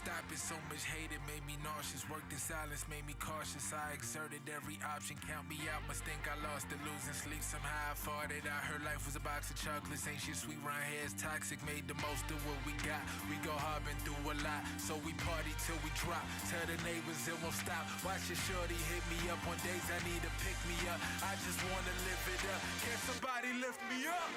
stop it. So much hate, it made me nauseous. Worked in silence, made me cautious. I exerted every option. Count me out, must think I lost it. Losing sleep, somehow I fought it. I heard life was a box of chocolates. Ain't shit sweet round here, it's toxic. Made the most of what we got. We go hard, been through a lot. So we party till we drop. Tell the neighbors it won't stop. Watch your shorty hit me up on days I need to pick me up. I just wanna live it up. Can somebody lift me up?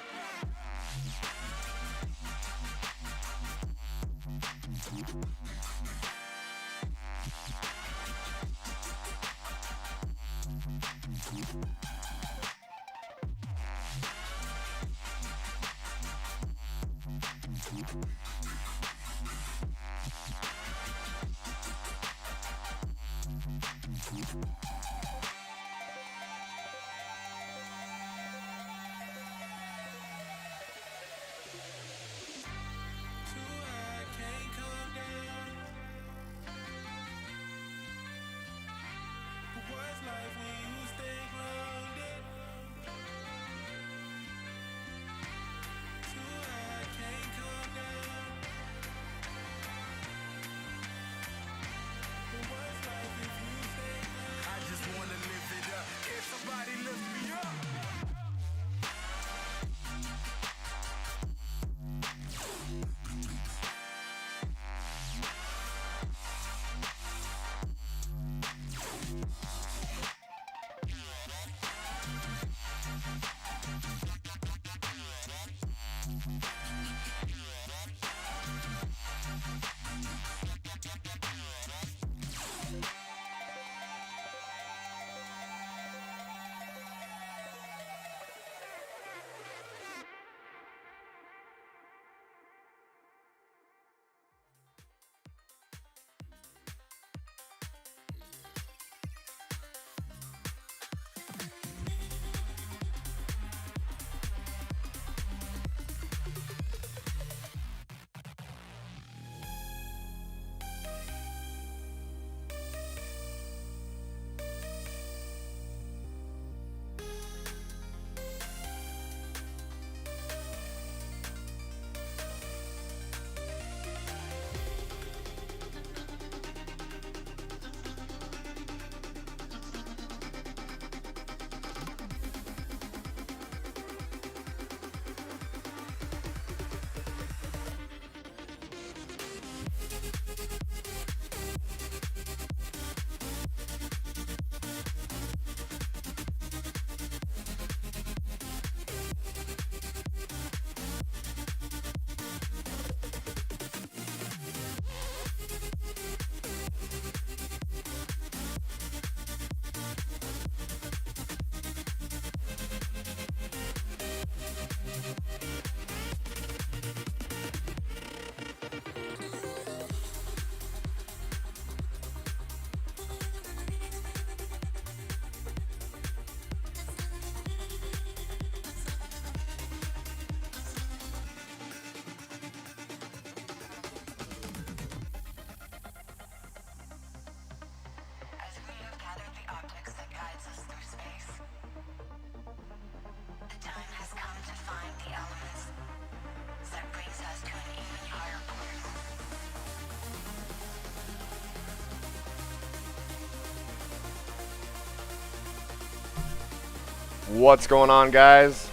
What's going on, guys?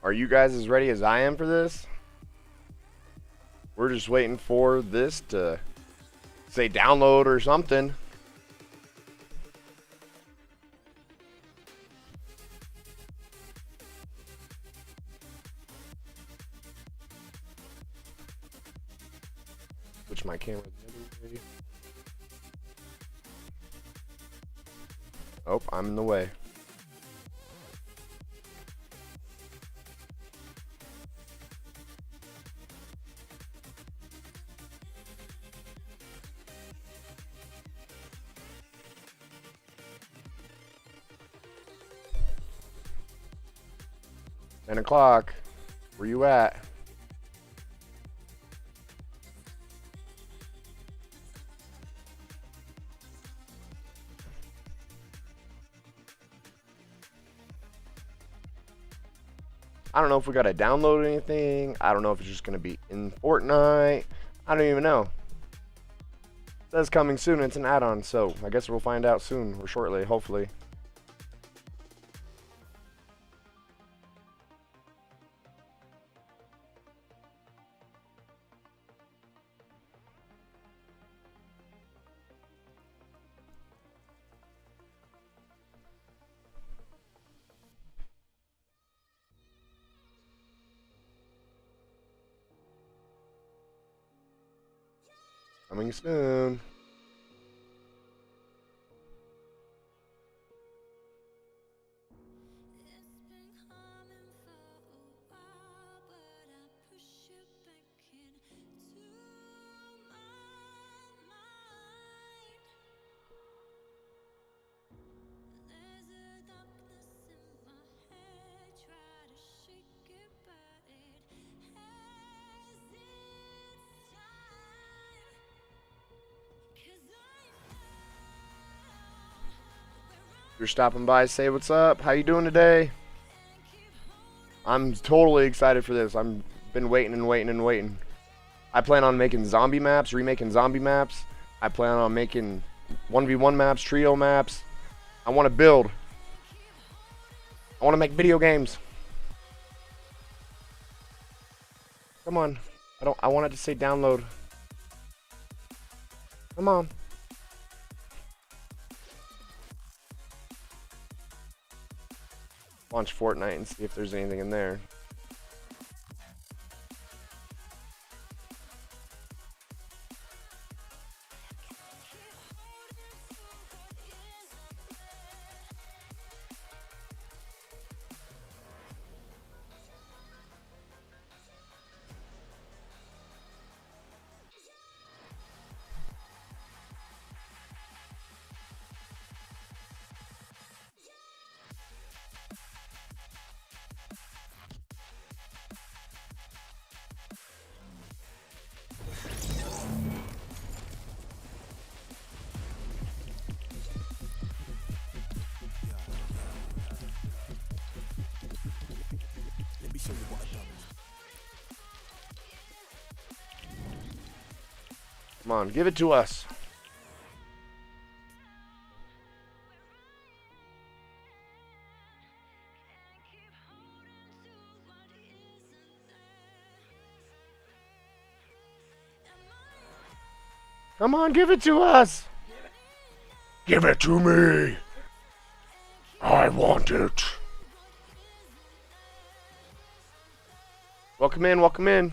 Are you guys as ready as I am for this? We're just waiting for this to say download or something. Switch my camera the other way. Oh, I'm in the way. Ten o'clock. Where you at? I don't know if we gotta download anything. I don't know if it's just gonna be in Fortnite. I don't even know. It says coming soon. It's an add-on, so I guess we'll find out soon or shortly, hopefully. Coming soon. If you're stopping by, say what's up. How you doing today? I'm totally excited for this. I've been waiting and waiting and waiting. I plan on making zombie maps, remaking zombie maps. I plan on making 1v1 maps, trio maps. I want to build. I want to make video games. Come on. I want it to say download. Come on. Launch Fortnite and see if there's anything in there. Come on, give it to us. Come on, give it to us. Give it to me. I want it. Welcome in, welcome in.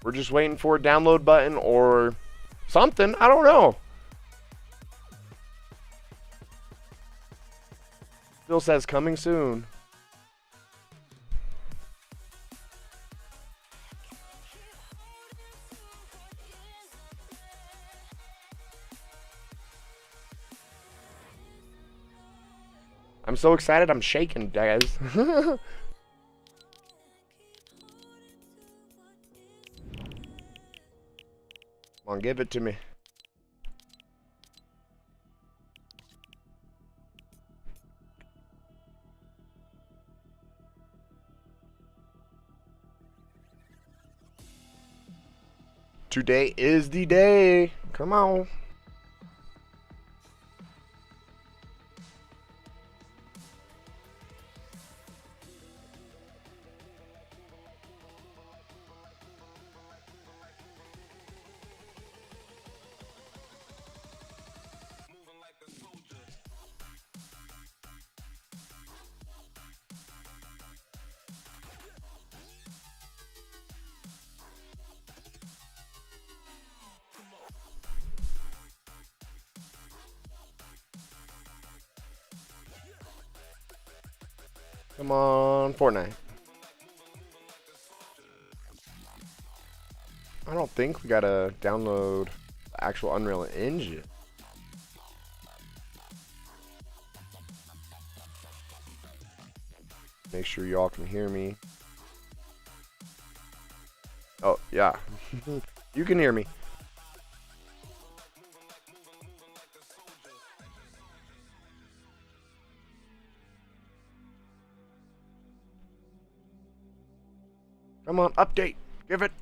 We're just waiting for a download button or something. I don't know. Still says coming soon. I'm so excited, I'm shaking, guys. Come on, give it to me. Today is the day. Come on. Come on, Fortnite. I don't think we gotta download the actual Unreal Engine. Make sure y'all can hear me. Oh, yeah. You can hear me. Come on, update. Give it.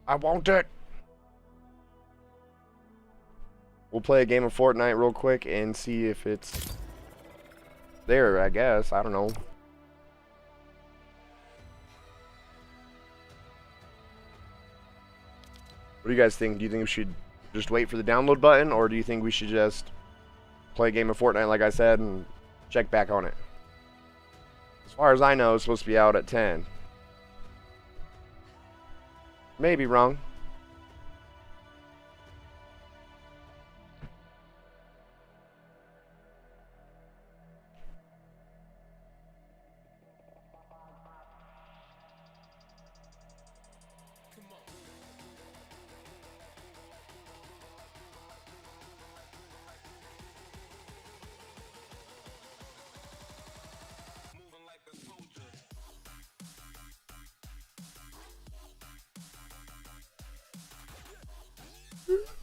I want it. We'll play a game of Fortnite real quick and see if it's there, I guess. I don't know. What do you guys think? Do you think we should just wait for the download button, or do you think we should just play a game of Fortnite, like I said, and check back on it? As far as I know, it's supposed to be out at 10. Maybe wrong.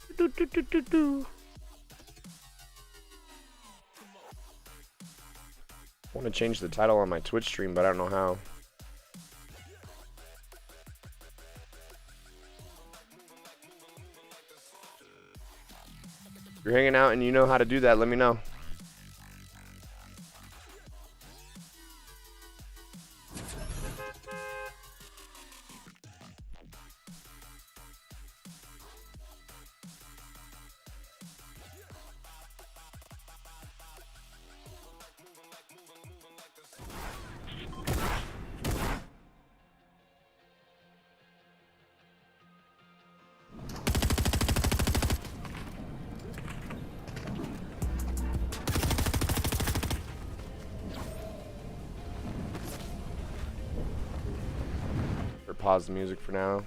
I want to change the title on my Twitch stream, but I don't know how. If you're hanging out and you know how to do that, let me know. Pause the music for now.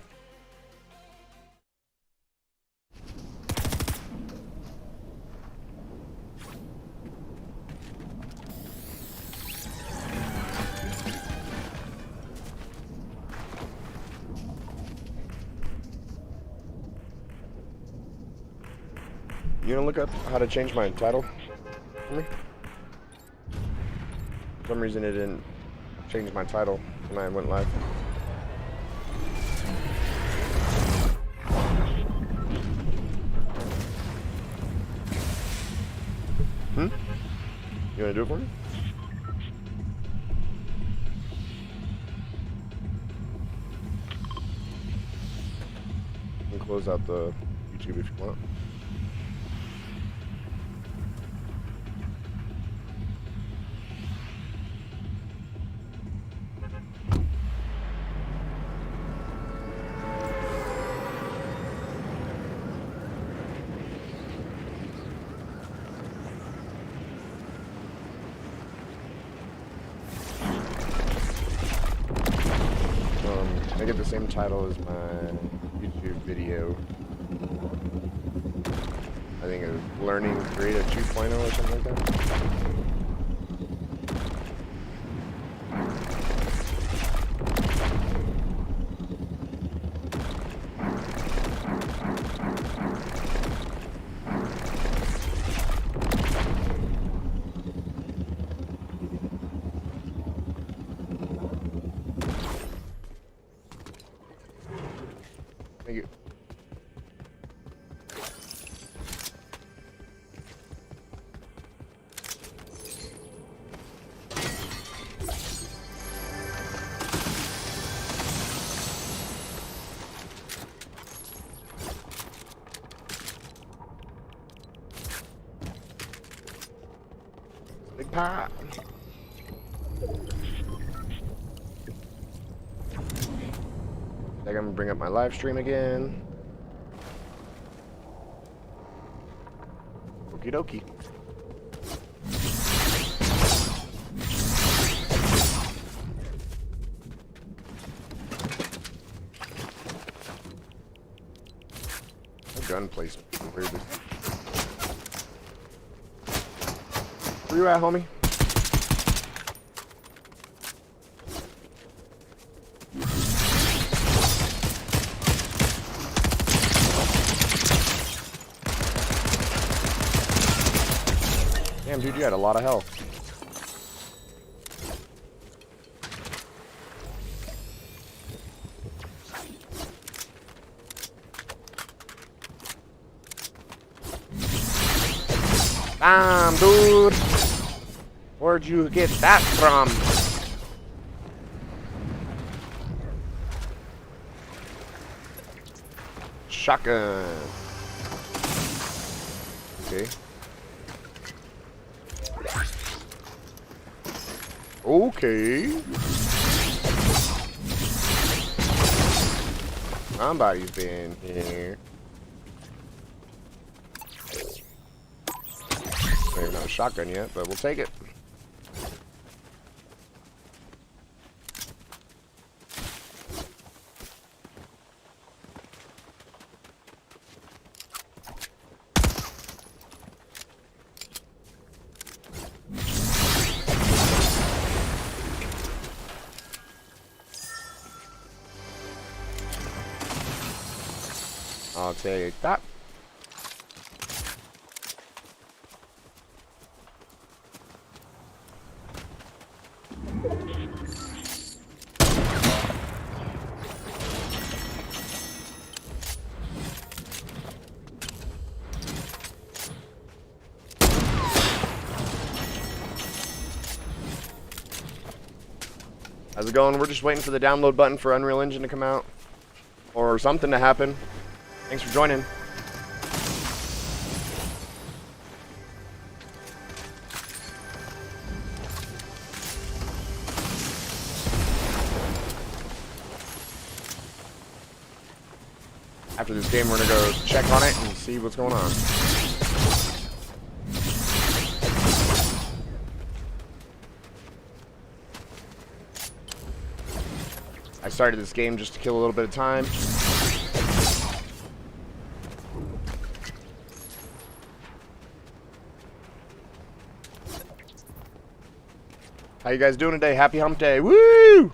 You gonna look up how to change my title for me? For some reason it didn't change my title when I went live. You wanna do it for me? You can close out the YouTube if you want. Make it the same title as my YouTube video. I think it was Learning Creative 2.0 or something like that. Thank you. Big pot. I'm gonna bring up my live stream again. Okie dokie. My gun placement. Where you at, homie? Damn, dude, you had a lot of health. Damn, dude. Where'd you get that from? Shotgun. Okay. Okay. Somebody's been here. Maybe not a shotgun yet, but we'll take it. I'll take that. How's it going? We're just waiting for the download button for Unreal Engine to come out. Or something to happen. Thanks for joining. After this game, we're gonna go check on it and see what's going on. I started this game just to kill a little bit of time. How you guys doing today? Happy hump day. Woo!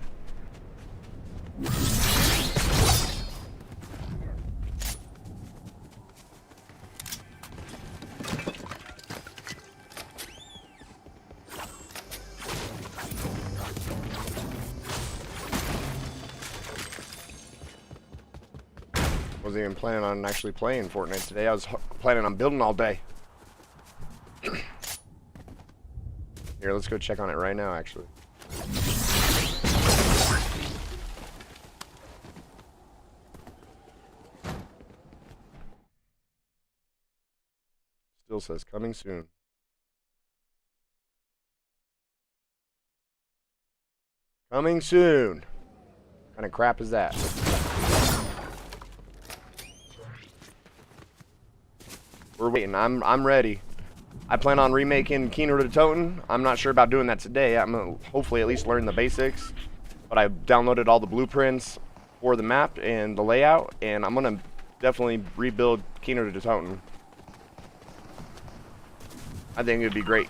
Wasn't even planning on actually playing Fortnite today. I was planning on building all day. Here, let's go check on it right now, actually. Still says coming soon. Coming soon. What kind of crap is that? We're waiting. I'm ready. I plan on remaking Kino to Toten. I'm not sure about doing that today. I'm gonna hopefully at least learn the basics. But I downloaded all the blueprints for the map and the layout, and I'm gonna definitely rebuild Kino to Toten. I think it'd be great.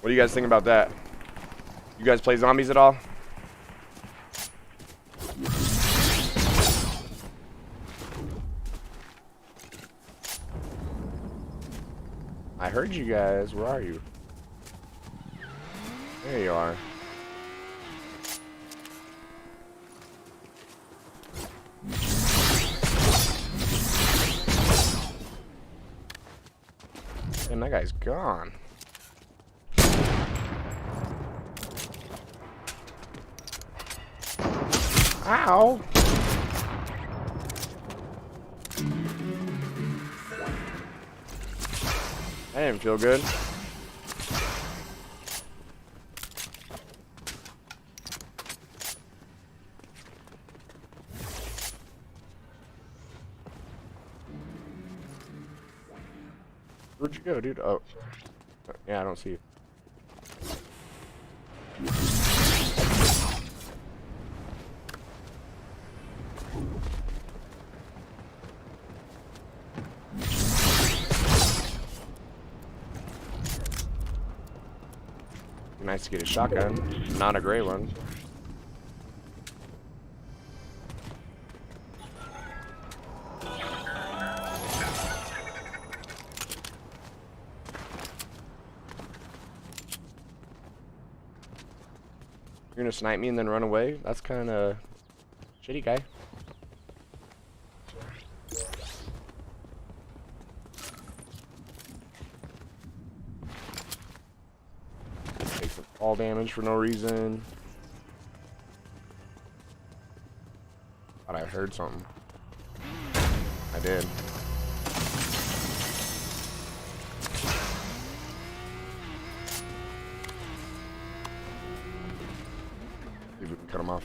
What do you guys think about that? You guys play zombies at all? I heard you guys. Where are you? There you are. And that guy's gone. Ow! That didn't feel good. Where'd you go, dude? Oh. Yeah, I don't see you. Nice to get a shotgun, not a gray one. You're gonna snipe me and then run away? That's kind of shitty, guy. Fall damage for no reason. Thought I heard something. I did. See if we can cut him off.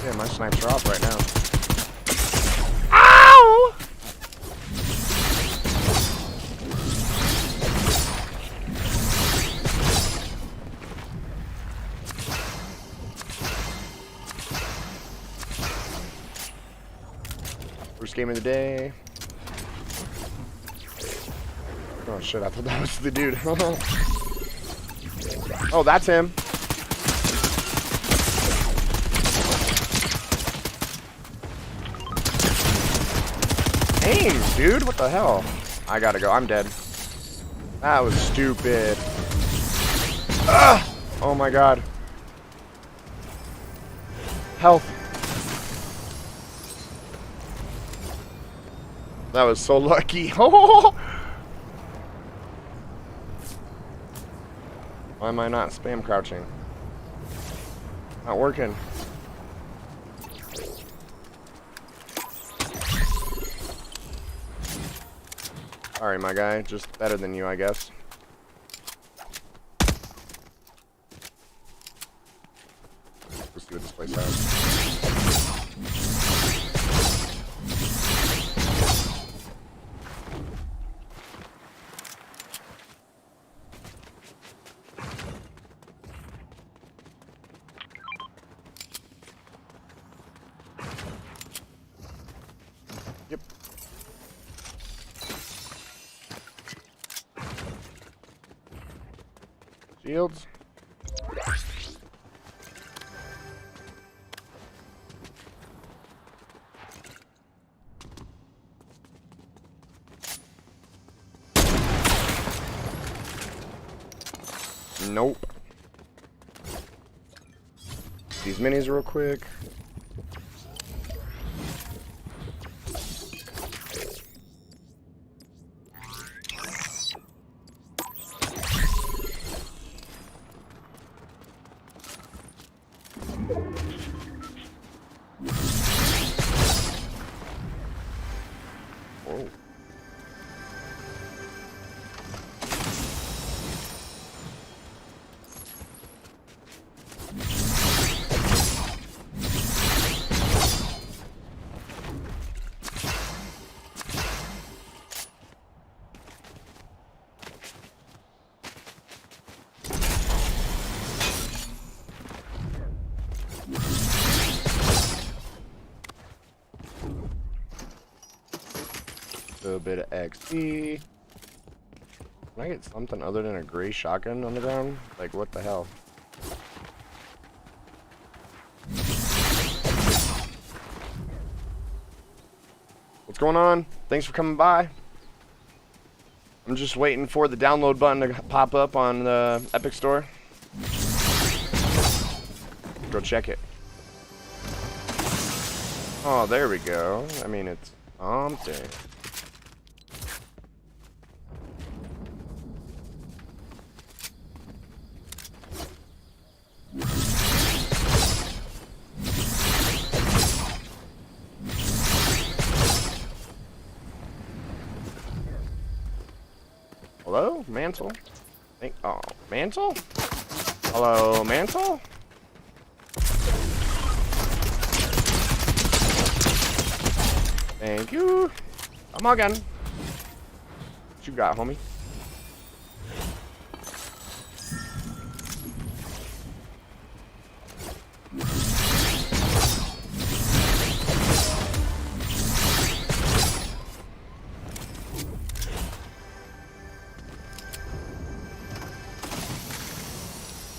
Yeah, my snipes are off right now. Ow! First game of the day. Oh shit, I thought that was the dude. Oh, that's him. Aim, dude, what the hell? I gotta go, I'm dead. That was stupid. Ugh! Oh my god. Health. That was so lucky. Why am I not spam crouching? Not working. Sorry, my guy. Just better than you, I guess. Let's see what this place has. Yep. Shields. Nope. These minis real quick. Whoa. A bit of XP. Can I get something other than a gray shotgun on the ground? Like, what the hell? What's going on? Thanks for coming by. I'm just waiting for the download button to pop up on the Epic Store. Go check it. Oh, there we go. I mean, it's something. Hello, Mantle? Oh, Mantle? Hello, Mantle? Thank you. I'm again. What you got, homie?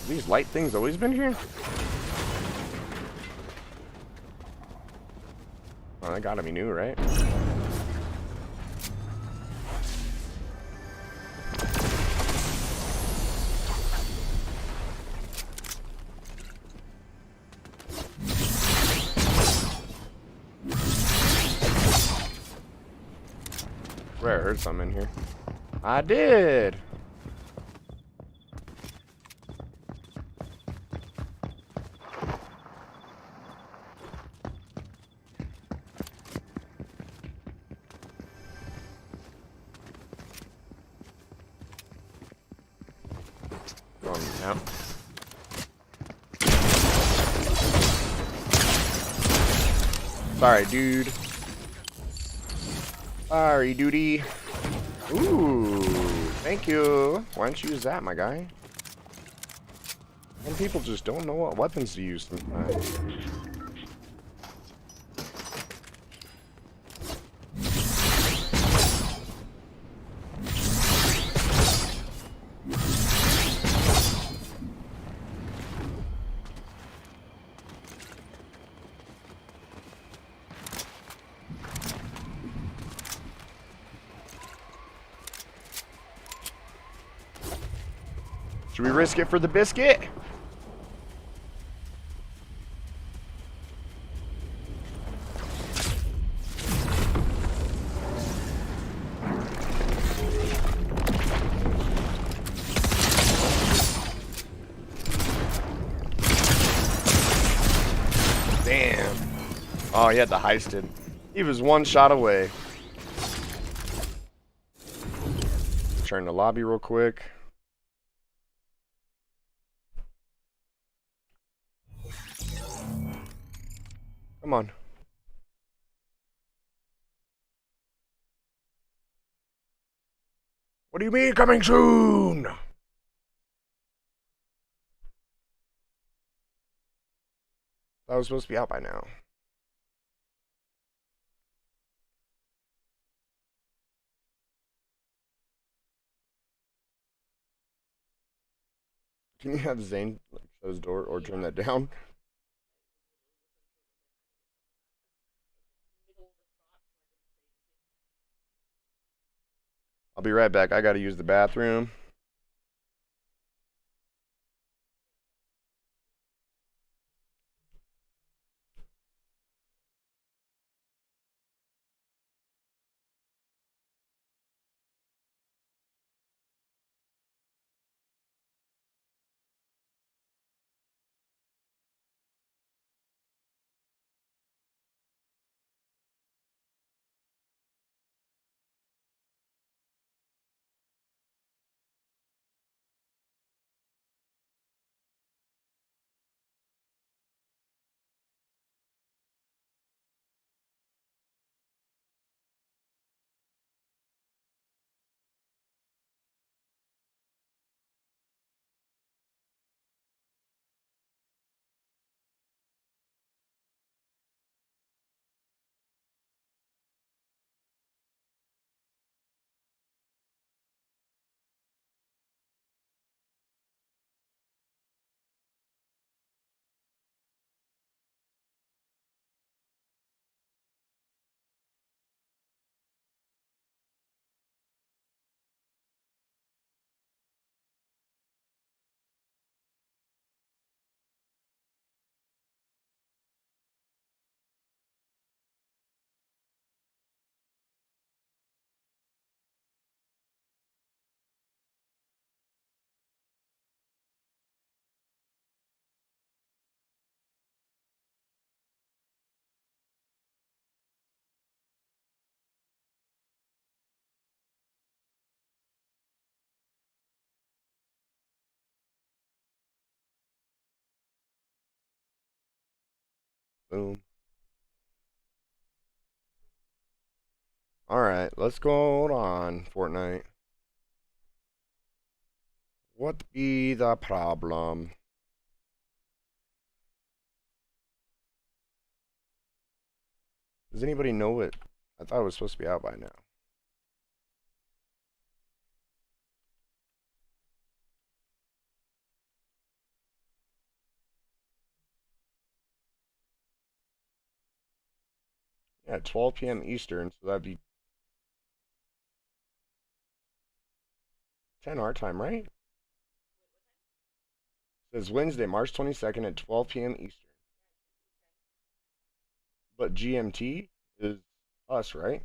These light things always been here? Oh, that gotta be new, right? swear I heard something in here. I did! Now. Sorry, dude. Sorry, duty. Ooh, thank you. Why don't you use that, my guy? Some people just don't know what weapons to use sometimes. Should we risk it for the biscuit? Damn. Oh, he had the heisted. He was one shot away. Turn the lobby real quick. Come on. What do you mean coming soon? That was supposed to be out by now. Can you have Zane shut his door or turn that down? I'll be right back. I gotta use the bathroom. Boom. Alright, let's go on, Fortnite. What be the problem? Does anybody know it? I thought it was supposed to be out by now. Yeah, 12 p.m. Eastern, so that'd be 10 our time, right? It says Wednesday, March 22nd at 12 p.m. Eastern. But GMT is us, right?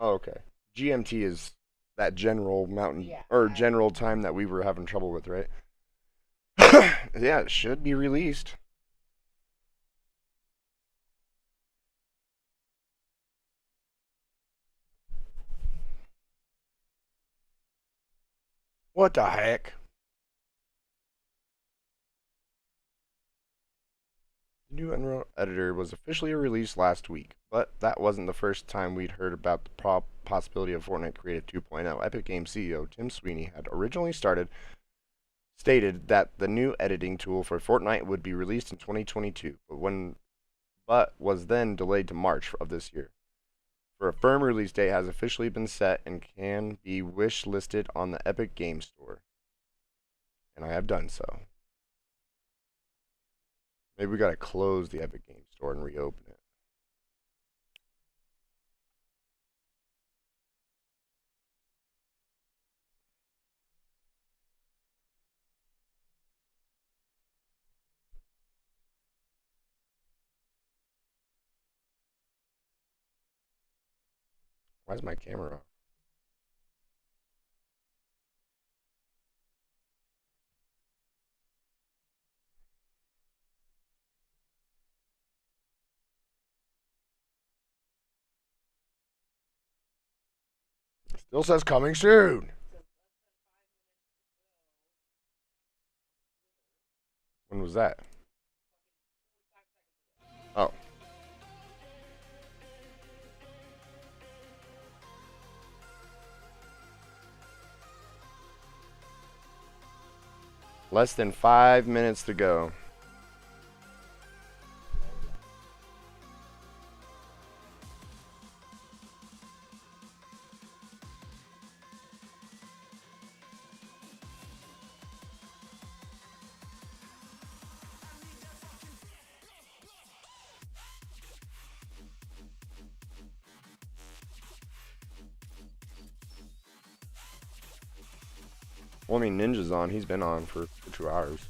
Oh, okay. GMT is that general mountain Yeah, or general time that we were having trouble with, right? Yeah, it should be released. What the heck? The new Unreal Editor was officially released last week, but that wasn't the first time we'd heard about the possibility of Fortnite Creative 2.0. Epic Games CEO Tim Sweeney had originally stated that the new editing tool for Fortnite would be released in 2022, but was then delayed to March of this year. For a firm release date has officially been set and can be wish listed on the Epic Games Store. And I have done so. Maybe we gotta close the Epic Games Store and reopen it. Why is my camera off? Still says coming soon. When was that? Oh. Less than 5 minutes to go. Well, I mean, Ninja's on. He's been on for 2 hours.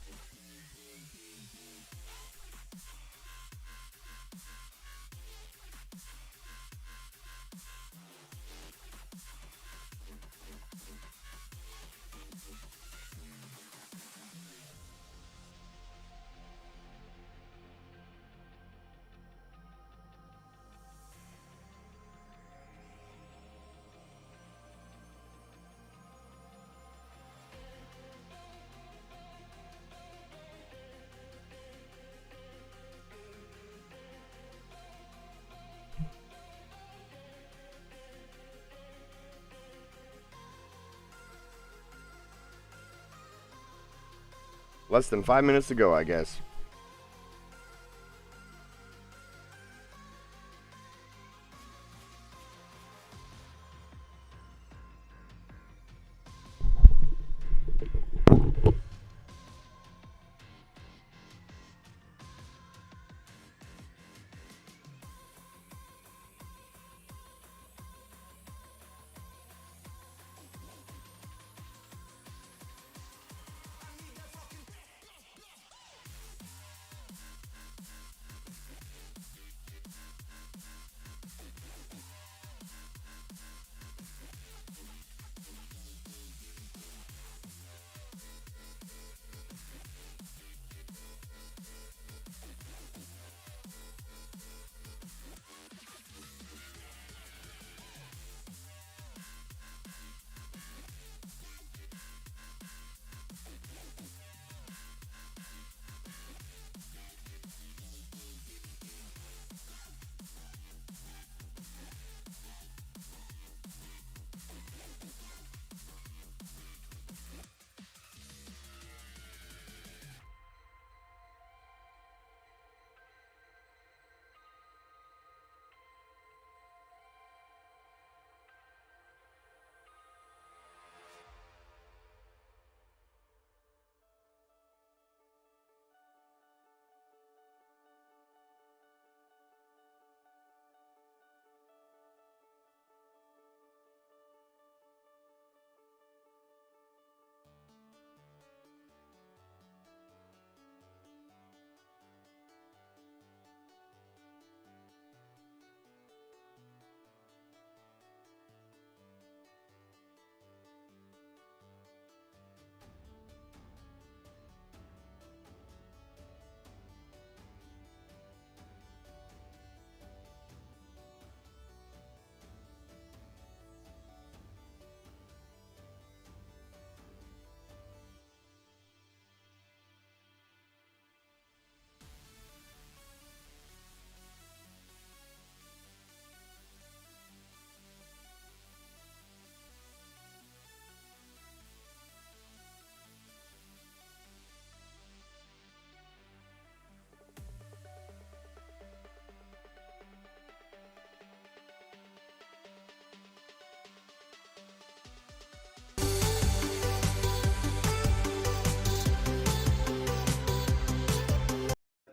Less than 5 minutes to go, I guess.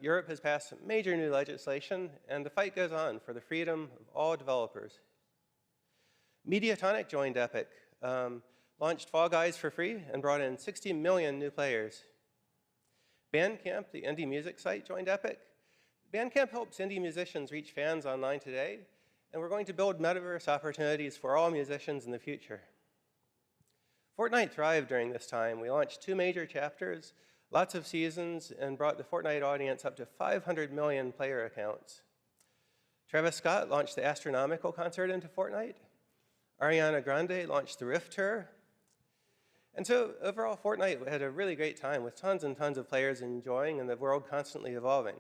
Europe has passed some major new legislation, and the fight goes on for the freedom of all developers. Mediatonic joined Epic, launched Fall Guys for free, and brought in 60 million new players. Bandcamp, the indie music site, joined Epic. Bandcamp helps indie musicians reach fans online today, and we're going to build metaverse opportunities for all musicians in the future. Fortnite thrived during this time. We launched 2 major chapters, lots of seasons, and brought the Fortnite audience up to 500 million player accounts. Travis Scott launched the Astronomical concert into Fortnite. Ariana Grande launched the Rift Tour. And so overall, Fortnite had a really great time with tons and tons of players enjoying and the world constantly evolving.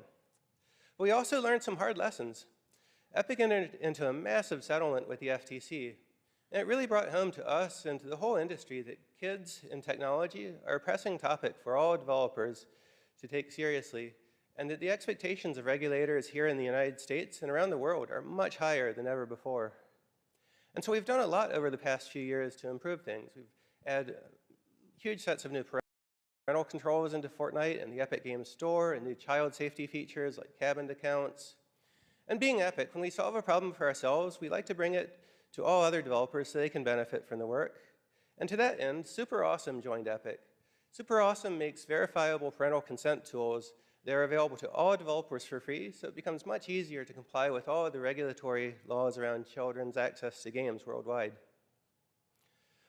But we also learned some hard lessons. Epic entered into a massive settlement with the FTC, and it really brought home to us and to the whole industry that kids in technology are a pressing topic for all developers to take seriously, and that the expectations of regulators here in the United States and around the world are much higher than ever before. And so we've done a lot over the past few years to improve things. We've added huge sets of new parental controls into Fortnite and the Epic Games Store, and new child safety features like cabined accounts. And being Epic, when we solve a problem for ourselves, we like to bring it to all other developers so they can benefit from the work. And to that end, Super Awesome joined Epic. Super Awesome makes verifiable parental consent tools that are available to all developers for free, so it becomes much easier to comply with all of the regulatory laws around children's access to games worldwide.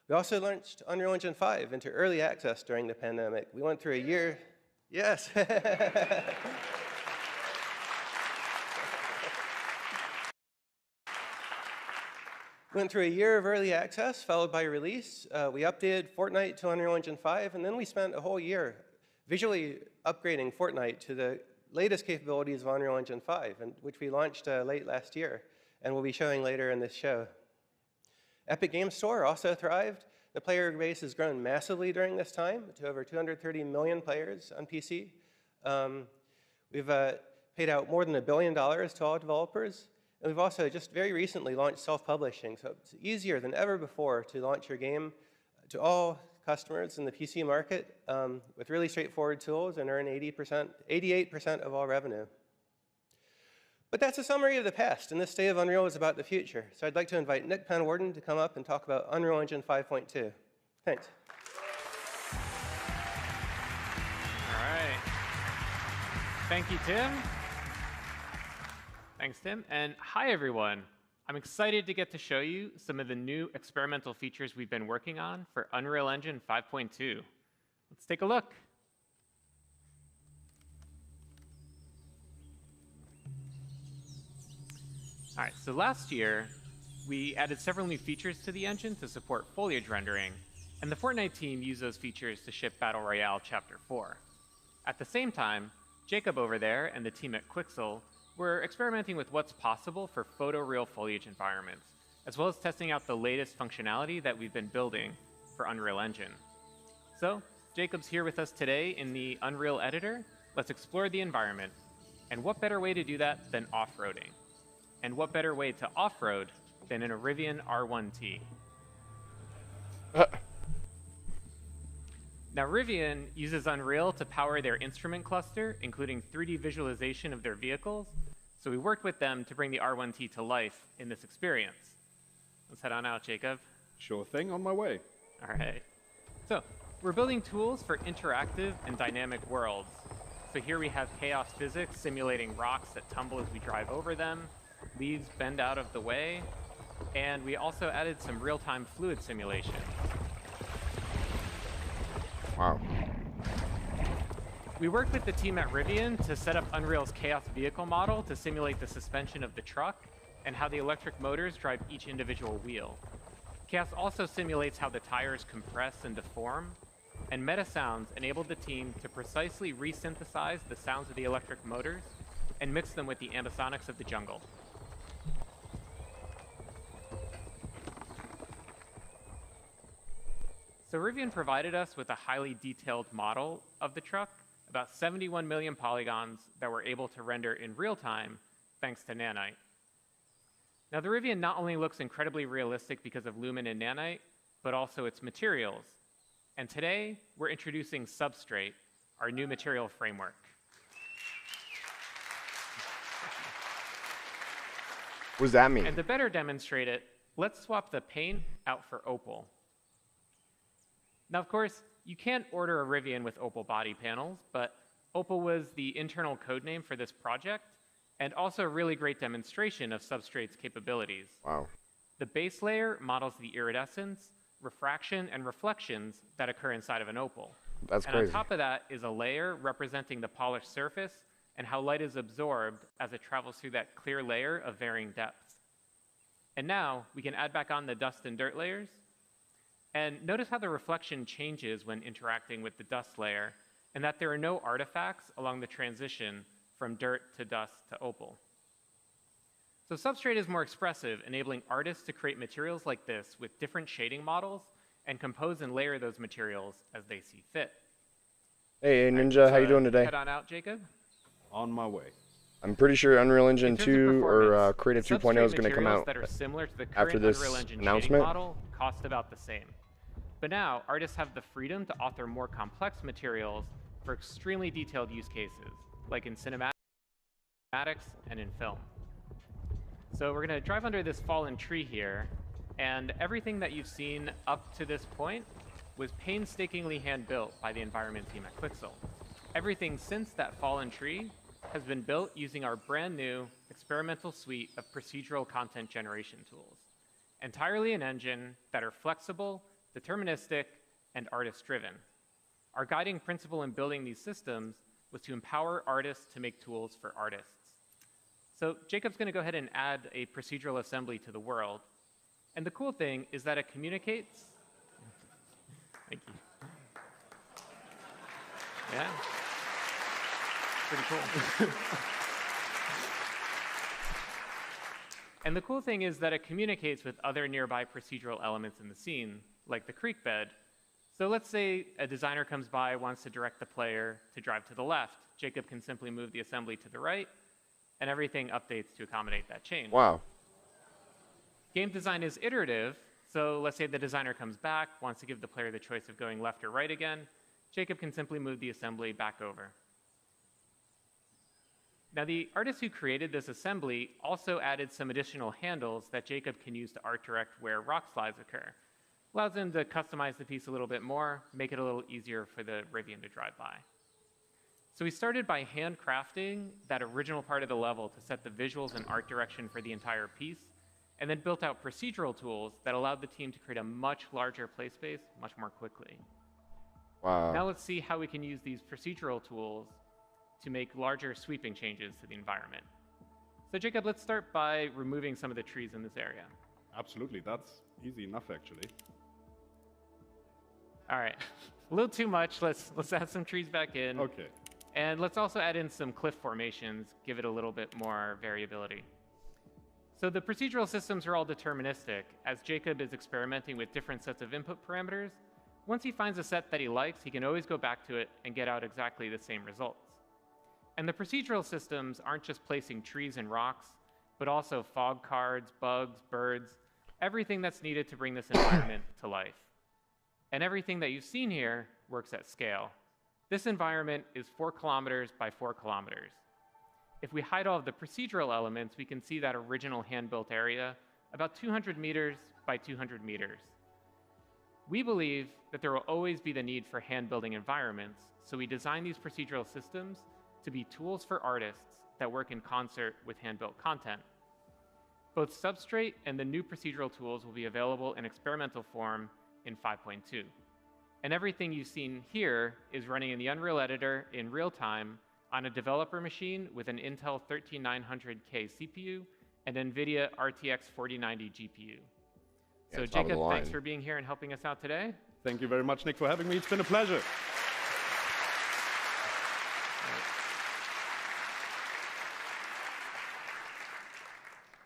We also launched Unreal Engine 5 into early access during the pandemic. We went through a year, yes. Went through a year of early access, followed by release. We updated Fortnite to Unreal Engine 5, and then we spent a whole year visually upgrading Fortnite to the latest capabilities of Unreal Engine 5, which we launched late last year, and we'll be showing later in this show. Epic Games Store also thrived. The player base has grown massively during this time to over 230 million players on PC. We've paid out more than $1 billion to all developers. And we've also just very recently launched self-publishing, so it's easier than ever before to launch your game to all customers in the PC market with really straightforward tools and earn 88% of all revenue. But that's a summary of the past, and this State of Unreal is about the future. So I'd like to invite Nick Penwarden to come up and talk about Unreal Engine 5.2. Thanks. All right. Thank you, Tim. Thanks, Tim. And hi, everyone. I'm excited to get to show you some of the new experimental features we've been working on for Unreal Engine 5.2. Let's take a look. All right, so last year, we added several new features to the engine to support foliage rendering, and the Fortnite team used those features to ship Battle Royale Chapter 4. At the same time, Jacob over there and the team at Quixel were experimenting with what's possible for photoreal foliage environments, as well as testing out the latest functionality that we've been building for Unreal Engine. So, Jacob's here with us today in the Unreal Editor. Let's explore the environment. And what better way to do that than off-roading? And what better way to off-road than in a Rivian R1T? Now, Rivian uses Unreal to power their instrument cluster, including 3D visualization of their vehicles. So we worked with them to bring the R1T to life in this experience. Let's head on out, Jacob. Sure thing, on my way. All right. So we're building tools for interactive and dynamic worlds. So here we have chaos physics simulating rocks that tumble as we drive over them, leaves bend out of the way, and we also added some real-time fluid simulation. Wow. We worked with the team at Rivian to set up Unreal's chaos vehicle model to simulate the suspension of the truck and how the electric motors drive each individual wheel. Chaos also simulates how the tires compress and deform, and Meta Sounds enabled the team to precisely resynthesize the sounds of the electric motors and mix them with the ambisonics of the jungle. So Rivian provided us with a highly detailed model of the truck, about 71 million polygons that we're able to render in real time thanks to Nanite. Now the Rivian not only looks incredibly realistic because of Lumen and Nanite, but also its materials. And today, we're introducing Substrate, our new material framework. What does that mean? And to better demonstrate it, let's swap the paint out for opal. Now, of course, you can't order a Rivian with opal body panels, but opal was the internal code name for this project, and also a really great demonstration of Substrate's capabilities. Wow. The base layer models the iridescence, refraction, and reflections that occur inside of an opal. That's and crazy. on top of that is a layer representing the polished surface and how light is absorbed as it travels through that clear layer of varying depths. And now we can add back on the dust and dirt layers. And notice how the reflection changes when interacting with the dust layer, and that there are no artifacts along the transition from dirt to dust to opal. So Substrate is more expressive, enabling artists to create materials like this with different shading models and compose and layer those materials as they see fit. Hey, Ninja, how you doing today? Head on out, Jacob. On my way. I'm pretty sure Unreal Engine In terms of 2 or performance, Creative 2.0 is Substrate going to come materials out that are similar to the current after this Unreal Engine announcement. shading model cost about the same. But now, artists have the freedom to author more complex materials for extremely detailed use cases, like in cinematics and in film. So we're going to drive under this fallen tree here, and everything that you've seen up to this point was painstakingly hand-built by the environment team at Quixel. Everything since that fallen tree has been built using our brand new experimental suite of procedural content generation tools, entirely an engine that are flexible, deterministic, and artist-driven. Our guiding principle in building these systems was to empower artists to make tools for artists. So Jacob's going to go ahead and add a procedural assembly to the world. And the cool thing is that it communicates. Thank you. Yeah. Pretty cool. And the cool thing is that it communicates with other nearby procedural elements in the scene, like the creek bed. So let's say a designer comes by, wants to direct the player to drive to the left. Jacob can simply move the assembly to the right, and everything updates to accommodate that change. Wow. Game design is iterative, so let's say the designer comes back, wants to give the player the choice of going left or right again. Jacob can simply move the assembly back over. Now, the artist who created this assembly also added some additional handles that Jacob can use to art direct where rock slides occur. Allows him to customize the piece a little bit more, make it a little easier for the Rivian to drive by. So we started by handcrafting that original part of the level to set the visuals and art direction for the entire piece, and then built out procedural tools that allowed the team to create a much larger play space much more quickly. Wow. Now let's see how we can use these procedural tools to make larger sweeping changes to the environment. So Jacob, let's start by removing some of the trees in this area. Absolutely, that's easy enough actually. All right, a little too much. Let's add some trees back in. Okay. And let's also add in some cliff formations, give it a little bit more variability. So the procedural systems are all deterministic. As Jacob is experimenting with different sets of input parameters, once he finds a set that he likes, he can always go back to it and get out exactly the same results. And the procedural systems aren't just placing trees and rocks, but also fog cards, bugs, birds, everything that's needed to bring this environment to life. And everything that you've seen here works at scale. This environment is 4 kilometers by 4 kilometers. If we hide all of the procedural elements, we can see that original hand-built area about 200 meters by 200 meters. We believe that there will always be the need for hand-building environments, so we design these procedural systems to be tools for artists that work in concert with hand-built content. Both Substrate and the new procedural tools will be available in experimental form in 5.2. And everything you've seen here is running in the Unreal Editor in real time on a developer machine with an Intel 13900K CPU and NVIDIA RTX 4090 GPU. So Jacob, thanks for being here and helping us out today. Thank you very much, Nick, for having me. It's been a pleasure.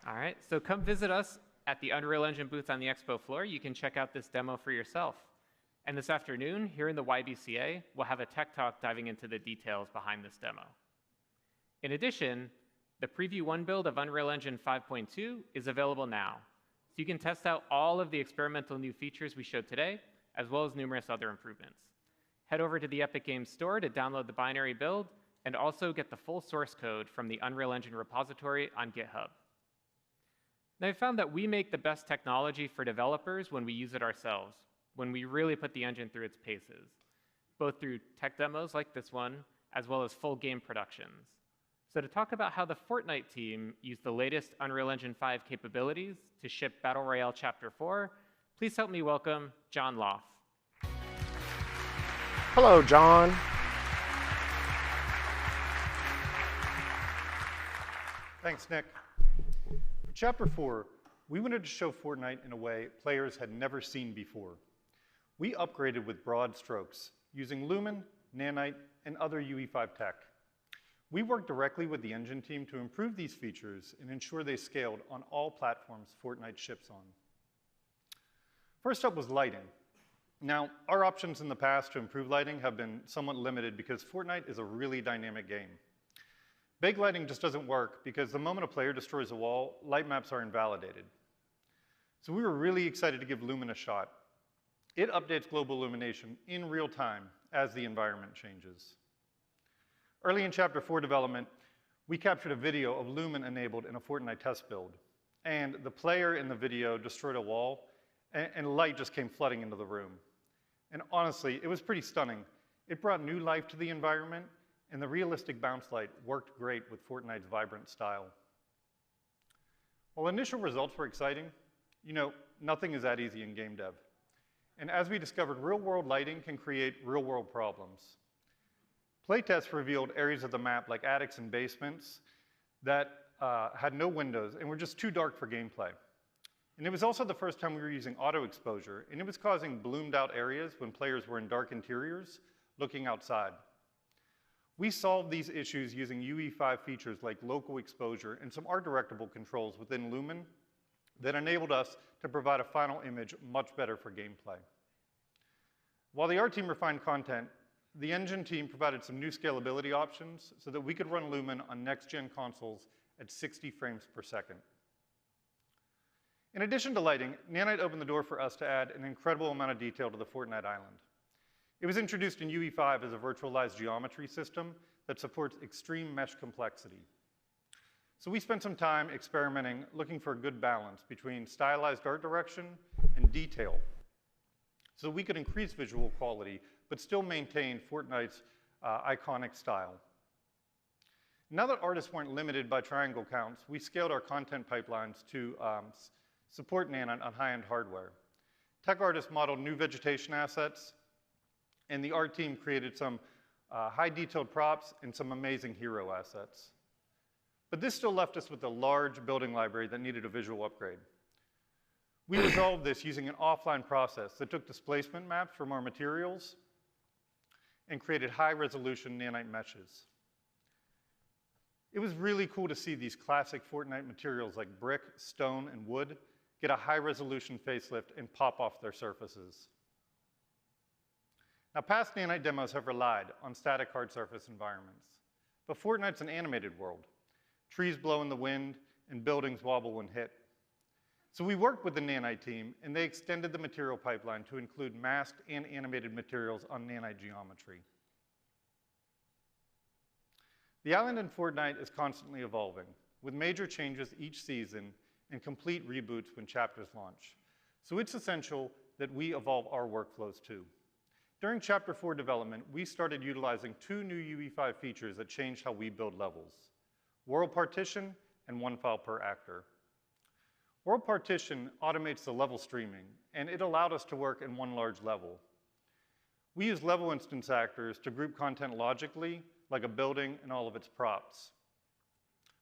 All right, so come visit us at the Unreal Engine booth on the expo floor. You can check out this demo for yourself. And this afternoon, here in the YBCA, we'll have a tech talk diving into the details behind this demo. In addition, the Preview 1 build of Unreal Engine 5.2 is available now. So you can test out all of the experimental new features we showed today, as well as numerous other improvements. Head over to the Epic Games Store to download the binary build, and also get the full source code from the Unreal Engine repository on GitHub. And I found that we make the best technology for developers when we use it ourselves, when we really put the engine through its paces, both through tech demos like this one, as well as full game productions. So to talk about how the Fortnite team used the latest Unreal Engine 5 capabilities to ship Battle Royale Chapter 4, please help me welcome John Loff. Hello, John. Thanks, Nick. For Chapter 4, we wanted to show Fortnite in a way players had never seen before. We upgraded with broad strokes, using Lumen, Nanite, and other UE5 tech. We worked directly with the engine team to improve these features and ensure they scaled on all platforms Fortnite ships on. First up was lighting. Now, our options in the past to improve lighting have been somewhat limited because Fortnite is a really dynamic game. Big lighting just doesn't work because the moment a player destroys a wall, light maps are invalidated. So we were really excited to give Lumen a shot. It updates global illumination in real time as the environment changes. Early in Chapter 4 development, we captured a video of Lumen enabled in a Fortnite test build. And the player in the video destroyed a wall, and light just came flooding into the room. And honestly, it was pretty stunning. It brought new life to the environment, and the realistic bounce light worked great with Fortnite's vibrant style. While initial results were exciting, nothing is that easy in game dev. And as we discovered, real-world lighting can create real-world problems. Playtests revealed areas of the map, like attics and basements, that had no windows and were just too dark for gameplay. And it was also the first time we were using auto exposure, and it was causing bloomed out areas when players were in dark interiors looking outside. We solved these issues using UE5 features like local exposure and some art-directable controls within Lumen that enabled us to provide a final image much better for gameplay. While the art team refined content, the engine team provided some new scalability options so that we could run Lumen on next-gen consoles at 60 frames per second. In addition to lighting, Nanite opened the door for us to add an incredible amount of detail to the Fortnite island. It was introduced in UE5 as a virtualized geometry system that supports extreme mesh complexity. So we spent some time experimenting, looking for a good balance between stylized art direction and detail, so we could increase visual quality, but still maintain Fortnite's iconic style. Now that artists weren't limited by triangle counts, we scaled our content pipelines to support Nanite on high-end hardware. Tech artists modeled new vegetation assets, and the art team created some high-detailed props and some amazing hero assets. But this still left us with a large building library that needed a visual upgrade. We resolved this using an offline process that took displacement maps from our materials and created high-resolution nanite meshes. It was really cool to see these classic Fortnite materials like brick, stone, and wood get a high-resolution facelift and pop off their surfaces. Now, past nanite demos have relied on static hard surface environments, but Fortnite's an animated world. Trees blow in the wind, and buildings wobble when hit. So we worked with the Nanite team, and they extended the material pipeline to include masked and animated materials on nanite geometry. The island in Fortnite is constantly evolving, with major changes each season and complete reboots when chapters launch. So it's essential that we evolve our workflows too. During Chapter 4 development, we started utilizing 2 new UE5 features that changed how we build levels: World Partition and one file per actor. World Partition automates the level streaming, and it allowed us to work in one large level. We use level instance actors to group content logically, like a building and all of its props.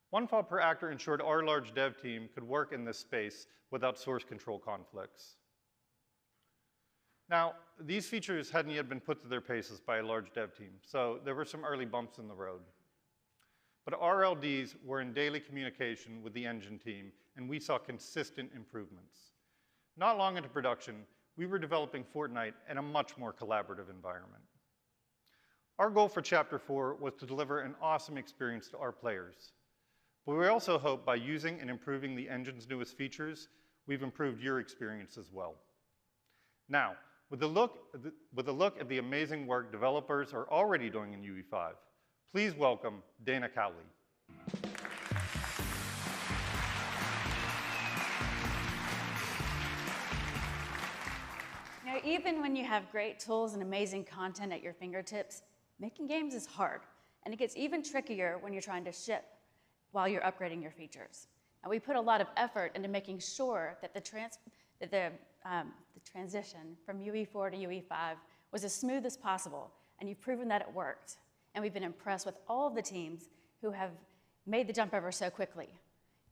One file per actor ensured our large dev team could work in this space without source control conflicts. Now, these features hadn't yet been put to their paces by a large dev team, so there were some early bumps in the road. But our LDs were in daily communication with the engine team, and we saw consistent improvements. Not long into production, we were developing Fortnite in a much more collaborative environment. Our goal for Chapter 4 was to deliver an awesome experience to our players. But we also hope by using and improving the engine's newest features, we've improved your experience as well. Now, with a look at the amazing work developers are already doing in UE5, please welcome Dana Cowley. even when you have great tools and amazing content at your fingertips, making games is hard, and it gets even trickier when you're trying to ship while you're upgrading your features. And we put a lot of effort into making sure that the transition from UE4 to UE5 was as smooth as possible, and you've proven that it worked. And we've been impressed with all of the teams who have made the jump over so quickly.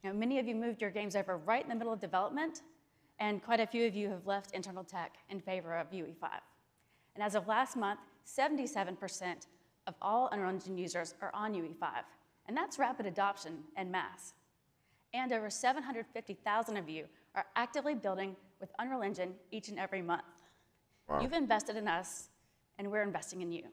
You know, many of you moved your games over right in the middle of development, and quite a few of you have left internal tech in favor of UE5. And as of last month, 77% of all Unreal Engine users are on UE5, and that's rapid adoption en masse. And over 750,000 of you are actively building with Unreal Engine each and every month. Wow. You've invested in us, and we're investing in you.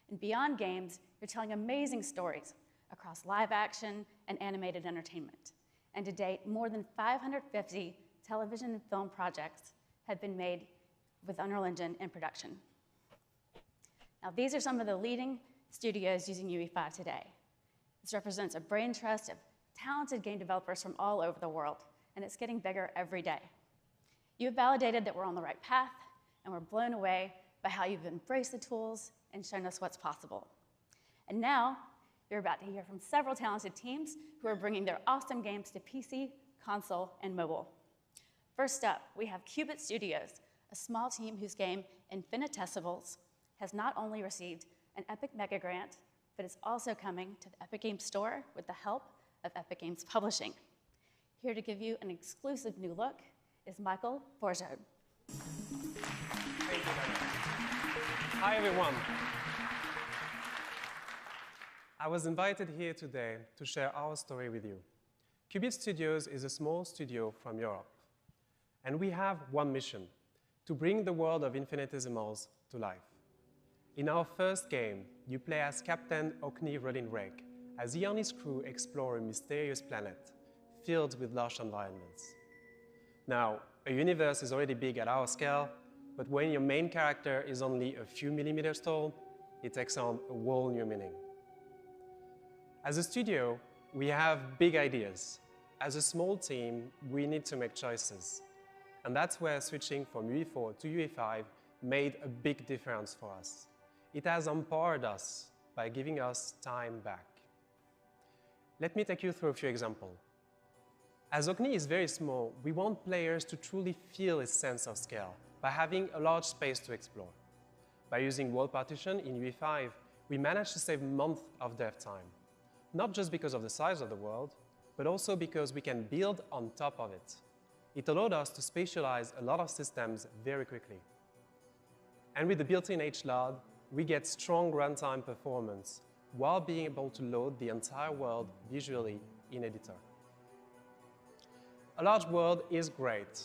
And beyond games, you're telling amazing stories across live action and animated entertainment. And to date, more than 550 television and film projects have been made with Unreal Engine in production. Now, these are some of the leading studios using UE5 today. This represents a brain trust of talented game developers from all over the world, and it's getting bigger every day. You've validated that we're on the right path, and we're blown away by how you've embraced the tools and shown us what's possible. And now, you're about to hear from several talented teams who are bringing their awesome games to PC, console, and mobile. First up, we have Qubit Studios, a small team whose game Infinitesimals has not only received an Epic Mega Grant, but is also coming to the Epic Games Store with the help of Epic Games Publishing. Here to give you an exclusive new look is Michael Borjard. Hi, everyone. I was invited here today to share our story with you. Qubit Studios is a small studio from Europe, and we have one mission: to bring the world of Infinitesimals to life. In our first game, you play as Captain Okni Rodin-Rake, as he and his crew explore a mysterious planet filled with lush environments. Now, a universe is already big at our scale, but when your main character is only a few millimeters tall, it takes on a whole new meaning. As a studio, we have big ideas. As a small team, we need to make choices. And that's where switching from UE4 to UE5 made a big difference for us. It has empowered us by giving us time back. Let me take you through a few examples. As Okni is very small, we want players to truly feel its sense of scale by having a large space to explore. By using world partition in UE5, we managed to save months of dev time, not just because of the size of the world, but also because we can build on top of it. It allowed us to spatialize a lot of systems very quickly. And with the built-in HLOD, we get strong runtime performance while being able to load the entire world visually in editor. A large world is great,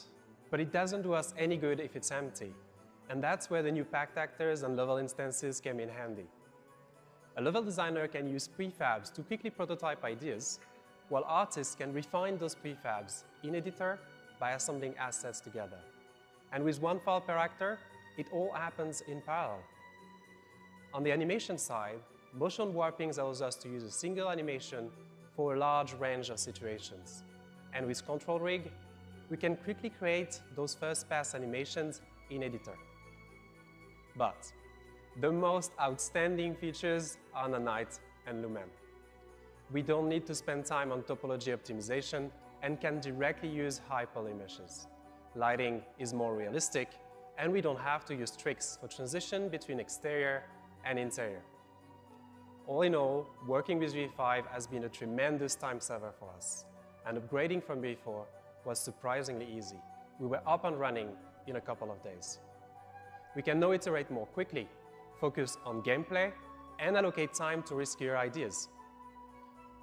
but it doesn't do us any good if it's empty. And that's where the new packed actors and level instances came in handy. A level designer can use prefabs to quickly prototype ideas, while artists can refine those prefabs in editor by assembling assets together. And with one file per actor, it all happens in parallel. On the animation side, motion warping allows us to use a single animation for a large range of situations. And with Control Rig, we can quickly create those first-pass animations in editor. But the most outstanding features are Nanite and Lumen. We don't need to spend time on topology optimization and can directly use high poly meshes. Lighting is more realistic, and we don't have to use tricks for transition between exterior and interior. All in all, working with UE5 has been a tremendous time saver for us, and upgrading from UE4 was surprisingly easy. We were up and running in a couple of days. We can now iterate more quickly, focus on gameplay, and allocate time to riskier ideas.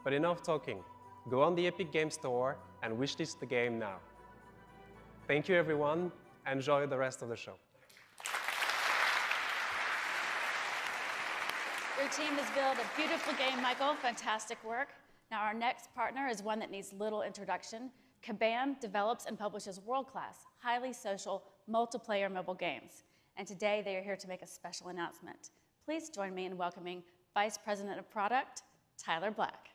But enough talking. Go on the Epic Games Store and wishlist the game now. Thank you, everyone. Enjoy the rest of the show. Your team has built a beautiful game, Michael. Fantastic work. Now, our next partner is one that needs little introduction. Kabam develops and publishes world-class, highly social, multiplayer mobile games. And today, they are here to make a special announcement. Please join me in welcoming Vice President of Product, Tyler Black.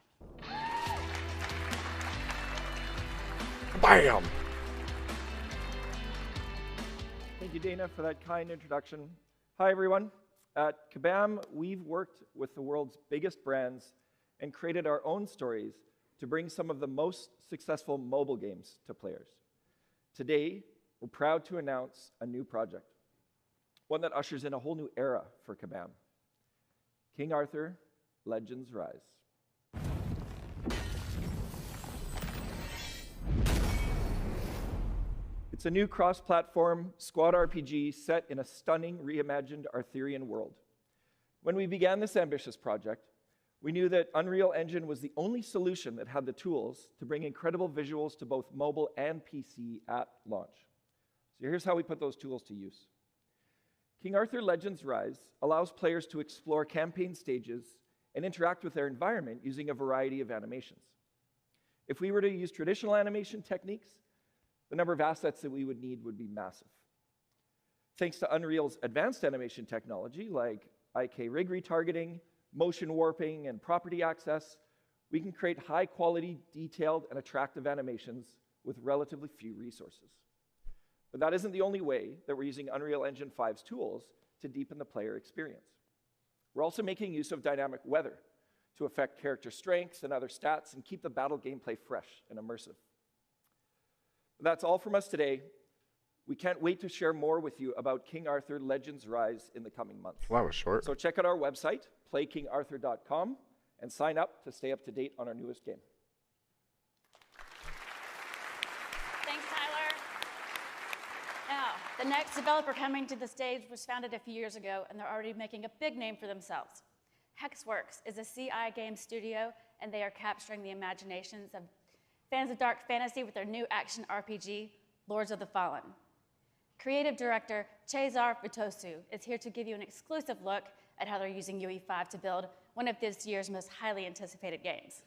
Bam! Thank Thank you, Dana, for that kind introduction. Hi, everyone. At Kabam, we've worked with the world's biggest brands and created our own stories to bring some of the most successful mobile games to players. Today, we're proud to announce a new project, one that ushers in a whole new era for Kabam. King Arthur, Legends Rise. It's a new cross-platform squad RPG set in a stunning, reimagined Arthurian world. When we began this ambitious project, we knew that Unreal Engine was the only solution that had the tools to bring incredible visuals to both mobile and PC at launch. So here's how we put those tools to use. King Arthur Legends Rise allows players to explore campaign stages and interact with their environment using a variety of animations. If we were to use traditional animation techniques, the number of assets that we would need would be massive. Thanks to Unreal's advanced animation technology like IK rig retargeting, motion warping, and property access, we can create high-quality, detailed, and attractive animations with relatively few resources. But that isn't the only way that we're using Unreal Engine 5's tools to deepen the player experience. We're also making use of dynamic weather to affect character strengths and other stats and keep the battle gameplay fresh and immersive. That's all from us today. We can't wait to share more with you about King Arthur Legends Rise in the coming months. Well, that was short. So check out our website, playkingarthur.com, and sign up to stay up to date on our newest game. Thanks, Tyler. Now, the next developer coming to the stage was founded a few years ago, and they're already making a big name for themselves. Hexworks is a CI game studio, and they are capturing the imaginations of fans of dark fantasy with their new action RPG, Lords of the Fallen. Creative director Cesar Vitosu is here to give you an exclusive look at how they're using UE5 to build one of this year's most highly anticipated games.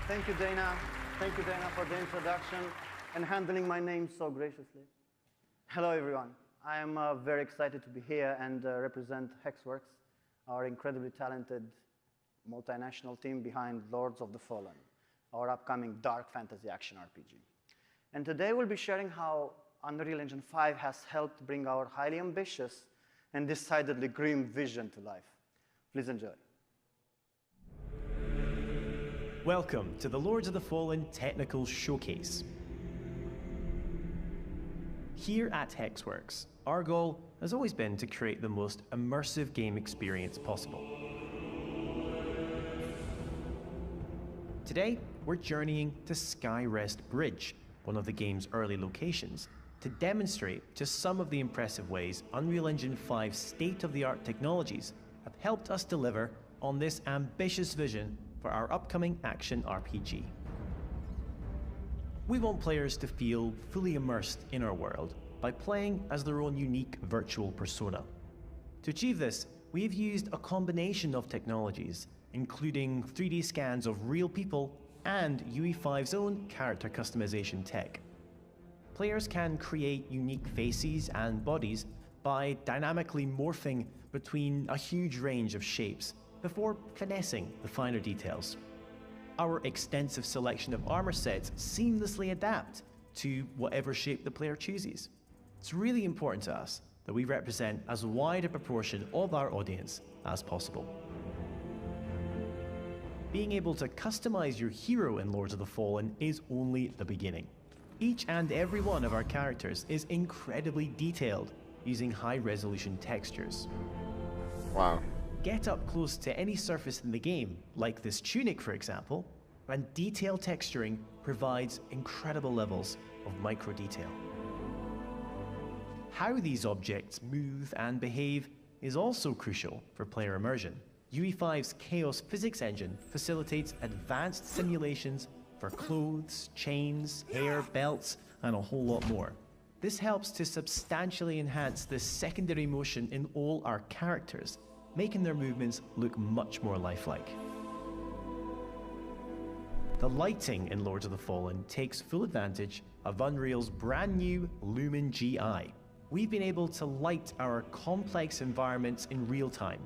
Thank you, Dana. Thank you, Dana, for the introduction and handling my name so graciously. Hello, everyone. I am very excited to be here and represent Hexworks, our incredibly talented multinational team behind Lords of the Fallen, our upcoming dark fantasy action RPG. And today we'll be sharing how Unreal Engine 5 has helped bring our highly ambitious and decidedly grim vision to life. Please enjoy. Welcome to the Lords of the Fallen Technical Showcase. Here at Hexworks, our goal has always been to create the most immersive game experience possible. Today, we're journeying to Skyrest Bridge, one of the game's early locations, to demonstrate just some of the impressive ways Unreal Engine 5's state-of-the-art technologies have helped us deliver on this ambitious vision for our upcoming action RPG. We want players to feel fully immersed in our world by playing as their own unique virtual persona. To achieve this, we've used a combination of technologies, including 3D scans of real people and UE5's own character customization tech. Players can create unique faces and bodies by dynamically morphing between a huge range of shapes before finessing the finer details. Our extensive selection of armor sets seamlessly adapt to whatever shape the player chooses. It's really important to us that we represent as wide a proportion of our audience as possible. Being able to customize your hero in Lords of the Fallen is only the beginning. Each and every one of our characters is incredibly detailed, using high-resolution textures. Wow. Get up close to any surface in the game, like this tunic for example, and detailed texturing provides incredible levels of micro-detail. How these objects move and behave is also crucial for player immersion. UE5's Chaos Physics engine facilitates advanced simulations for clothes, chains, hair, belts, and a whole lot more. This helps to substantially enhance the secondary motion in all our characters, making their movements look much more lifelike. The lighting in Lords of the Fallen takes full advantage of Unreal's brand new Lumen GI. We've been able to light our complex environments in real time,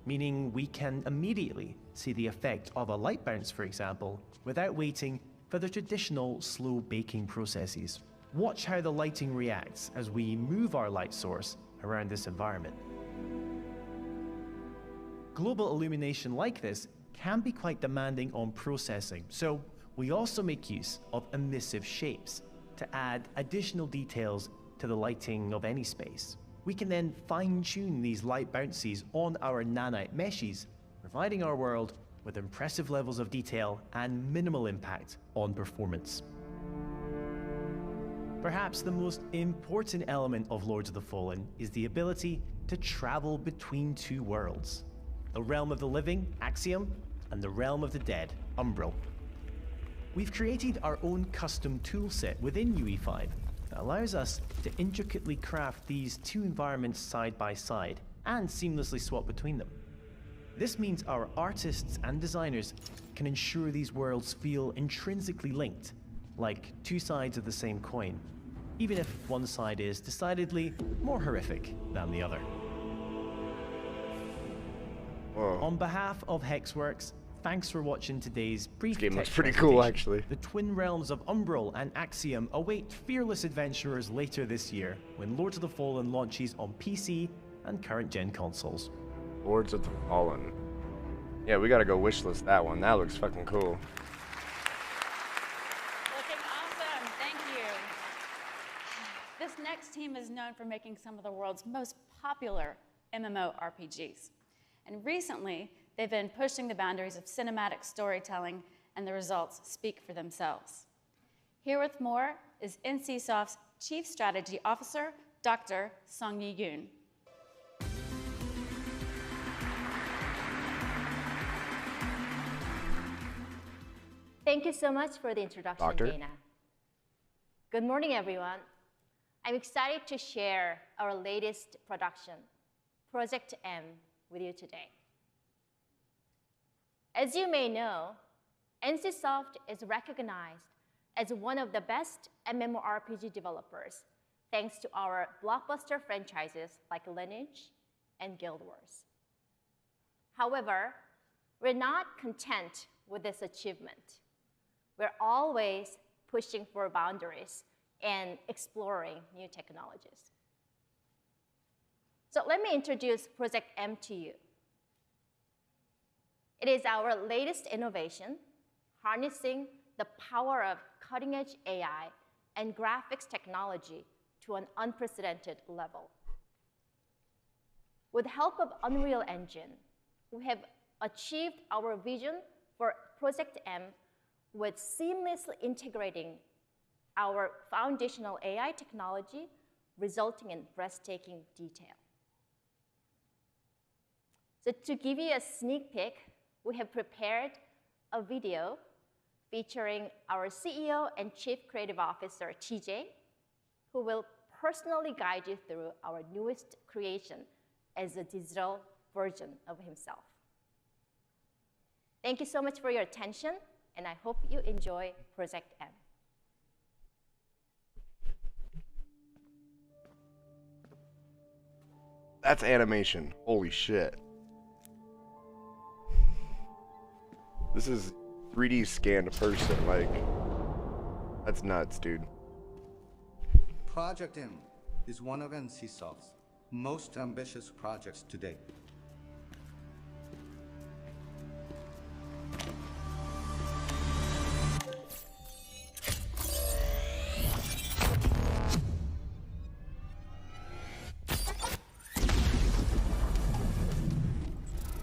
meaning we can immediately see the effect of a light bounce, for example, without waiting for the traditional slow baking processes. Watch how the lighting reacts as we move our light source around this environment. Global illumination like this can be quite demanding on processing, so we also make use of emissive shapes to add additional details to the lighting of any space. We can then fine-tune these light bounces on our nanite meshes, providing our world with impressive levels of detail and minimal impact on performance. Perhaps the most important element of Lords of the Fallen is the ability to travel between two worlds: the realm of the living, Axiom, and the realm of the dead, Umbral. We've created our own custom toolset within UE5 that allows us to intricately craft these two environments side by side and seamlessly swap between them. This means our artists and designers can ensure these worlds feel intrinsically linked, like two sides of the same coin, even if one side is decidedly more horrific than the other. Whoa. On behalf of Hexworks, thanks for watching today's brief This game looks tech pretty cool, presentation. actually. The twin realms of Umbral and Axiom await fearless adventurers later this year when Lords of the Fallen launches on PC and current-gen consoles. Lords of the Fallen. Yeah, we gotta go wishlist that one. That looks fucking cool. Looking awesome, thank you. This next team is known for making some of the world's most popular MMORPGs. And recently, they've been pushing the boundaries of cinematic storytelling, and the results speak for themselves. Here with more is NCSoft's Chief Strategy Officer, Dr. Song-Yi Yoon. Thank you so much for the introduction, Doctor. Dana. Good morning, everyone. I'm excited to share our latest production, Project M, with you today. As you may know, NCSoft is recognized as one of the best MMORPG developers thanks to our blockbuster franchises like Lineage and Guild Wars. However, we're not content with this achievement. We're always pushing for boundaries and exploring new technologies. So let me introduce Project M to you. It is our latest innovation, harnessing the power of cutting-edge AI and graphics technology to an unprecedented level. With the help of Unreal Engine, we have achieved our vision for Project M with seamlessly integrating our foundational AI technology, resulting in breathtaking detail. So to give you a sneak peek, we have prepared a video featuring our CEO and Chief Creative Officer, TJ, who will personally guide you through our newest creation as a digital version of himself. Thank you so much for your attention, and I hope you enjoy Project M. That's animation. Holy shit. This is 3D scanned person, like, that's nuts, dude. Project M is one of NCSoft's most ambitious projects to date.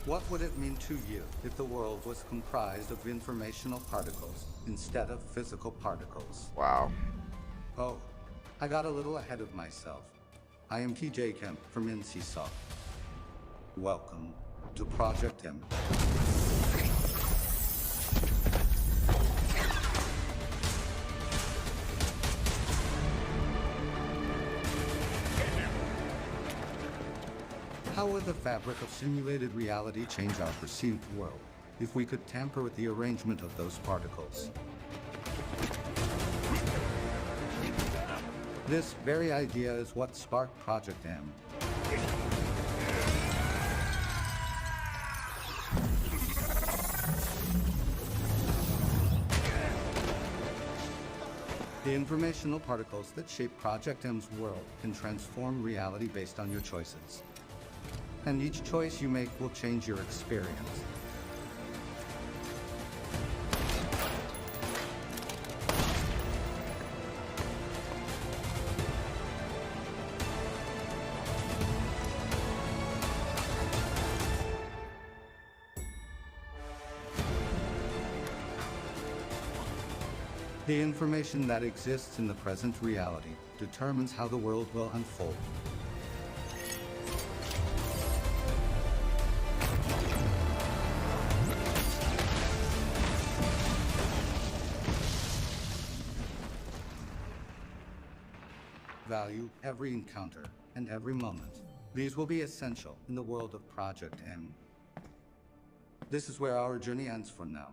What would it mean to you if the world was comprised of informational particles instead of physical particles? Wow. Oh, I got a little ahead of myself. I am TJ Kemp from NCSoft. Welcome to Project M. How would the fabric of simulated reality change our perceived world if we could tamper with the arrangement of those particles? This very idea is what sparked Project M. The informational particles that shape Project M's world can transform reality based on your choices. And each choice you make will change your experience. The information that exists in the present reality determines how the world will unfold. Value every encounter and every moment. These will be essential in the world of Project M. This is where our journey ends for now.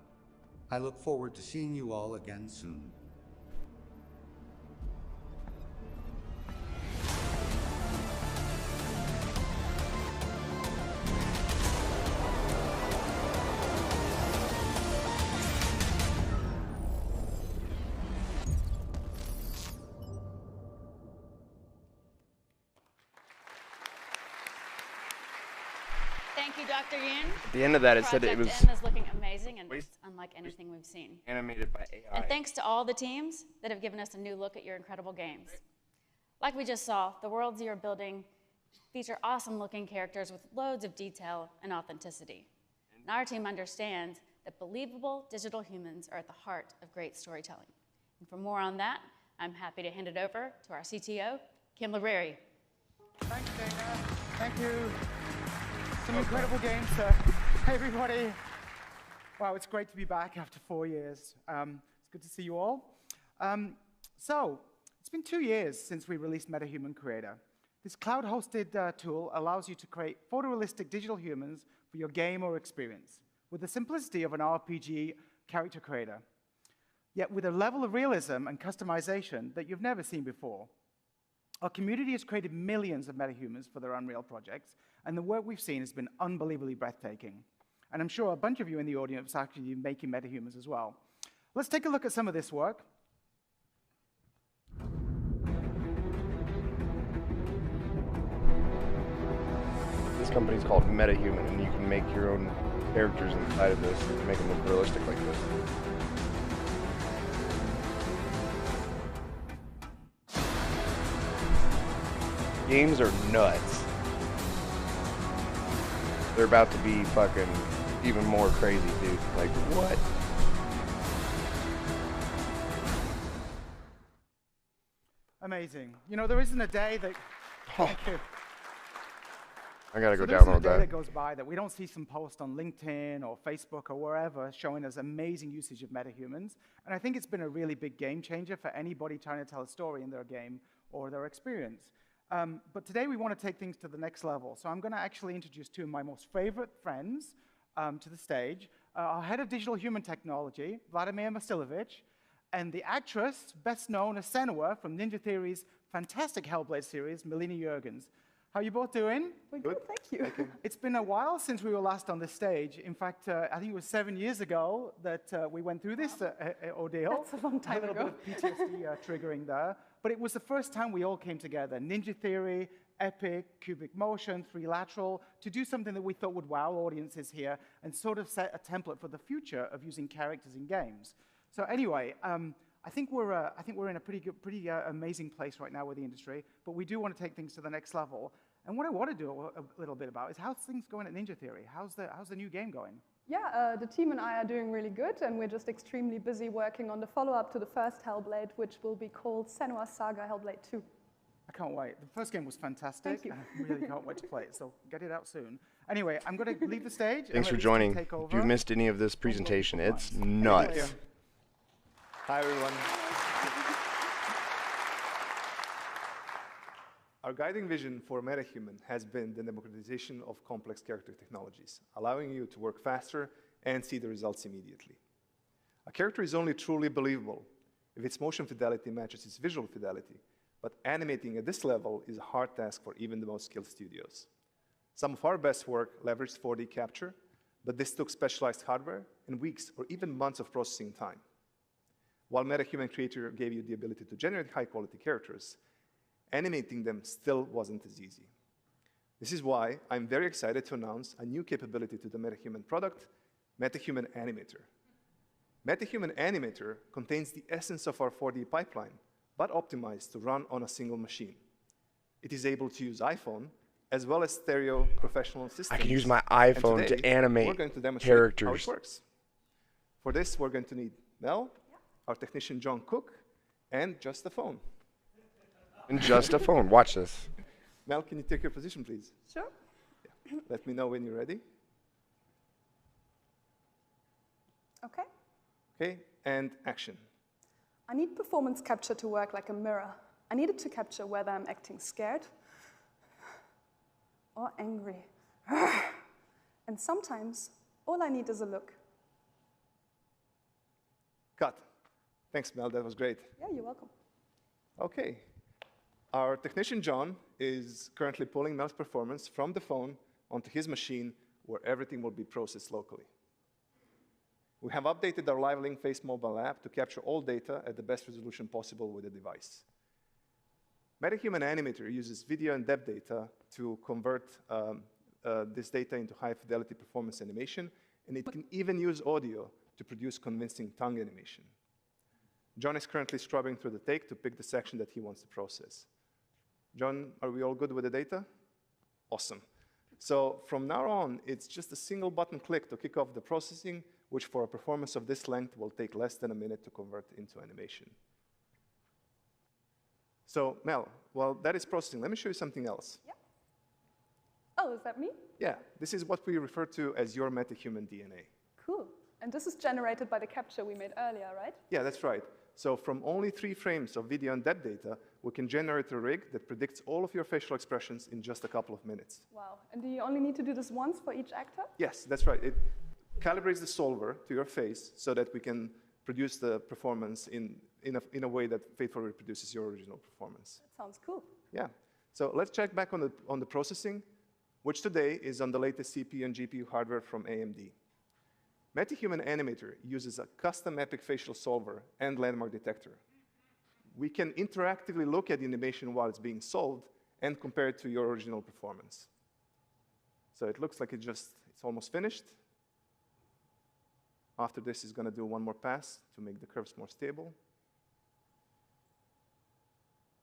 I look forward to seeing you all again soon. Thank you, Dr. Yin. At the end of that, it said it was Project M is looking amazing and it's unlike anything we've seen. animated by AI. And thanks to all the teams that have given us a new look at your incredible games. Like we just saw, the worlds you're building feature awesome-looking characters with loads of detail and authenticity. And our team understands that believable digital humans are at the heart of great storytelling. And for more on that, I'm happy to hand it over to our CTO, Kim Libreri. Thanks, Dana. Thank you. Some incredible games. Hey, everybody. Wow, it's great to be back after 4 years. It's good to see you all. So, it's been 2 years since we released MetaHuman Creator. This cloud-hosted tool allows you to create photorealistic digital humans for your game or experience with the simplicity of an RPG character creator, yet with a level of realism and customization that you've never seen before. Our community has created millions of metahumans for their Unreal projects, and the work we've seen has been unbelievably breathtaking. And I'm sure a bunch of you in the audience are actually making metahumans as well. Let's take a look at some of this work. This company's called MetaHuman, and you can make your own characters inside of this and make them look realistic like this. Games are nuts. They're about to be fucking even more crazy, dude. Like, what? Amazing. You know, there isn't a day that... Thank you. I gotta go There isn't download a day that. that goes by that we don't see some post on LinkedIn or Facebook or wherever showing us amazing usage of metahumans. And I think it's been a really big game changer for anybody trying to tell a story in their game or their experience. But today we want to take things to the next level. So I'm going to actually introduce two of my most favorite friends to the stage. Our head of digital human technology, Vladimir Masilovich, and the actress best known as Senua from Ninja Theory's fantastic Hellblade series, Melina Jurgens. How are you both doing? We're good, thank you. It's been a while since we were last on this stage. In fact, I think it was 7 years ago that we went through this ordeal. That's a long time ago. A little bit of PTSD triggering there. But it was the first time we all came together, Ninja Theory, Epic, Cubic Motion, 3Lateral, to do something that we thought would wow audiences here and sort of set a template for the future of using characters in games. So anyway, I think we're in a pretty amazing place right now with the industry, but we do want to take things to the next level. And what I want to do a little bit about is how's things going at Ninja Theory? How's the new game going? Yeah, the team and I are doing really good, and we're just extremely busy working on the follow-up to the first Hellblade, which will be called Senua's Saga Hellblade 2. I can't wait. The first game was fantastic. Thank you. I really can't wait to play it, so get it out soon. Anyway, I'm going to leave the stage. Thanks for joining. If you missed any of this presentation, it's nuts. Hi, everyone. Our guiding vision for MetaHuman has been the democratization of complex character technologies, allowing you to work faster and see the results immediately. A character is only truly believable if its motion fidelity matches its visual fidelity, but animating at this level is a hard task for even the most skilled studios. Some of our best work leveraged 4D capture, but this took specialized hardware and weeks or even months of processing time. while MetaHuman Creator gave you the ability to generate high-quality characters, animating them still wasn't as easy. This is why I'm very excited to announce a new capability to the MetaHuman product, MetaHuman Animator. MetaHuman Animator contains the essence of our 4D pipeline, but optimized to run on a single machine. It is able to use iPhone, as well as stereo professional systems. I can use my iPhone to animate we're going to demonstrate characters. how it works. For this, we're going to need Mel, our technician John Cook, and just a phone. And just a phone. Watch this. Mel, can you take your position, please? Sure. Yeah. Let me know when you're ready. Okay. Okay, and action. I need performance capture to work like a mirror. I need it to capture whether I'm acting scared or angry. And sometimes, all I need is a look. Cut. Thanks, Mel. That was great. Yeah, you're welcome. Okay. Our technician, John, is currently pulling Mel's performance from the phone onto his machine, where everything will be processed locally. We have updated our Live Link Face mobile app to capture all data at the best resolution possible with the device. MetaHuman Animator uses video and depth data to convert this data into high-fidelity performance animation, and it can even use audio to produce convincing tongue animation. John is currently scrubbing through the take to pick the section that he wants to process. John, are we all good with the data? Awesome. So from now on, it's just a single button click to kick off the processing, which for a performance of this length will take less than a minute to convert into animation. So Mel, while that is processing, let me show you something else. Yeah. Oh, is that me? Yeah, this is what we refer to as your MetaHuman DNA. Cool. And this is generated by the capture we made earlier, right? Yeah, that's right. So from only 3 frames of video and depth data, we can generate a rig that predicts all of your facial expressions in just a couple of minutes. Wow. And do you only need to do this once for each actor? Yes, that's right. It calibrates the solver to your face so that we can produce the performance in a way that faithfully reproduces your original performance. That sounds cool. Yeah. So let's check back on the processing, which today is on the latest CPU and GPU hardware from AMD. MetaHuman Animator uses a custom epic facial solver and landmark detector. We can interactively look at the animation while it's being solved and compare it to your original performance. So it looks like it's almost finished. After this, it's going to do one more pass to make the curves more stable,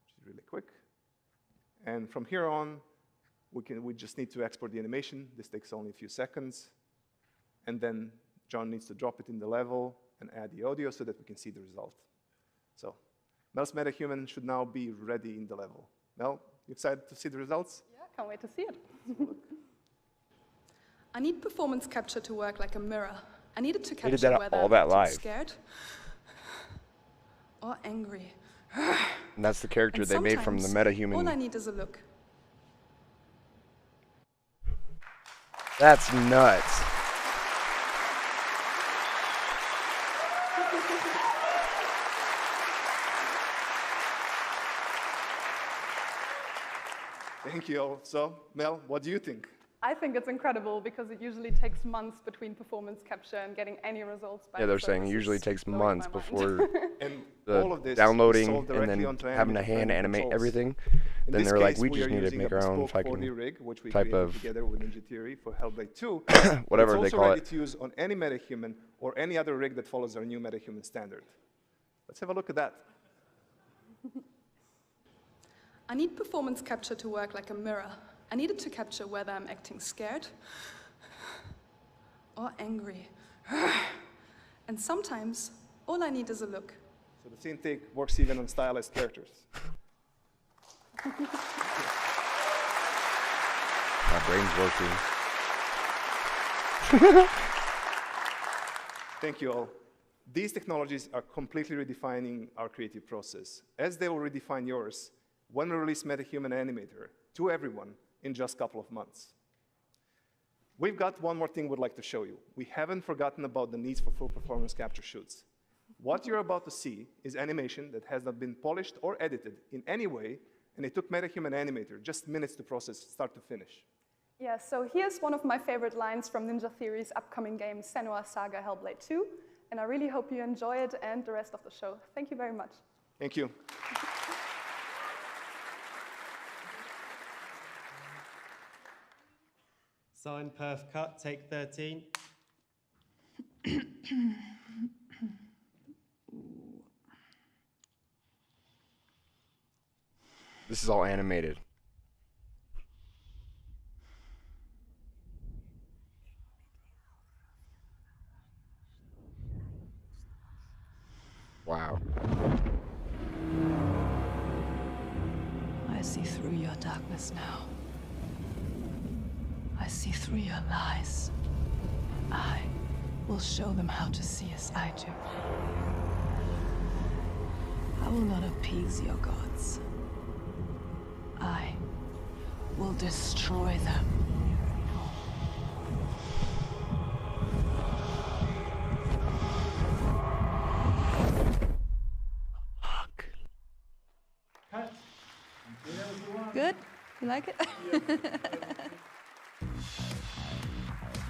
which is really quick. And from here on, we just need to export the animation. This takes only a few seconds. And then John needs to drop it in the level and add the audio so that we can see the result. So Mel's MetaHuman should now be ready in the level. Mel, you excited to see the results? Yeah, can't wait to see it. I need performance capture to work like a mirror. I need it to capture whether I'm scared or angry. And that's the character they made from the MetaHuman. All I need is a look. That's nuts. Thank you all. So, Mel, what do you think? I think it's incredible because it usually takes months between performance capture and getting any results back. Yeah, they're saying it usually takes months before and the all of this downloading is and then having to hand animate controls. everything. In Then this they're like, case, we we just are need to using make a our own bespoke fucking 4D rig, which we type created of together with Ninja Theory for Hellblade 2. whatever it's they also call ready it. to use on any MetaHuman or any other rig that follows our new MetaHuman standard. Let's have a look at that. I need performance capture to work like a mirror. I need it to capture whether I'm acting scared or angry. And sometimes, all I need is a look. So the scene take works even on stylized characters. My brain's working. Thank you all. These technologies are completely redefining our creative process, as they will redefine yours when we release MetaHuman Animator to everyone in just a couple of months. We've got one more thing we'd like to show you. We haven't forgotten about the needs for full performance capture shoots. What you're about to see is animation that has not been polished or edited in any way, and it took MetaHuman Animator just minutes to process start to finish. Yeah, so here's one of my favorite lines from Ninja Theory's upcoming game, Senua's Saga Hellblade 2. And I really hope you enjoy it and the rest of the show. Thank you very much. Thank you. Sign, perf, cut, take 13. This is all animated. Wow. I see through your darkness now. I see through your lies. I will show them how to see as I do. I will not appease your gods. I will destroy them. Good? You like it?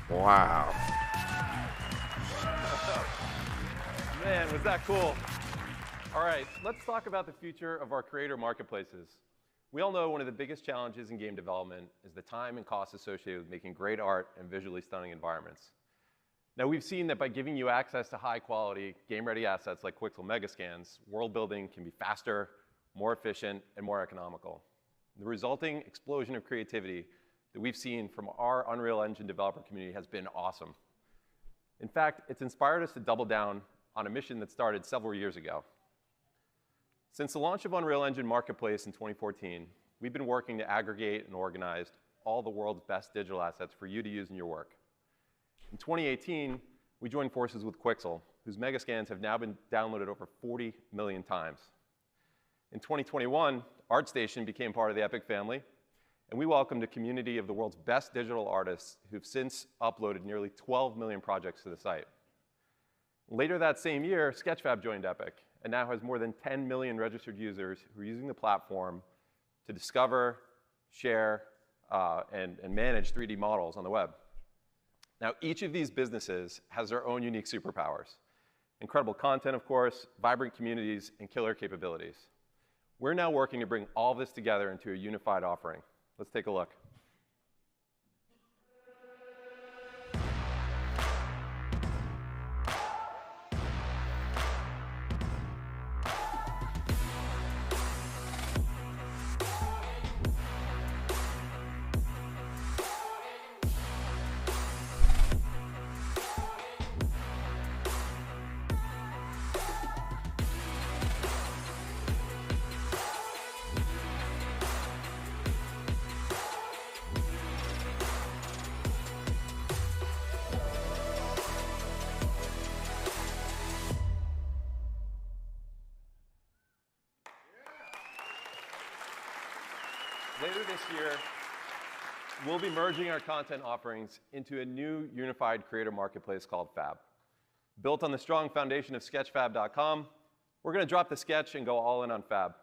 Wow. Man, was that cool. All right, let's talk about the future of our creator marketplaces. We all know one of the biggest challenges in game development is the time and cost associated with making great art and visually stunning environments. Now, we've seen that by giving you access to high-quality, game-ready assets like Quixel Megascans, world building can be faster, more efficient, and more economical. The resulting explosion of creativity that we've seen from our Unreal Engine developer community has been awesome. In fact, it's inspired us to double down on a mission that started several years ago. Since the launch of Unreal Engine Marketplace in 2014, we've been working to aggregate and organize all the world's best digital assets for you to use in your work. In 2018, we joined forces with Quixel, whose Megascans have now been downloaded over 40 million times. In 2021, ArtStation became part of the Epic family, and we welcomed a community of the world's best digital artists who've since uploaded nearly 12 million projects to the site. Later that same year, Sketchfab joined Epic and now has more than 10 million registered users who are using the platform to discover, share, and manage 3D models on the web. Now, each of these businesses has their own unique superpowers. Incredible content, of course, vibrant communities, and killer capabilities. We're now working to bring all this together into a unified offering. Let's take a look. Later this year, we'll be merging our content offerings into a new unified creator marketplace called Fab. Built on the strong foundation of sketchfab.com, we're going to drop the sketch and go all in on Fab.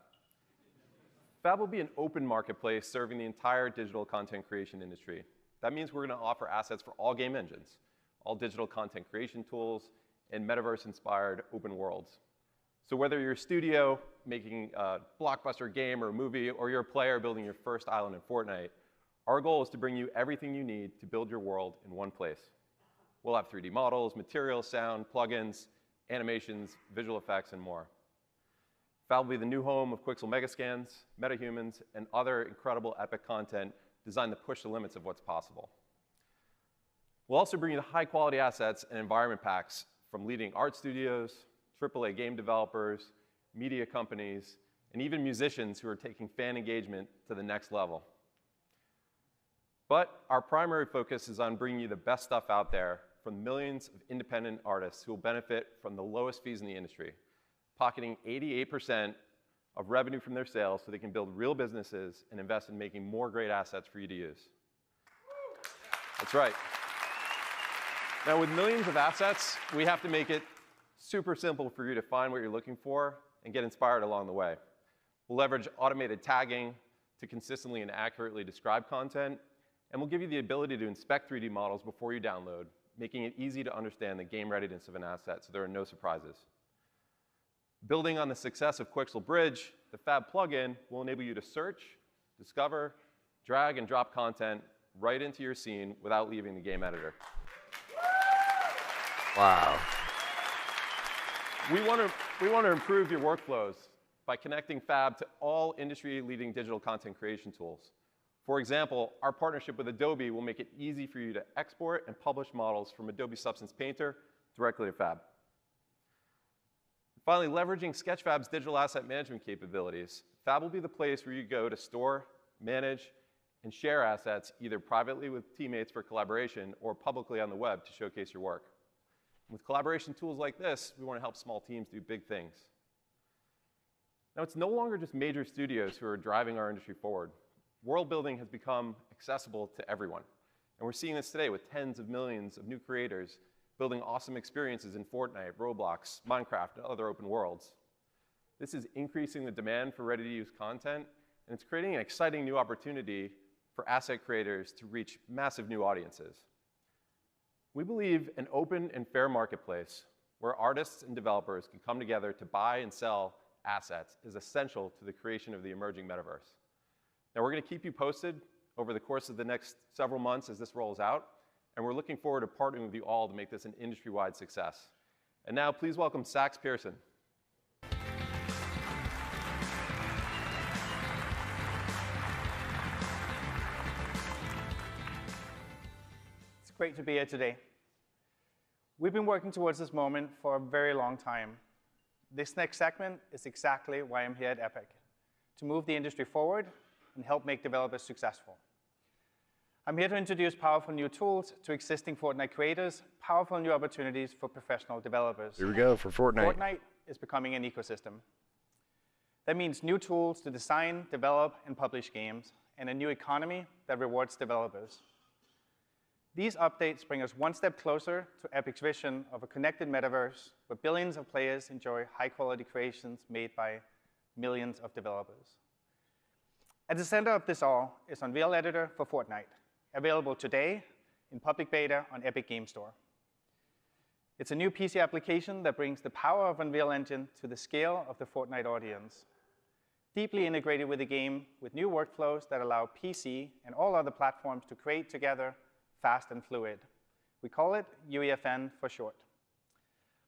Fab will be an open marketplace serving the entire digital content creation industry. That means we're going to offer assets for all game engines, all digital content creation tools, and metaverse-inspired open worlds. So whether you're a studio making a blockbuster game or a movie, or you're a player building your first island in Fortnite, our goal is to bring you everything you need to build your world in one place. We'll have 3D models, materials, sound, plugins, animations, visual effects, and more. Fab will be the new home of Quixel Megascans, MetaHumans, and other incredible epic content designed to push the limits of what's possible. We'll also bring you the high-quality assets and environment packs from leading art studios, AAA game developers, media companies, and even musicians who are taking fan engagement to the next level. But our primary focus is on bringing you the best stuff out there from millions of independent artists who will benefit from the lowest fees in the industry, pocketing 88% of revenue from their sales so they can build real businesses and invest in making more great assets for you to use. That's right. Now, with millions of assets, we have to make it super simple for you to find what you're looking for and get inspired along the way. We'll leverage automated tagging to consistently and accurately describe content, and we'll give you the ability to inspect 3D models before you download making it easy to understand the game readiness of an asset so there are no surprises. Building on the success of Quixel Bridge, the Fab plugin will enable you to search, discover, drag and drop content right into your scene without leaving the game editor. Wow. We want to improve your workflows by connecting Fab to all industry-leading digital content creation tools. For example, our partnership with Adobe will make it easy for you to export and publish models from Adobe Substance Painter directly to Fab. Finally, leveraging Sketchfab's digital asset management capabilities, Fab will be the place where you go to store, manage, and share assets either privately with teammates for collaboration or publicly on the web to showcase your work. With collaboration tools like this, we want to help small teams do big things. Now, it's no longer just major studios who are driving our industry forward. World building has become accessible to everyone. And we're seeing this today with tens of millions of new creators building awesome experiences in Fortnite, Roblox, Minecraft, and other open worlds. This is increasing the demand for ready-to-use content, and it's creating an exciting new opportunity for asset creators to reach massive new audiences. We believe an open and fair marketplace where artists and developers can come together to buy and sell assets is essential to the creation of the emerging metaverse. Now, we're going to keep you posted over the course of the next several months as this rolls out, and we're looking forward to partnering with you all to make this an industry-wide success. And now, please welcome Sax Pearson. It's great to be here today. We've been working towards this moment for a very long time. This next segment is exactly why I'm here at Epic, to move the industry forward and help make developers successful. I'm here to introduce powerful new tools to existing Fortnite creators, powerful new opportunities for professional developers. Here we go for Fortnite. Fortnite is becoming an ecosystem. That means new tools to design, develop, and publish games, and a new economy that rewards developers. These updates bring us one step closer to Epic's vision of a connected metaverse where billions of players enjoy high-quality creations made by millions of developers. At the center of this all is Unreal Editor for Fortnite, available today in public beta on Epic Game Store. It's a new PC application that brings the power of Unreal Engine to the scale of the Fortnite audience, deeply integrated with the game with new workflows that allow PC and all other platforms to create together fast and fluid. We call it UEFN for short.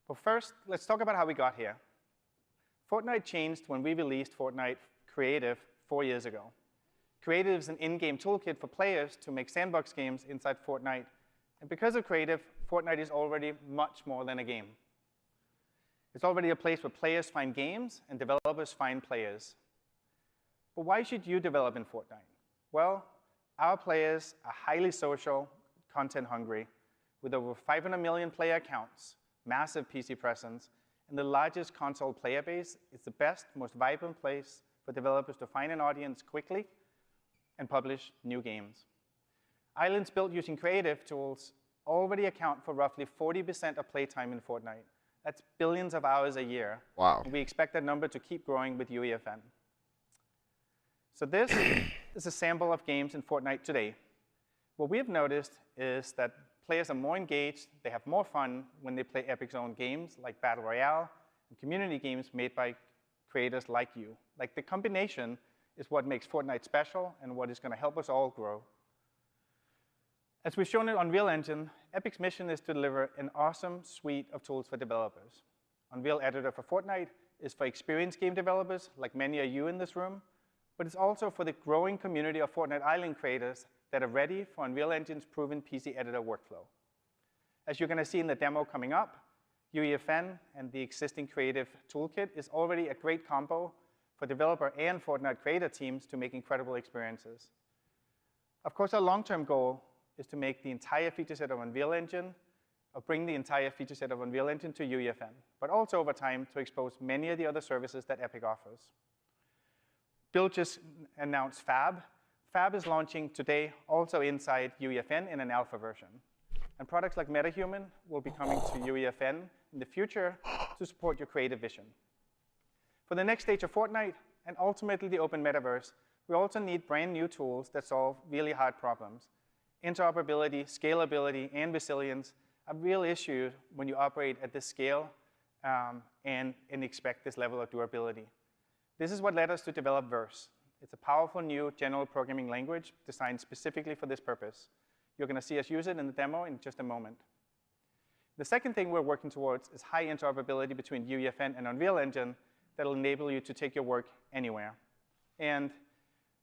But first, let's talk about how we got here. Fortnite changed when we released Fortnite Creative 4 years ago. Creative is an in-game toolkit for players to make sandbox games inside Fortnite. And because of Creative, Fortnite is already much more than a game. It's already a place where players find games and developers find players. But why should you develop in Fortnite? Well, our players are highly social, content hungry, with over 500 million player accounts, massive PC presence, and the largest console player base. It's the best, most vibrant place for developers to find an audience quickly and publish new games. Islands built using creative tools already account for roughly 40% of playtime in Fortnite. That's billions of hours a year. Wow. And we expect that number to keep growing with UEFN. So this is a sample of games in Fortnite today. What we have noticed is that players are more engaged, they have more fun when they play Epic's own games like Battle Royale and community games made by creators like you. Like, the combination is what makes Fortnite special and what is going to help us all grow. As we've shown in Unreal Engine, Epic's mission is to deliver an awesome suite of tools for developers. Unreal Editor for Fortnite is for experienced game developers, like many of you in this room, but it's also for the growing community of Fortnite Island creators that are ready for Unreal Engine's proven PC editor workflow. As you're going to see in the demo coming up, UEFN and the existing Creative toolkit is already a great combo for developer and Fortnite creator teams to make incredible experiences. Of course, our long-term goal is to make the entire feature set of Unreal Engine, or bring the entire feature set of Unreal Engine to UEFN, but also over time to expose many of the other services that Epic offers. Bill just announced Fab. Fab is launching today also inside UEFN in an alpha version. And products like MetaHuman will be coming to UEFN in the future to support your creative vision. For the next stage of Fortnite, and ultimately the open metaverse, we also need brand new tools that solve really hard problems. Interoperability, scalability, and resilience a real issue when you operate at this scale and expect this level of durability. This is what led us to develop Verse. It's a powerful new general programming language designed specifically for this purpose. You're going to see us use it in the demo in just a moment. The second thing we're working towards is high interoperability between UEFN and Unreal Engine that will enable you to take your work anywhere. And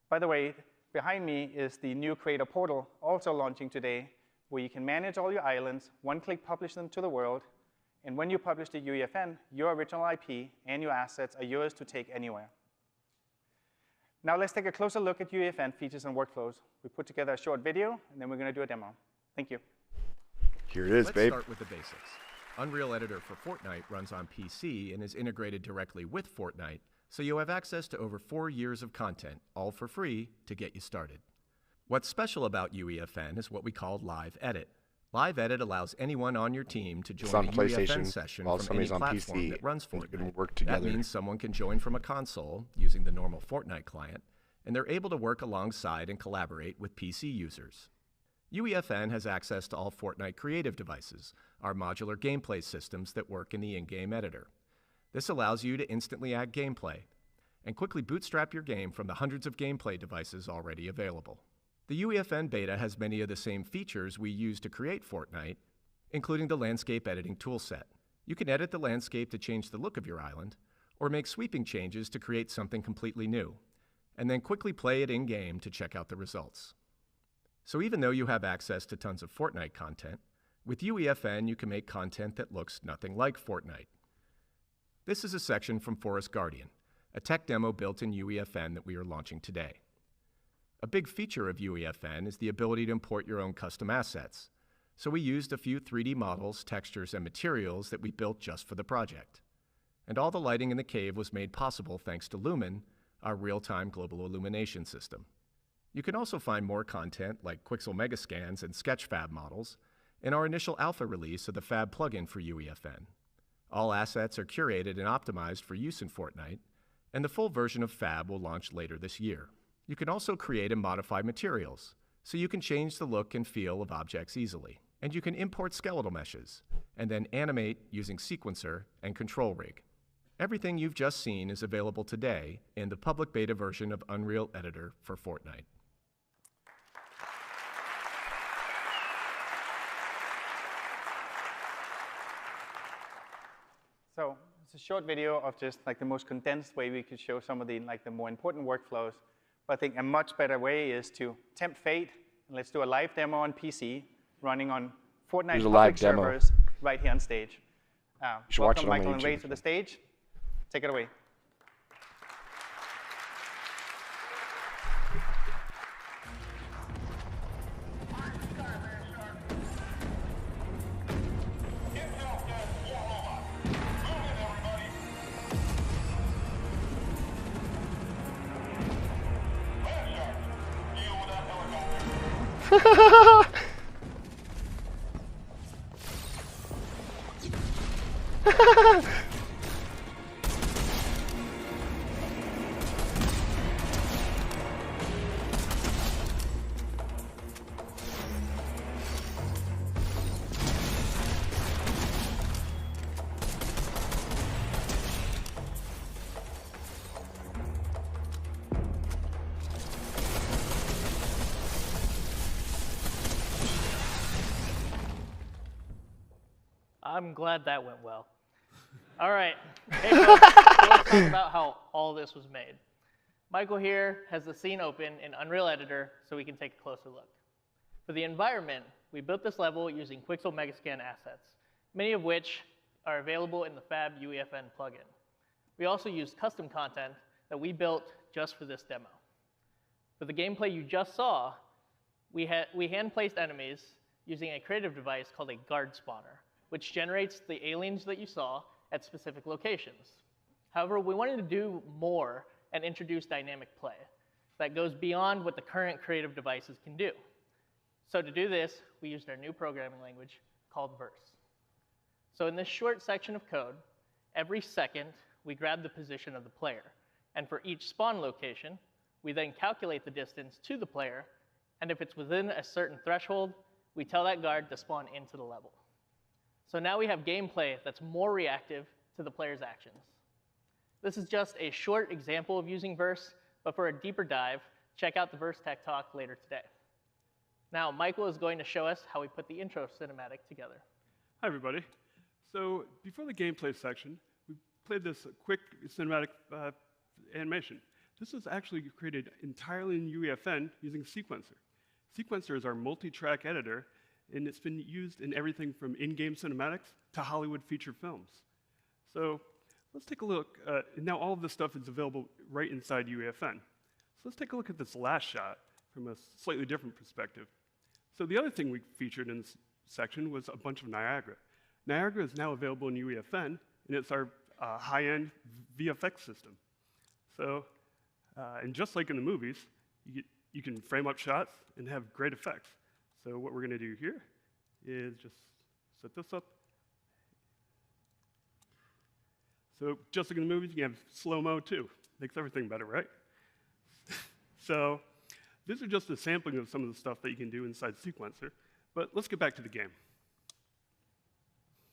by the way, behind me is the new Creator Portal, also launching today, where you can manage all your islands, one-click publish them to the world, and when you publish to UEFN, your original IP and your assets are yours to take anywhere. Now let's take a closer look at UEFN features and workflows. We put together a short video, and then we're going to do a demo. Thank you. Here it is, Let's babe. start with the basics. Unreal Editor for Fortnite runs on PC and is integrated directly with Fortnite, so you have access to over 4 years of content, all for free, to get you started. What's special about UEFN is what we call Live Edit. Live Edit allows anyone on your team to join a UEFN session from any platform that runs Fortnite. That means someone can join from a console using the normal Fortnite client, and they're able to work alongside and collaborate with PC users. UEFN has access to all Fortnite Creative devices, our modular gameplay systems that work in the in-game editor. This allows you to instantly add gameplay and quickly bootstrap your game from the hundreds of gameplay devices already available. The UEFN beta has many of the same features we use to create Fortnite, including the landscape editing toolset. You can edit the landscape to change the look of your island, or make sweeping changes to create something completely new, and then quickly play it in-game to check out the results. So even though you have access to tons of Fortnite content, with UEFN you can make content that looks nothing like Fortnite. This is a section from Forest Guardian, a tech demo built in UEFN that we are launching today. A big feature of UEFN is the ability to import your own custom assets, so we used a few 3D models, textures, and materials that we built just for the project. And all the lighting in the cave was made possible thanks to Lumen, our real-time global illumination system. You can also find more content like Quixel Megascans and Sketchfab models in our initial alpha release of the Fab plugin for UEFN. All assets are curated and optimized for use in Fortnite, and the full version of Fab will launch later this year. You can also create and modify materials, so you can change the look and feel of objects easily. And you can import skeletal meshes, and then animate using Sequencer and Control Rig. Everything you've just seen is available today in the public beta version of Unreal Editor for Fortnite. So it's a short video of just like the most condensed way we could show some of the more important workflows. But I think a much better way is to tempt fate, and let's do a live demo on PC running on Fortnite public servers right here on stage. Welcome Michael and Ray to the stage. Take it away. I'm glad that went well. All right, hey folks, so let's talk about how all this was made. Michael here has the scene open in Unreal Editor so we can take a closer look. For the environment, we built this level using Quixel Megascan assets, many of which are available in the Fab UEFN plugin. We also used custom content that we built just for this demo. For the gameplay you just saw, we hand-placed enemies using a creative device called a guard spawner, which generates the aliens that you saw at specific locations. However, we wanted to do more and introduce dynamic play that goes beyond what the current creative devices can do. So to do this, we used our new programming language called Verse. So in this short section of code, every second we grab the position of the player, and for each spawn location, we then calculate the distance to the player, and if it's within a certain threshold, we tell that guard to spawn into the level. So now we have gameplay that's more reactive to the player's actions. This is just a short example of using Verse, but for a deeper dive, check out the Verse Tech Talk later today. Now, Michael is going to show us how we put the intro cinematic together. Hi, everybody. So before the gameplay section, we played this quick cinematic animation. This was actually created entirely in UEFN using Sequencer. Sequencer is our multi-track editor, and it's been used in everything from in-game cinematics to Hollywood feature films. So let's take a look. Now all of this stuff is available right inside UEFN. So let's take a look at this last shot from a slightly different perspective. So the other thing we featured in this section was a bunch of Niagara. Niagara is now available in UEFN, and it's our high-end VFX system. So, and just like in the movies, you can frame up shots and have great effects. So what we're going to do here is just set this up. So just like in the movies, you can have slow-mo too. Makes everything better, right? So these are just a sampling of some of the stuff that you can do inside Sequencer. But let's get back to the game.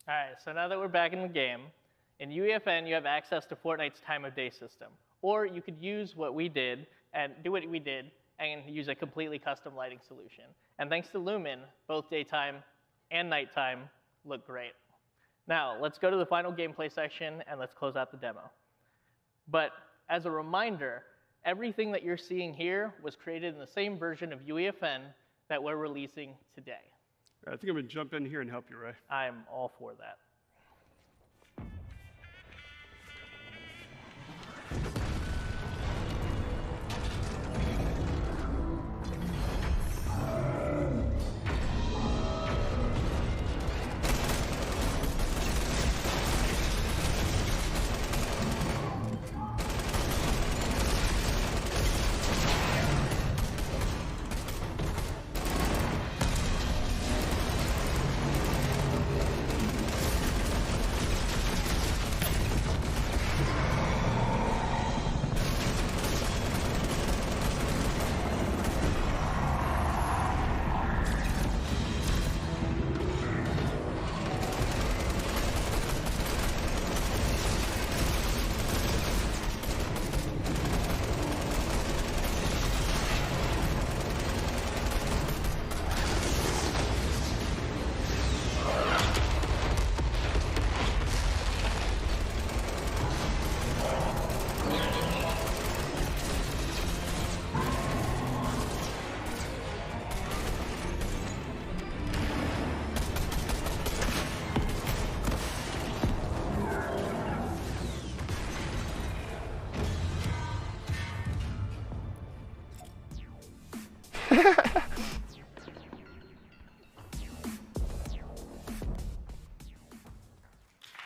All right, so now that we're back in the game, in UEFN, you have access to Fortnite's time of day system. Or you could use what we did and do what we did and use a completely custom lighting solution. And thanks to Lumen, both daytime and nighttime look great. Now, let's go to the final gameplay section and let's close out the demo. But as a reminder, everything that you're seeing here was created in the same version of UEFN that we're releasing today. I think I'm going to jump in here and help you, Ray. I'm all for that.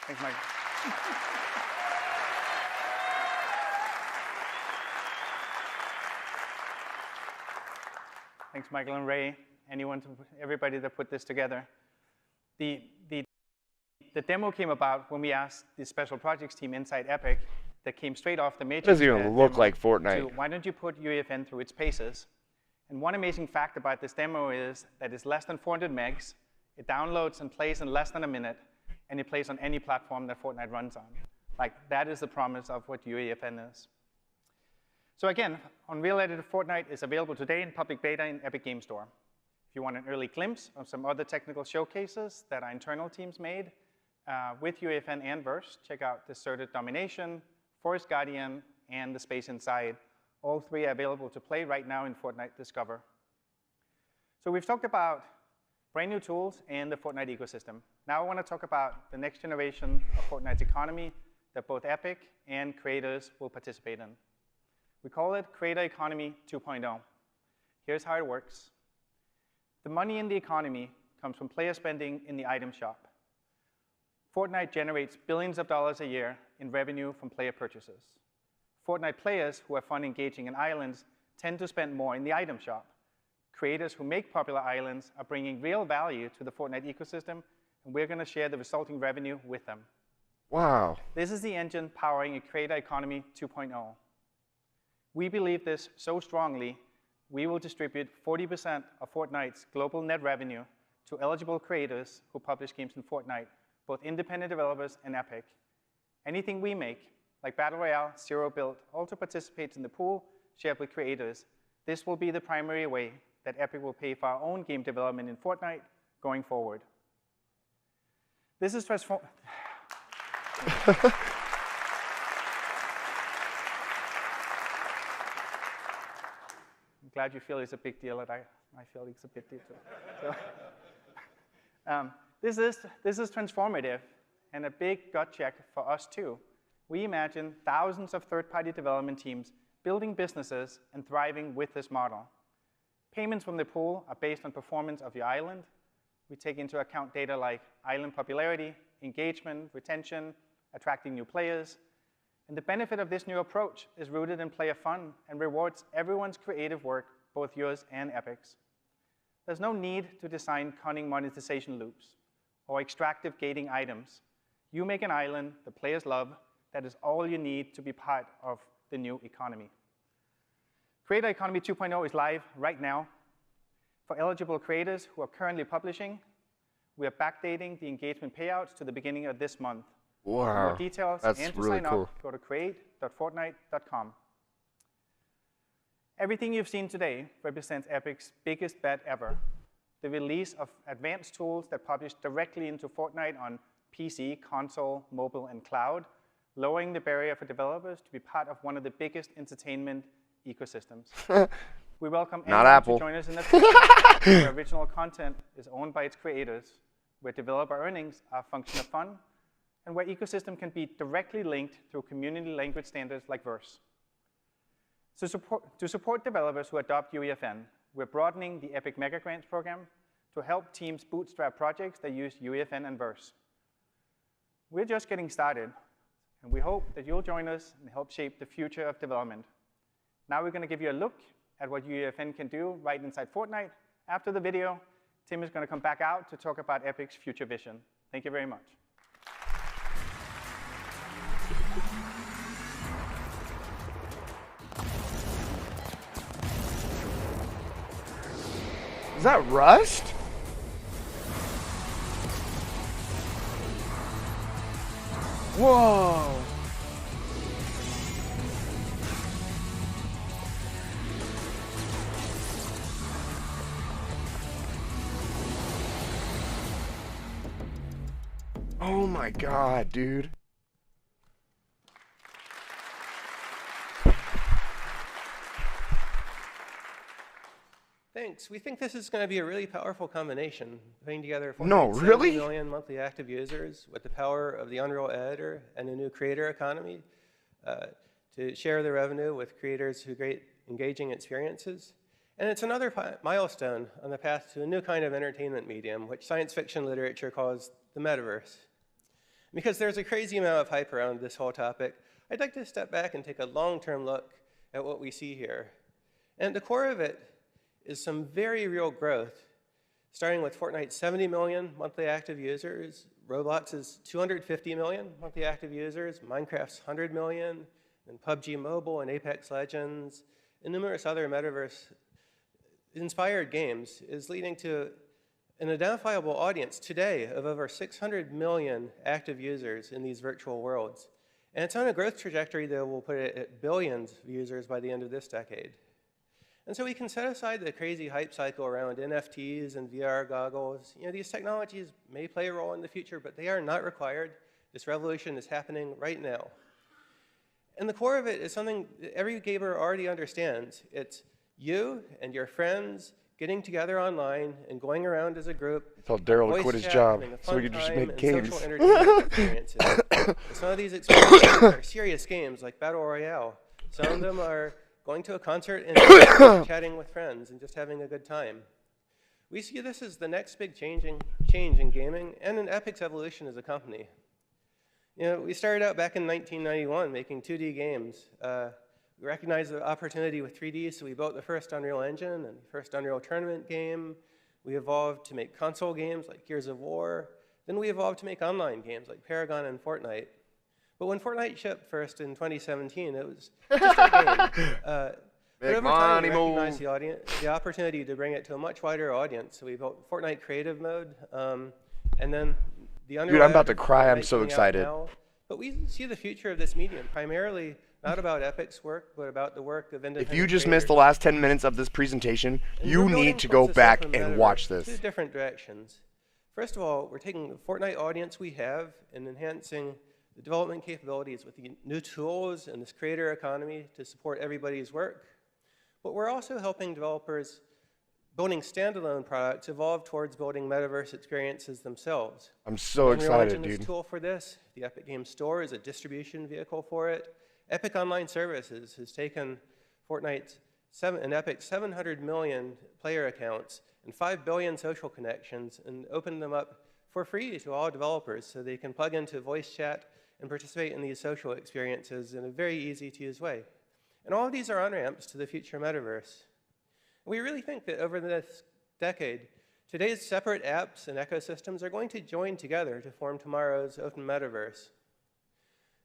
Thanks, Mike. Thanks, Michael and Ray, everybody that put this together. The demo came about when we asked the special projects team inside Epic that came straight off the Matrix. It doesn't even look like Fortnite. Why don't you put UEFN through its paces? And one amazing fact about this demo is that it's less than 400 megs, it downloads and plays in less than a minute, and it plays on any platform that Fortnite runs on. Like, that is the promise of what UEFN is. So again, Unreal Editor Fortnite is available today in public beta in Epic Game Store. If you want an early glimpse of some other technical showcases that our internal teams made with UEFN and Verse, check out Deserted Domination, Forest Guardian, and The Space Inside. All three are available to play right now in Fortnite Discover. So we've talked about brand new tools and the Fortnite ecosystem. Now I want to talk about the next generation of Fortnite's economy that both Epic and creators will participate in. We call it Creator Economy 2.0. Here's how it works. The money in the economy comes from player spending in the item shop. Fortnite generates billions of dollars a year in revenue from player purchases. Fortnite players who have fun engaging in islands tend to spend more in the item shop. Creators who make popular islands are bringing real value to the Fortnite ecosystem, and we're going to share the resulting revenue with them. Wow. This is the engine powering a Creator Economy 2.0. We believe this so strongly, we will distribute 40% of Fortnite's global net revenue to eligible creators who publish games in Fortnite, both independent developers and Epic. Anything we make, like Battle Royale, Zero Build, also participates in the pool shared with creators. This will be the primary way that Epic will pay for our own game development in Fortnite going forward. This is I'm glad you feel it's a big deal, and I feel it's a big deal too. So, this is transformative and a big gut check for us too. We imagine thousands of third-party development teams building businesses and thriving with this model. Payments from the pool are based on performance of your island. We take into account data like island popularity, engagement, retention, attracting new players. And the benefit of this new approach is rooted in player fun and rewards everyone's creative work, both yours and Epic's. There's no need to design cunning monetization loops or extractive gating items. You make an island the players love. That is all you need to be part of the new economy. Creator Economy 2.0 is live right now. For eligible creators who are currently publishing, we are backdating the engagement payouts to the beginning of this month. Wow, For more details that's and to really sign cool. up, go to create.fortnite.com. Everything you've seen today represents Epic's biggest bet ever. The release of advanced tools that publish directly into Fortnite on PC, console, mobile, and cloud, lowering the barrier for developers to be part of one of the biggest entertainment ecosystems. We welcome Not anyone Apple. to join us in the future where original content is owned by its creators, where developer earnings are a function of fun, and where ecosystem can be directly linked through community language standards like Verse. So to support developers who adopt UEFN, we're broadening the Epic Mega Grants program to help teams bootstrap projects that use UEFN and Verse. We're just getting started, and we hope that you'll join us and help shape the future of development. Now we're going to give you a look at what UEFN can do right inside Fortnite. After the video, Tim is going to come back out to talk about Epic's future vision. Thank you very much. Is that Rust? Whoa. Oh my god, dude. Thanks. We think this is going to be a really powerful combination, putting together No, 470 really? million monthly active users with the power of the Unreal Editor and a new creator economy to share the revenue with creators who create engaging experiences. And it's another milestone on the path to a new kind of entertainment medium, which science fiction literature calls the metaverse. Because there's a crazy amount of hype around this whole topic, I'd like to step back and take a long-term look at what we see here. And at the core of it is some very real growth, starting with Fortnite's 70 million monthly active users, Roblox's 250 million monthly active users, Minecraft's 100 million, and PUBG Mobile and Apex Legends, and numerous other metaverse-inspired games, is leading to an identifiable audience today of over 600 million active users in these virtual worlds. And it's on a growth trajectory that will put it at billions of users by the end of this decade. And so we can set aside the crazy hype cycle around NFTs and VR goggles. You know, these technologies may play a role in the future, but they are not required. This revolution is happening right now. And the core of it is something that every gamer already understands. It's you and your friends getting together online and going around as a group. Tell Daryl to quit his job so he can just make games. Social entertainment experiences. And some of these experiences are serious games like Battle Royale. Some of them are going to a concert and chatting with friends and just having a good time. We see this as the next big change in gaming and in Epic's evolution as a company. You know, we started out back in 1991 making 2D games. We recognized the opportunity with 3D, so we built the first Unreal Engine and the first Unreal Tournament game. We evolved to make console games like Gears of War. Then we evolved to make online games like Paragon and Fortnite. But when Fortnite shipped first in 2017, it was just a game. But Big over time, we money recognized the opportunity to bring it to a much wider audience. So we built Fortnite Creative mode, and then the Dude, I'm about to cry. I'm Fortnite so coming out excited. now. But we see the future of this medium primarily not about Epic's work, but about the work of independent If you just creators. missed the last 10 minutes of this presentation, And you we're building need to go towards this back open and metaverse watch in this. two different directions. First of all, we're taking the Fortnite audience we have and enhancing the development capabilities with the new tools and this creator economy to support everybody's work. But we're also helping developers building standalone products evolve towards building metaverse experiences themselves. I'm so Unreal excited, Engine is a dude. tool for this. The Epic Games Store is a distribution vehicle for it. Epic Online Services has taken Fortnite's and Epic's 700 million player accounts and 5 billion social connections and opened them up for free to all developers so they can plug into voice chat and participate in these social experiences in a very easy to use way. And all of these are on-ramps to the future metaverse. We really think that over this decade, today's separate apps and ecosystems are going to join together to form tomorrow's open metaverse.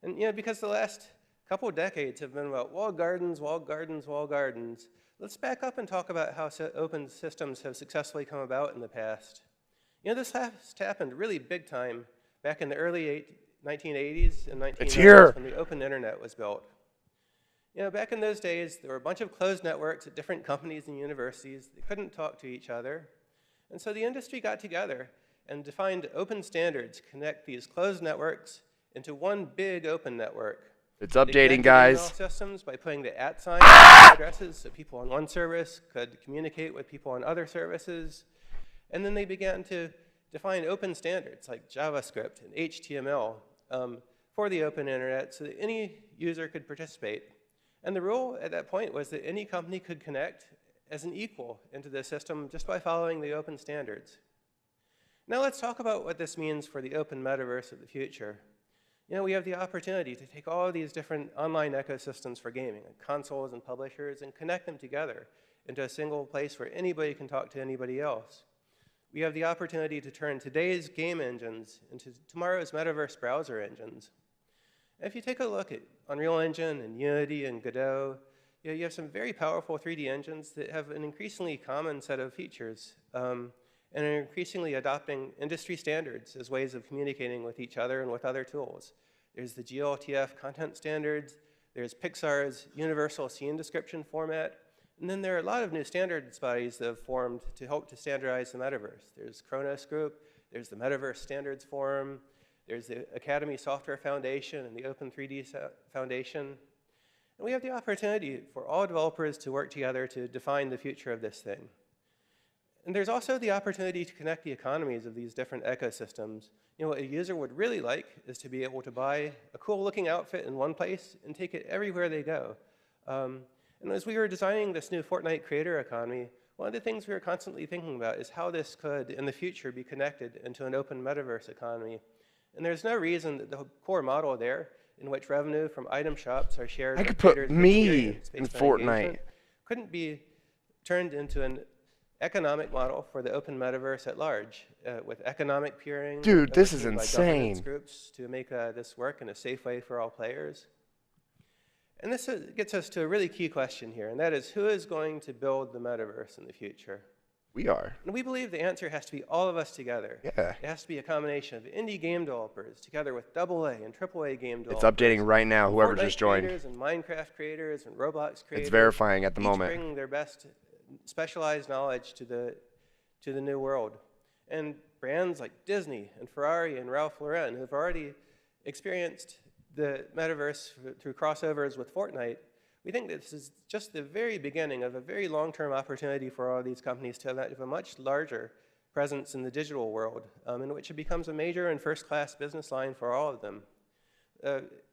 And because the last couple of decades have been about walled gardens, walled gardens, walled gardens, let's back up and talk about how open systems have successfully come about in the past. This last happened really big time back in the early 1980s and 1990s when the open internet was built. Back in those days, there were a bunch of closed networks at different companies and universities that couldn't talk to each other. And so the industry got together and defined open standards to connect these closed networks into one big open network. It's They updating, connected guys. email systems by putting the @ addresses so people on one service could communicate with people on other services. And then they began to define open standards like JavaScript and HTML for the open internet so that any user could participate. And the rule at that point was that any company could connect as an equal into the system just by following the open standards. Now let's talk about what this means for the open metaverse of the future. We have the opportunity to take all of these different online ecosystems for gaming, like consoles and publishers, and connect them together into a single place where anybody can talk to anybody else. We have the opportunity to turn today's game engines into tomorrow's metaverse browser engines. If you take a look at Unreal Engine and Unity and Godot, you have some very powerful 3D engines that have an increasingly common set of features and are increasingly adopting industry standards as ways of communicating with each other and with other tools. There's the GLTF content standards, there's Pixar's universal scene description format, and then there are a lot of new standards bodies that have formed to help to standardize the metaverse. There's Kronos Group, there's the Metaverse Standards Forum, there's the Academy Software Foundation and the Open 3D Foundation. And we have the opportunity for all developers to work together to define the future of this thing. And there's also the opportunity to connect the economies of these different ecosystems. What a user would really like is to be able to buy a cool looking outfit in one place and take it everywhere they go. And as we were designing this new Fortnite creator economy, one of the things we were constantly thinking about is how this could, in the future, be connected into an open metaverse economy. And there's no reason that the core model there, in which revenue from item shops are shared I with could put creators me based in on Fortnite. engagement, couldn't be turned into an economic model for the open metaverse at large, with economic peering. Dude, this is overseen by governance insane. groups to make this work in a safe way for all players. And this gets us to a really key question here, and that is, who is going to build the metaverse in the future? We are. And we believe the answer has to be all of us together. Yeah. It has to be a combination of indie game developers together with AA and AAA game It's developers. updating right now, whoever Fortnite just joined. creators and Minecraft creators and Roblox creators. It's verifying at the each moment. bringing their best specialized knowledge to the new world. And brands like Disney and Ferrari and Ralph Lauren, who have already experienced the metaverse through crossovers with Fortnite, we think that this is just the very beginning of a very long-term opportunity for all these companies to have a much larger presence in the digital world, in which it becomes a major and first-class business line for all of them.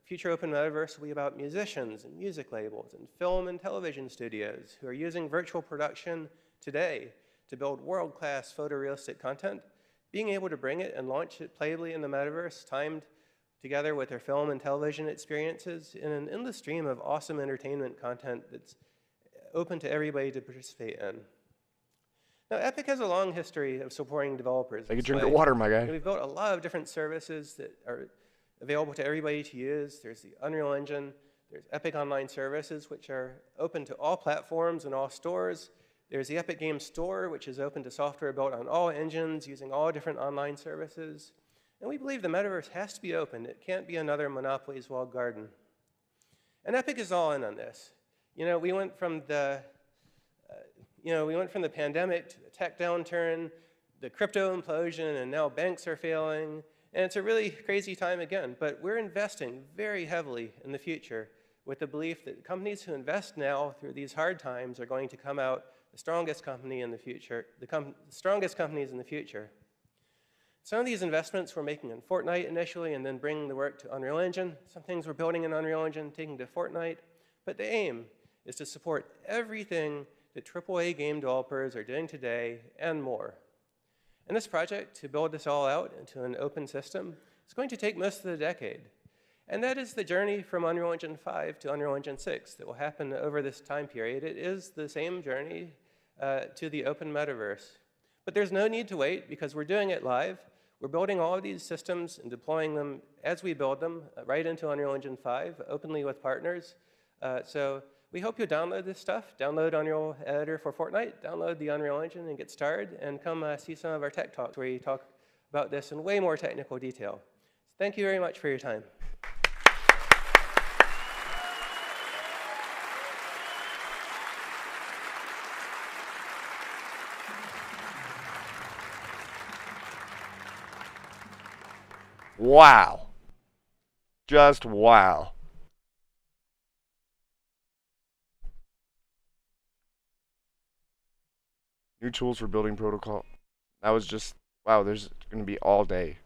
Future open metaverse will be about musicians and music labels and film and television studios who are using virtual production today to build world-class photorealistic content, being able to bring it and launch it playably in the metaverse, timed together with their film and television experiences in an endless stream of awesome entertainment content that's open to everybody to participate in. Now, Epic has a long history of supporting developers. Take a drink of water, my guy. We've built a lot of different services that are available to everybody to use. There's the Unreal Engine There's Epic Online Services, which are open to all platforms and all stores. There's the Epic Games Store, which is open to software built on all engines using all different online services. And we believe the metaverse has to be open. It can't be another Monopoly's walled garden. And Epic is all in on this. We went from the pandemic to the tech downturn, the crypto implosion, and now banks are failing. And it's a really crazy time again, but we're investing very heavily in the future with the belief that companies who invest now through these hard times are going to come out the strongest company in the future, the strongest companies in the future. Some of these investments we're making in Fortnite initially and then bringing the work to Unreal Engine. Some things we're building in Unreal Engine, taking to Fortnite. But the aim is to support everything that AAA game developers are doing today and more. And this project, to build this all out into an open system, is going to take most of the decade. And that is the journey from Unreal Engine 5 to Unreal Engine 6 that will happen over this time period. It is the same journey to the open metaverse. But there's no need to wait because we're doing it live. We're building all of these systems and deploying them as we build them right into Unreal Engine 5 openly with partners. So we hope you'll download this stuff, download Unreal Editor for Fortnite, download the Unreal Engine and get started, and come see some of our tech talks where we talk about this in way more technical detail. So thank you very much for your time. Wow. Just wow. New tools for building protocol. That was just, wow, there's going to be all day.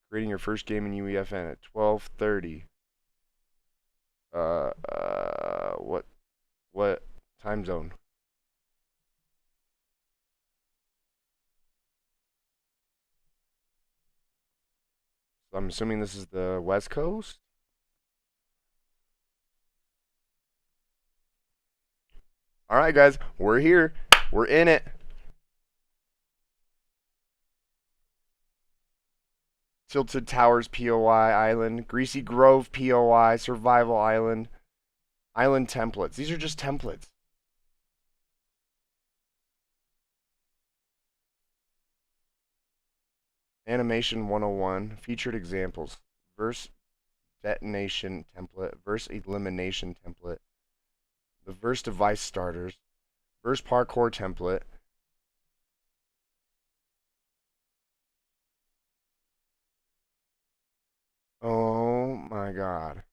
Creating your first game in UEFN at 12:30. What time zone? So I'm assuming this is the West Coast. All right, guys, we're here. We're in it. Tilted Towers POI Island, Greasy Grove POI, Survival Island, Island templates. These are just templates. Animation 101, featured examples, verse detonation template, verse elimination template, the verse device starters, verse parkour template, oh my god,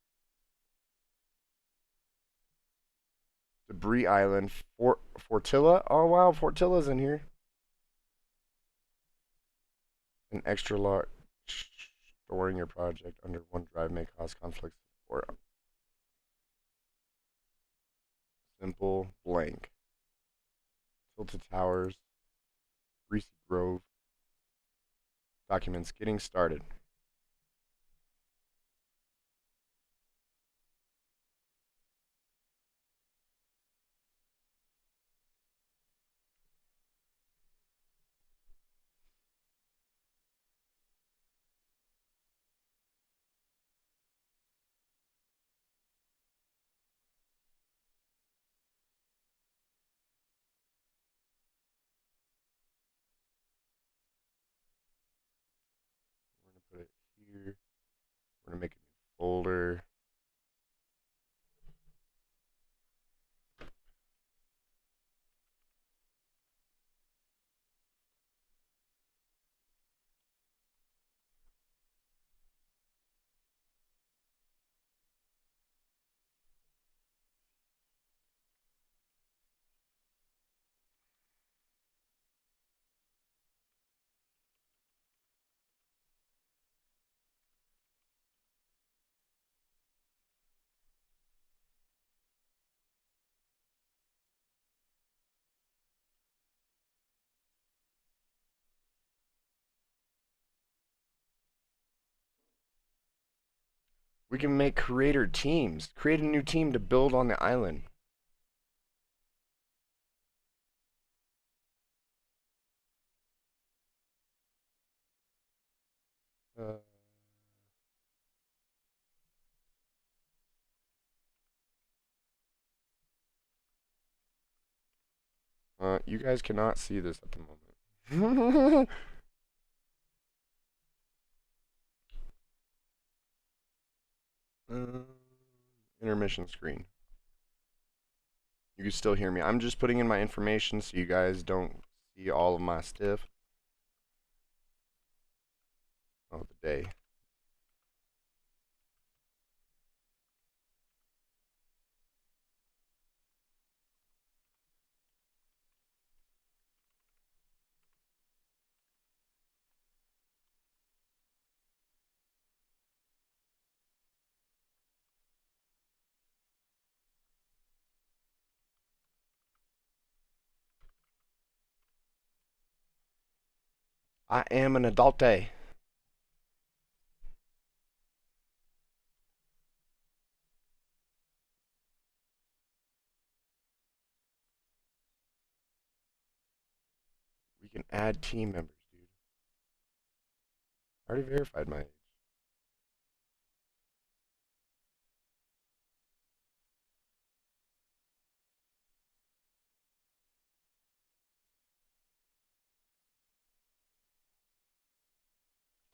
Debris Island, Fortilla, oh wow, Fortilla's in here. An extra large storing your project under OneDrive may cause conflicts or simple blank. Tilted Towers, Greasy Grove, documents getting started. Put it here. We're gonna make a new folder. We can make creator teams. Create a new team to build on the island. You guys cannot see this at the moment. Intermission screen. You can still hear me. I'm just putting in my information so you guys don't see all of my stuff. Oh, the day. I am an adulte. We can add team members, dude. I already verified my age.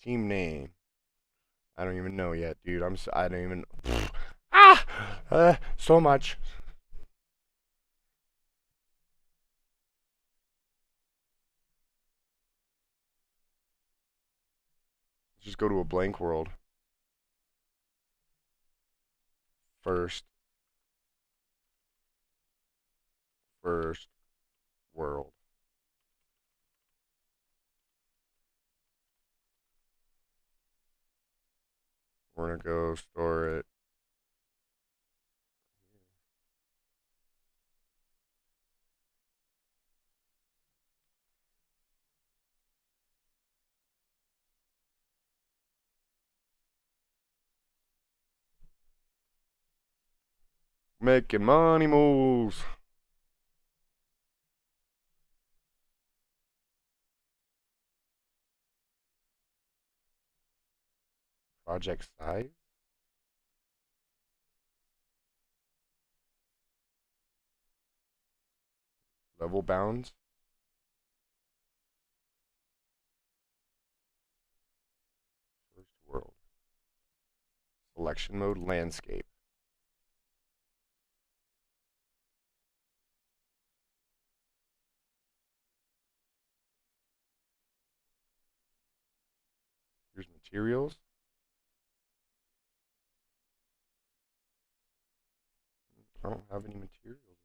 Team name. I don't even know yet, dude. I don't even. So much. Let's just go to a blank world. First world. We're gonna go store it. Making money moves. Project size. Level bounds. First world. Selection mode landscape. Here's materials. I don't have any materials at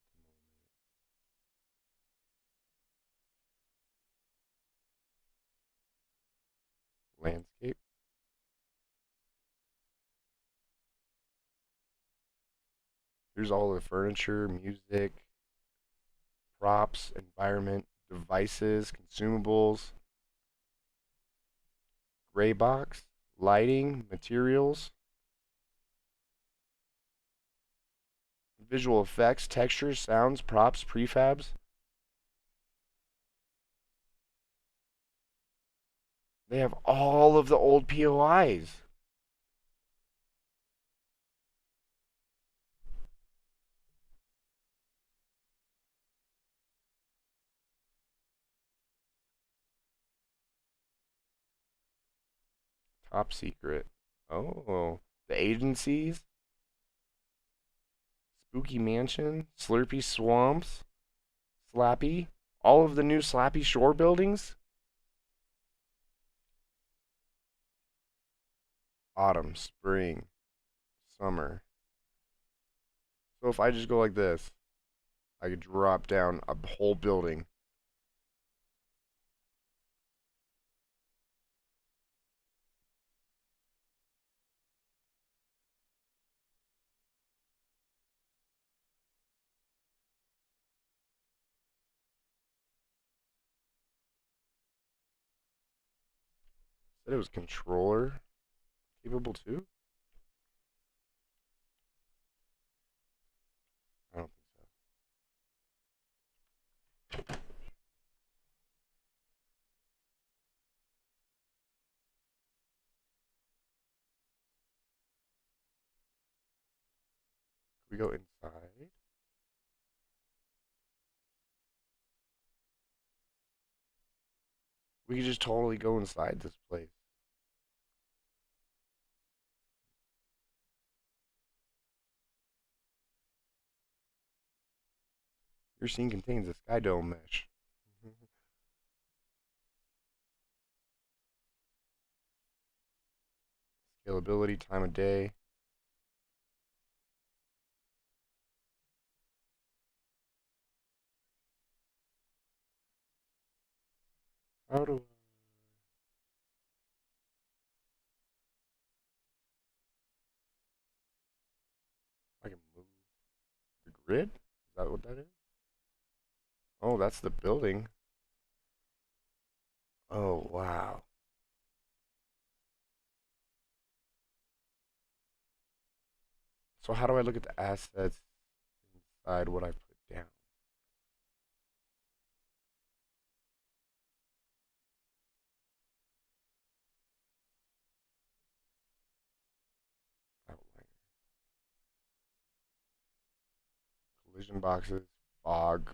the moment. Landscape. Here's all the furniture, music, props, environment, devices, consumables, gray box, lighting, materials, visual effects, textures, sounds, props, prefabs. They have all of the old POIs. Top secret. Oh, the agencies. Spooky Mansion, Slurpy Swamps, Slappy. All of the new Slappy Shore buildings. Autumn, spring, summer. So if I just go like this, I could drop down a whole building. Said it was controller capable too? I don't think so. We go inside. We could just totally go inside this place. Your scene contains a sky dome mesh. Scalability, time of day. How do I can move the grid? Is that what that is? Oh, that's the building. Oh, wow. So how do I look at the assets inside what I put down? Outline. Collision boxes, fog.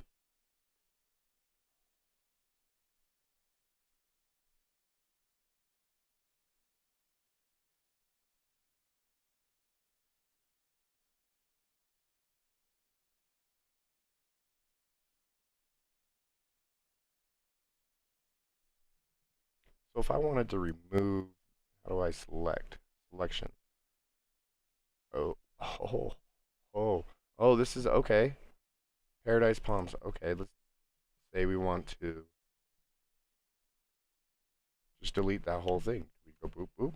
So if I wanted to remove, how do I select? Selection. Oh, oh, oh, this is okay. Paradise Palms. Okay, let's say we want to just delete that whole thing. We go boop, boop.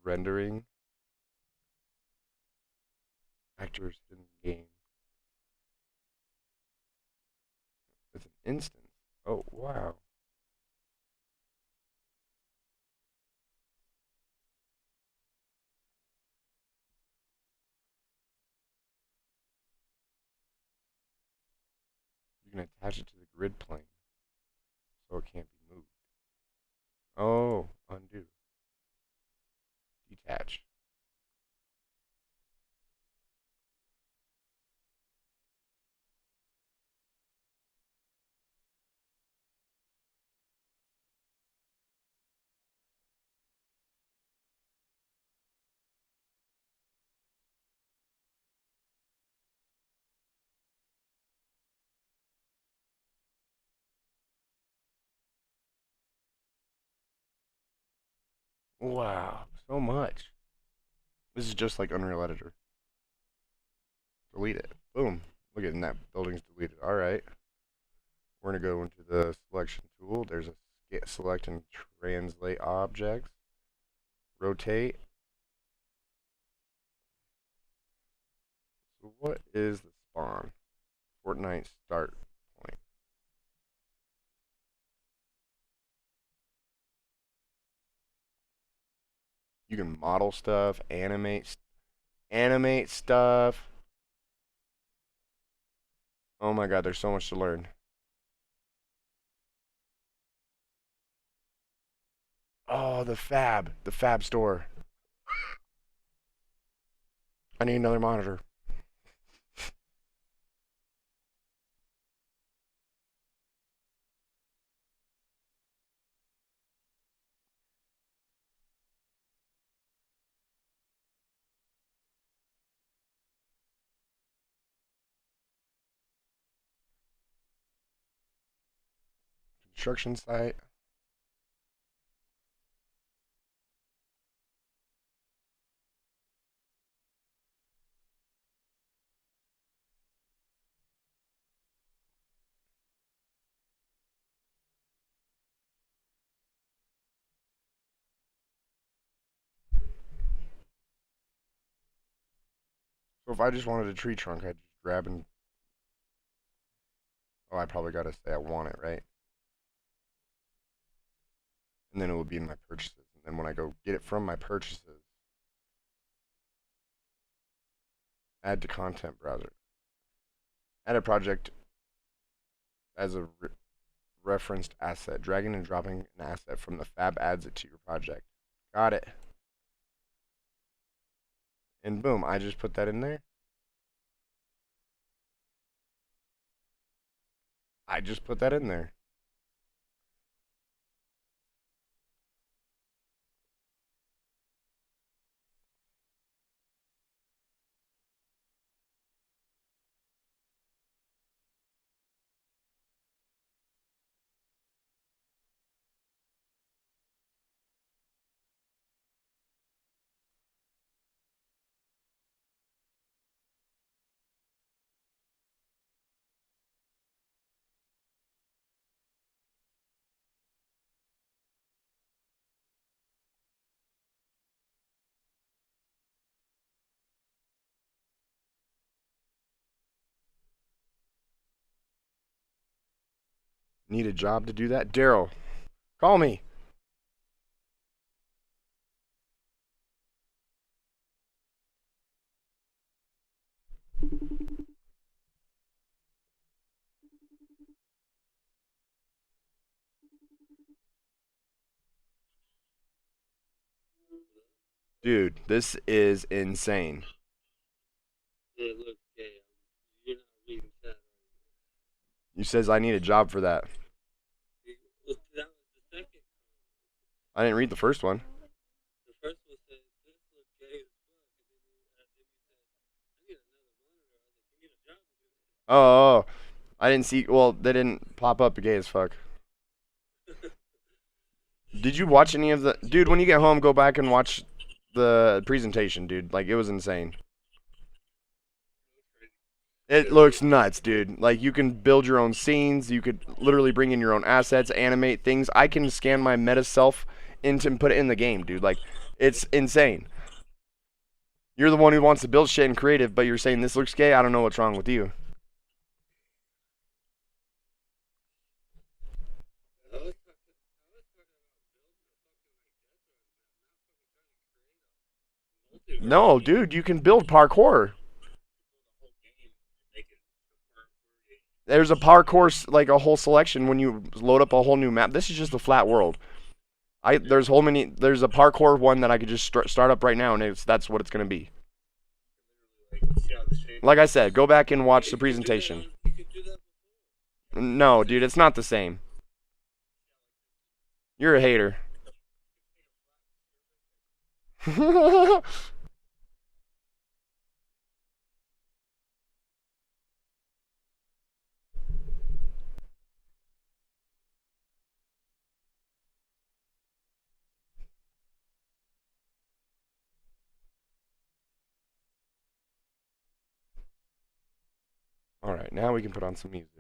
Rendering. Actors in the game. It's an instance. Oh, wow. You can attach it to the grid plane so it can't be moved. Oh, undo. Detach. Wow, so much. This is just like Unreal Editor. Delete it. Boom. Look at that building's deleted. All right. We're going to go into the selection tool. There's a select and translate objects. Rotate. So what is the spawn? Fortnite start point. You can model stuff, animate stuff. Oh my god, there's so much to learn. Oh, the Fab store. I need another monitor. Construction site. So if I just wanted a tree trunk, I'd just grab and... Oh, I probably gotta say I want it, right? And then it will be in my purchases. And then when I go get it from my purchases, add to content browser. Add a project as a referenced asset. Dragging and dropping an asset from the fab adds it to your project. Got it. And boom, I just put that in there. I just put that in there. Need a job to do that? Daryl, call me. Dude, this is insane. It looks gay. You're not reading that. You says I need a job for that. That was the second. I didn't read the first one. The first one said, this looks gay as fuck. And then you said, I need another monitor. I was like, you need a job. Oh, I didn't see. Well, they didn't pop up gay as fuck. Did you watch any of the... Dude, when you get home, go back and watch the presentation, dude. Like, it was insane. It looks nuts, dude. Like, you can build your own scenes. You could literally bring in your own assets, animate things. I can scan my meta self into and put it in the game, dude. Like, it's insane. You're the one who wants to build shit in creative, but you're saying this looks gay? I don't know what's wrong with you. No, dude, you can build parkour. There's a parkour, like a whole selection when you load up a whole new map. This is just a flat world. There's a parkour one that I could just start up right now, and that's what it's gonna be. Like I said, go back and watch the presentation. No, dude, it's not the same. You're a hater. Alright, now we can put on some music.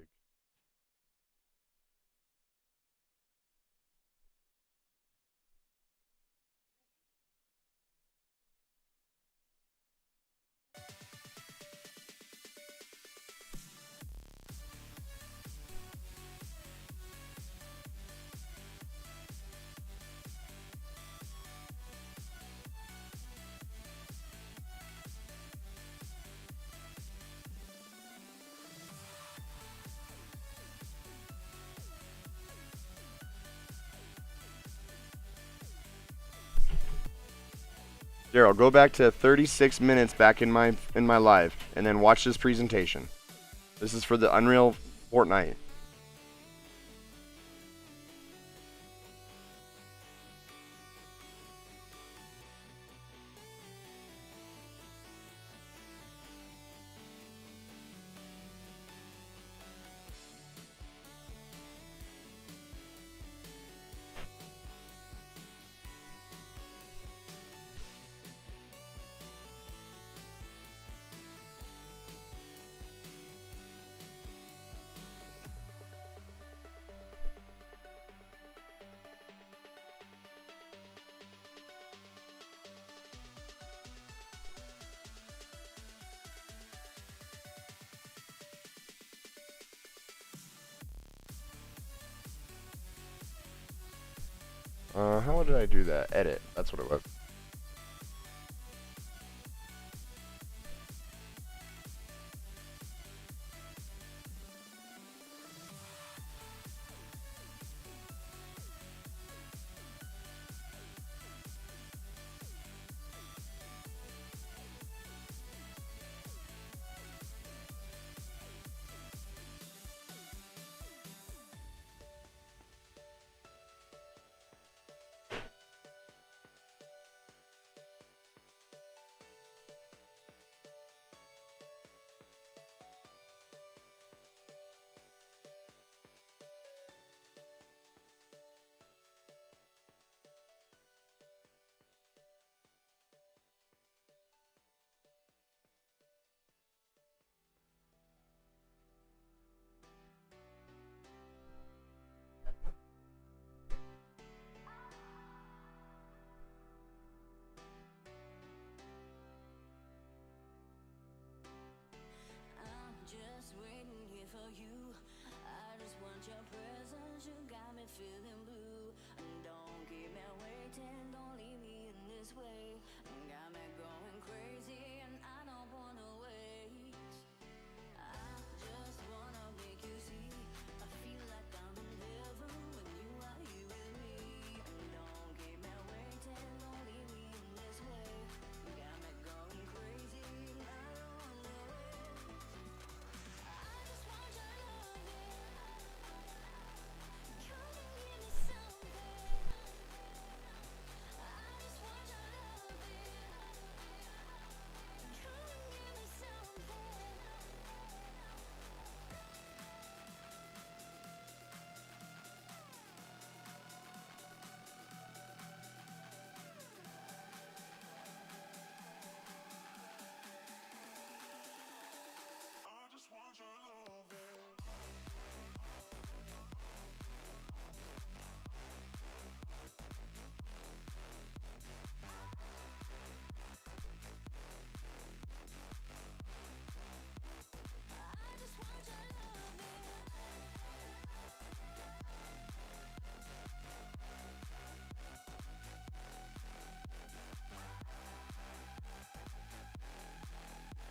Daryl, go back to 36 minutes back in my live, and then watch this presentation. This is for the Unreal Fortnite. How did I do that? Edit. That's what it was.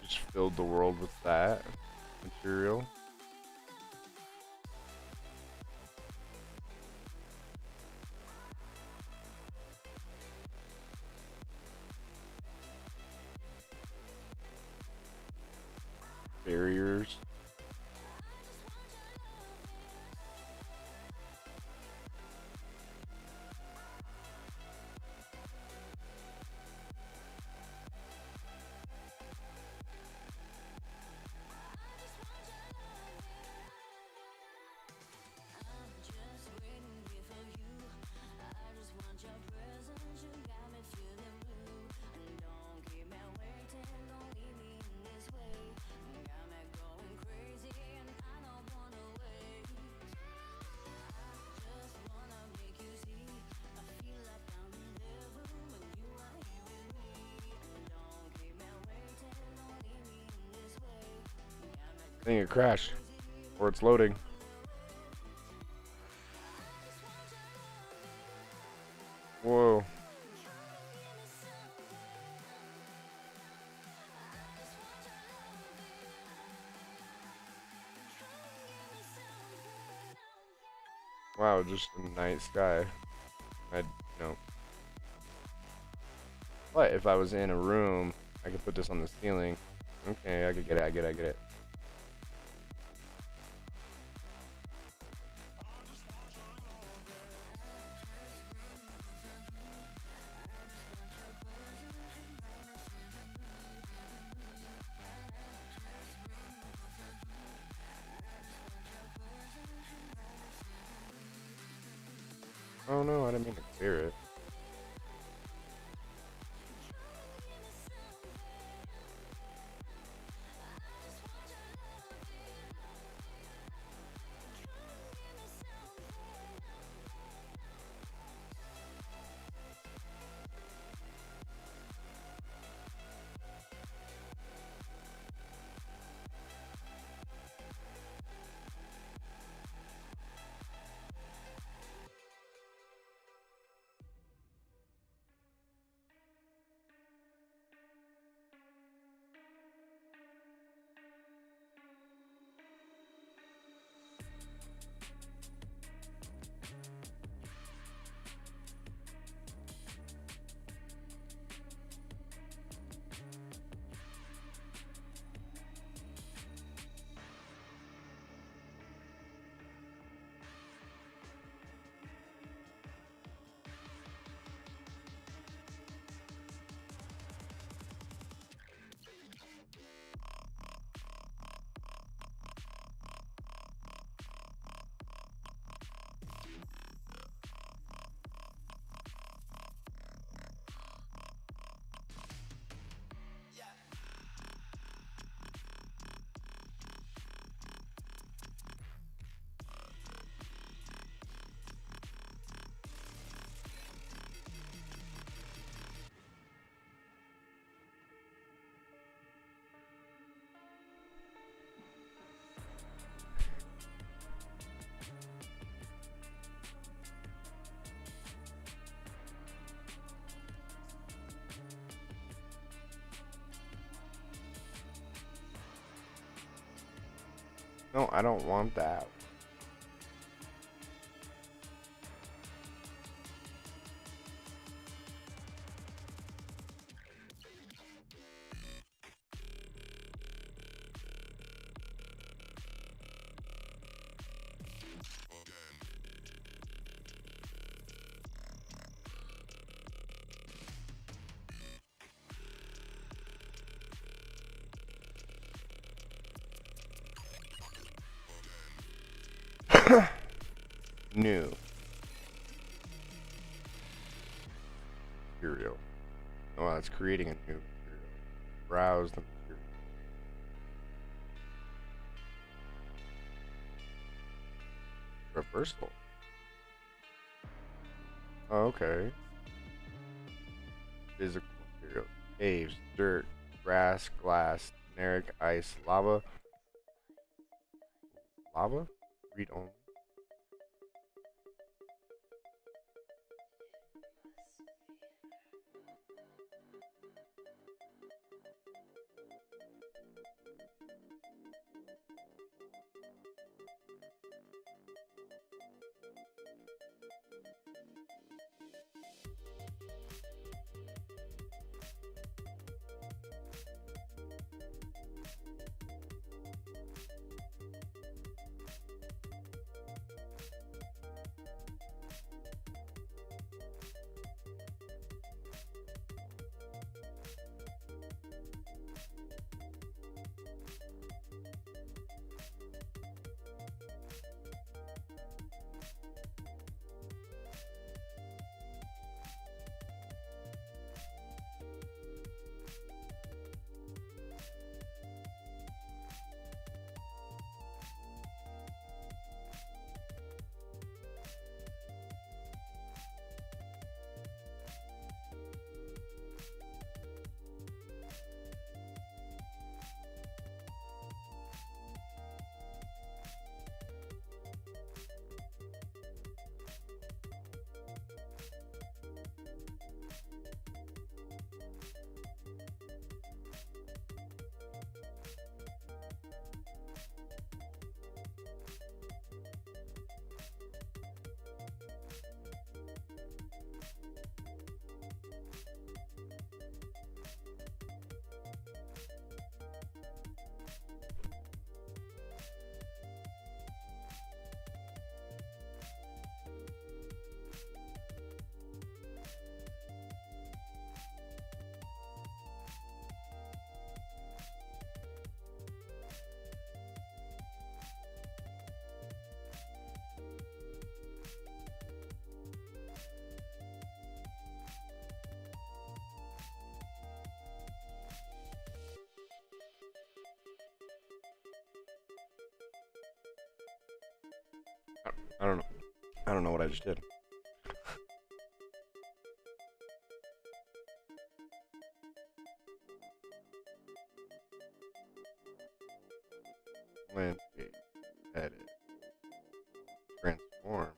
Just filled the world with that material. Barriers. I think it crashed, or it's loading. Whoa. Wow, just a night sky. No. But if I was in a room, I could put this on the ceiling. Okay, I could get it, I get it. Oh no, I didn't mean to clear it. No, I don't want that. New. Material. Oh, it's creating a new material. Browse the material. Traversal. Oh, okay. Physical material. Caves, dirt, grass, glass, generic, ice, lava. Lava? Read only. I don't know. I don't know what I just did. Landscape. Edit. Transform.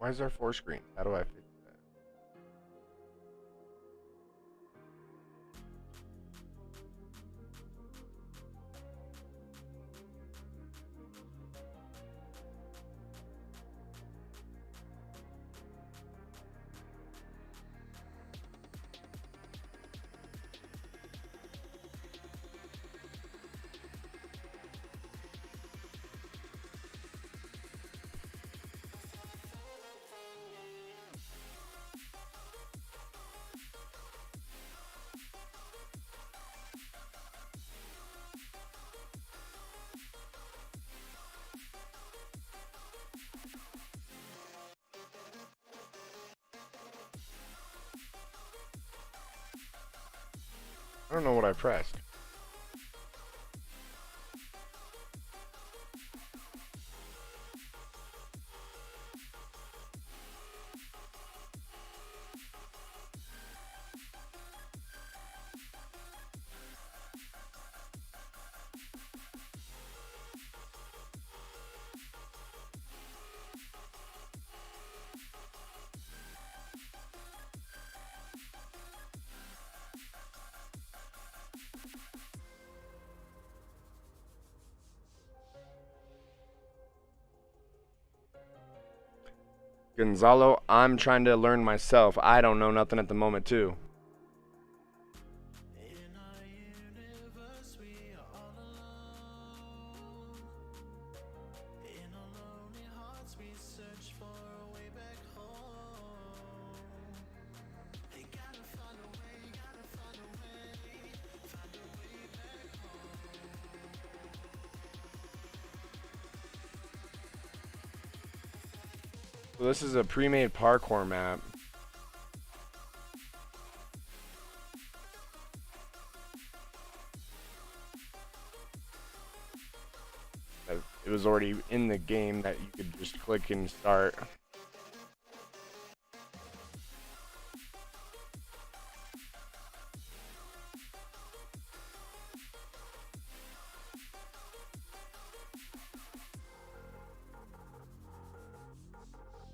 Why is there 4 screens? How do I fix that? I don't know what I pressed. Gonzalo, I'm trying to learn myself. I don't know nothing at the moment, too. So this is a pre-made parkour map. It was already in the game that you could just click and start.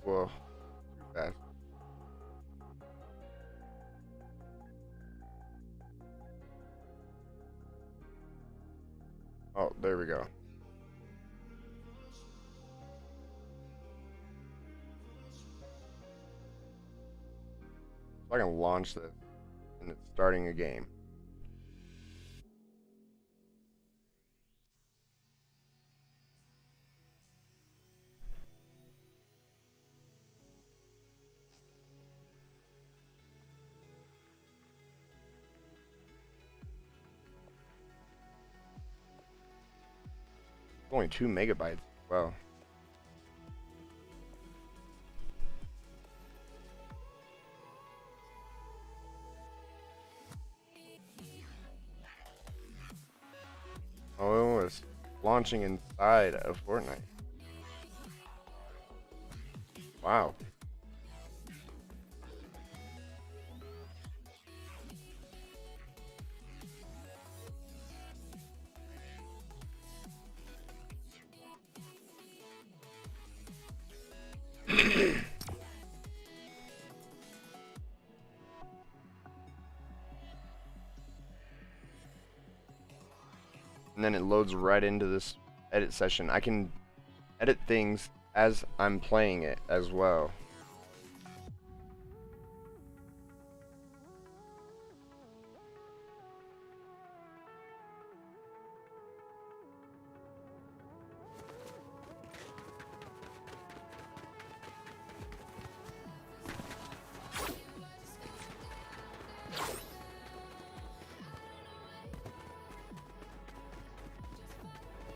Whoa, too fast. Oh, there we go. So I can launch this, and it's starting a game. Only 2 megabytes. Wow. Oh, it's launching inside of Fortnite. Wow. And then it loads right into this edit session. I can edit things as I'm playing it as well.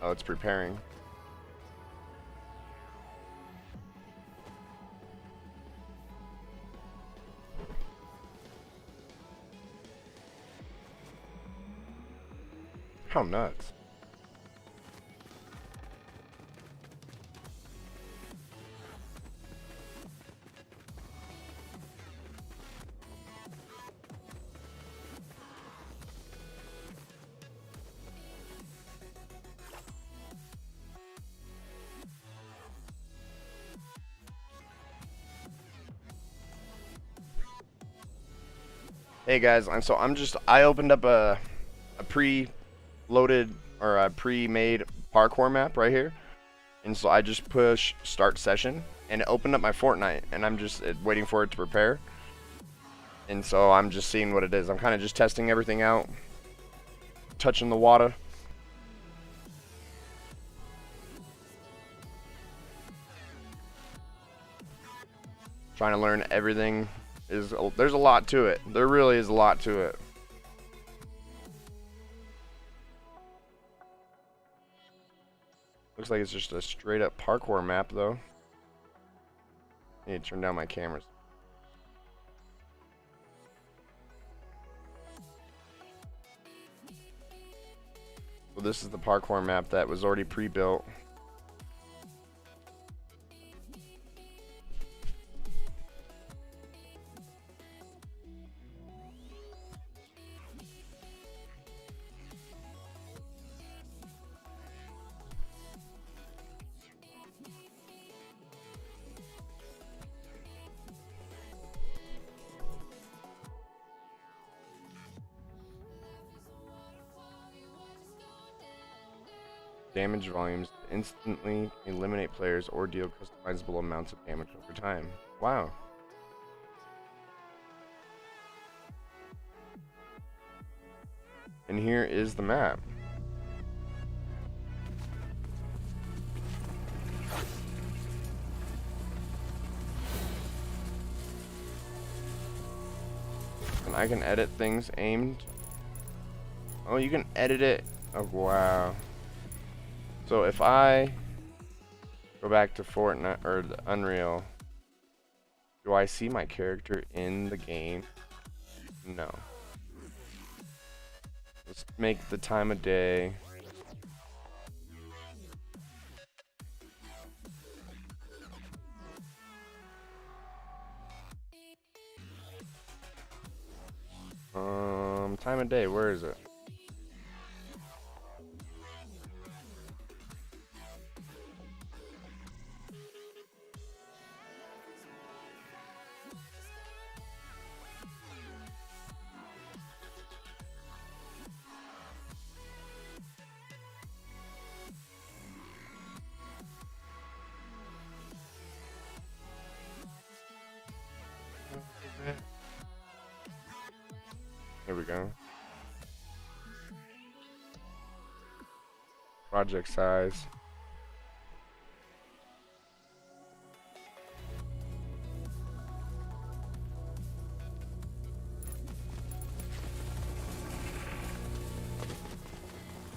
Oh, it's preparing. How nuts. Hey guys, I opened up a pre-loaded or a pre-made parkour map right here, and so I just push start session, and it opened up my Fortnite, and I'm just waiting for it to prepare, and so I'm just seeing what it is. I'm kind of just testing everything out, touching the water. Trying to learn everything. There's a lot to it. There really is a lot to it. Looks like it's just a straight up parkour map though. I need to turn down my cameras. So this is the parkour map that was already pre-built. Damage volumes instantly eliminate players or deal customizable amounts of damage over time. Wow. And here is the map. And I can edit things aimed. Oh, you can edit it. Oh, wow. So if I go back to Fortnite or the Unreal, do I see my character in the game? No. Let's make the time of day. Time of day, where is it? Here we go. Project size.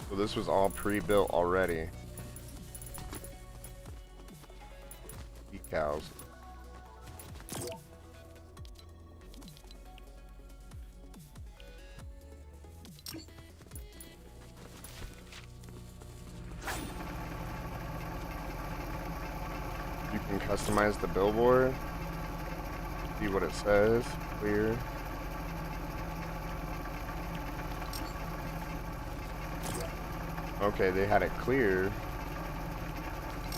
So this was all pre-built already. Decals. You can customize the billboard. See what it says. Clear. Okay, they had it clear,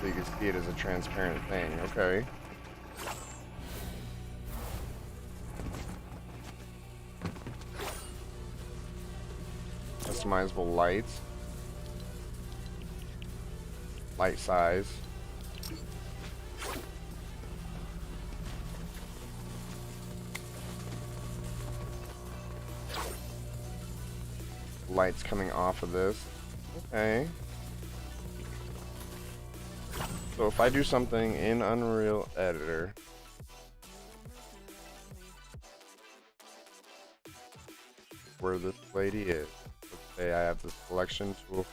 so you can see it as a transparent thing. Okay. Customizable lights. Light size. Lights coming off of this. Okay. So if I do something in Unreal Editor, where this lady is, let's say I have the selection tool.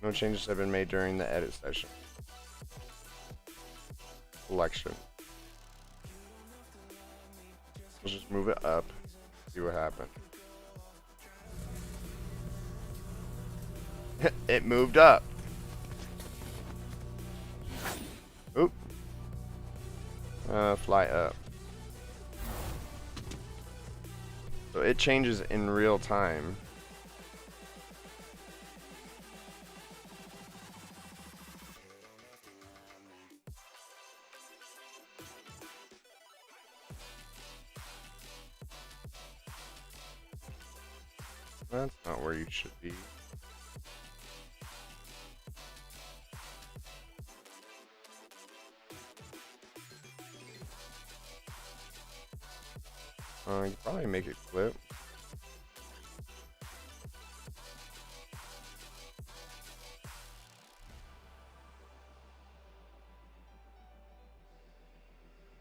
No changes have been made during the edit session. Selection. Let's just move it up, see what happens. It moved up. Oop. Fly up. So it changes in real time. That's not where you should be. You could probably make it flip.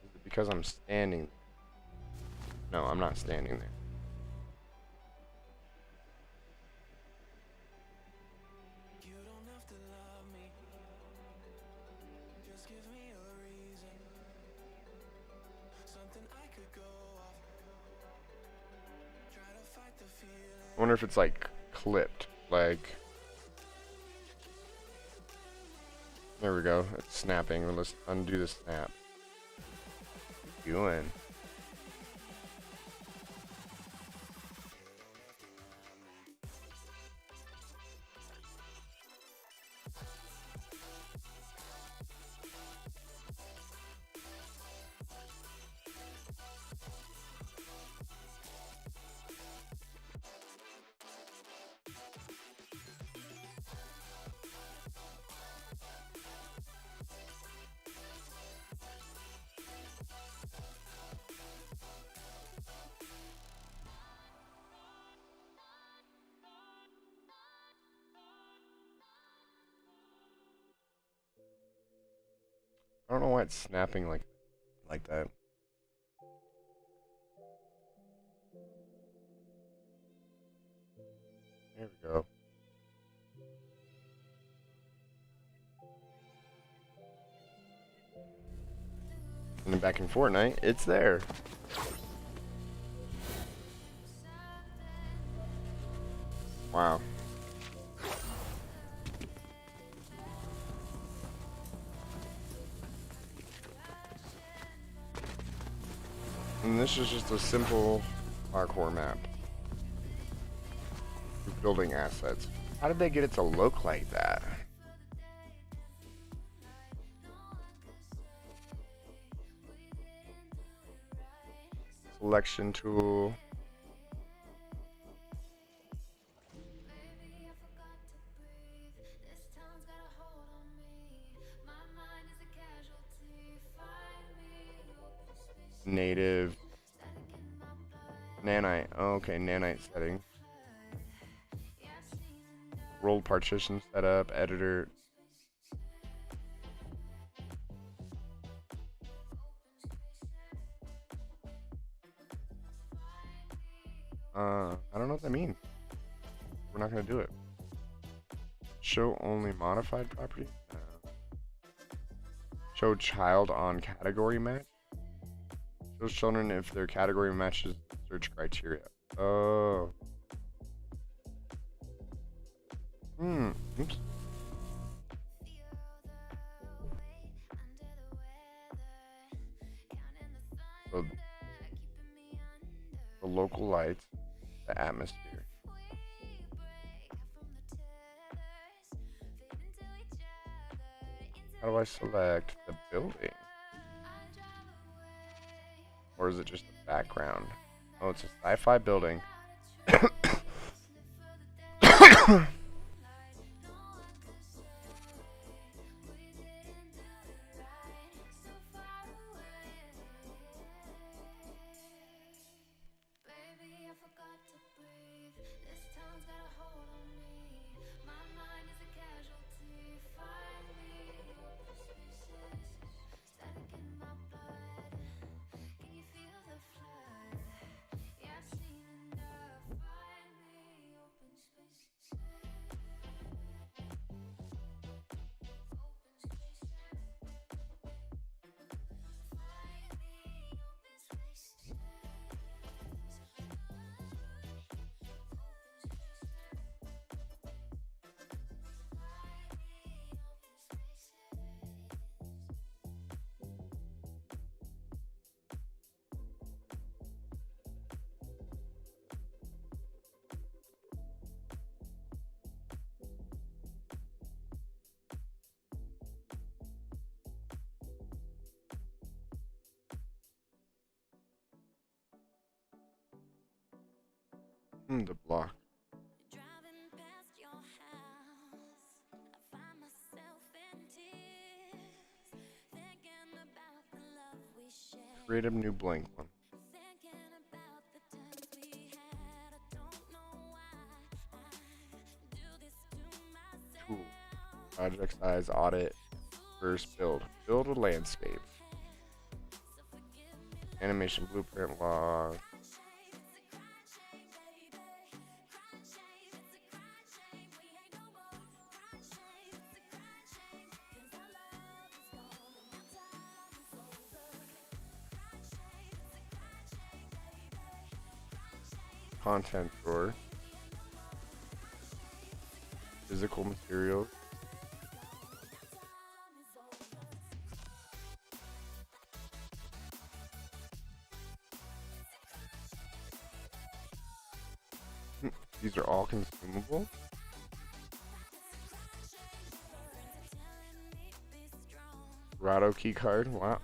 Is it because I'm standing? No, I'm not standing there. I wonder if it's like clipped, like. There we go. It's snapping. Let's undo the snap. What are you doing? I don't know why it's snapping like that. There we go. And then back in Fortnite, it's there. Wow. And this is just a simple parkour map. Building assets. How did they get it to look like that? Selection tool. Native. Nanite. Oh, okay, nanite setting. Rolled partition setup, editor. I don't know what that means. We're not gonna do it. Show only modified property? No. Show child on category match? Shows children if their category matches search criteria. Oh. Oops. So, the local lights, the atmosphere. How do I select the building? Or is it just the background? Oh, it's a sci-fi building. The block. create a new blank one. Tool. Project size, audit, first build. Build a landscape. Animation blueprint log. Content drawer. Physical materials. These are all consumable. Rado key card. Wow.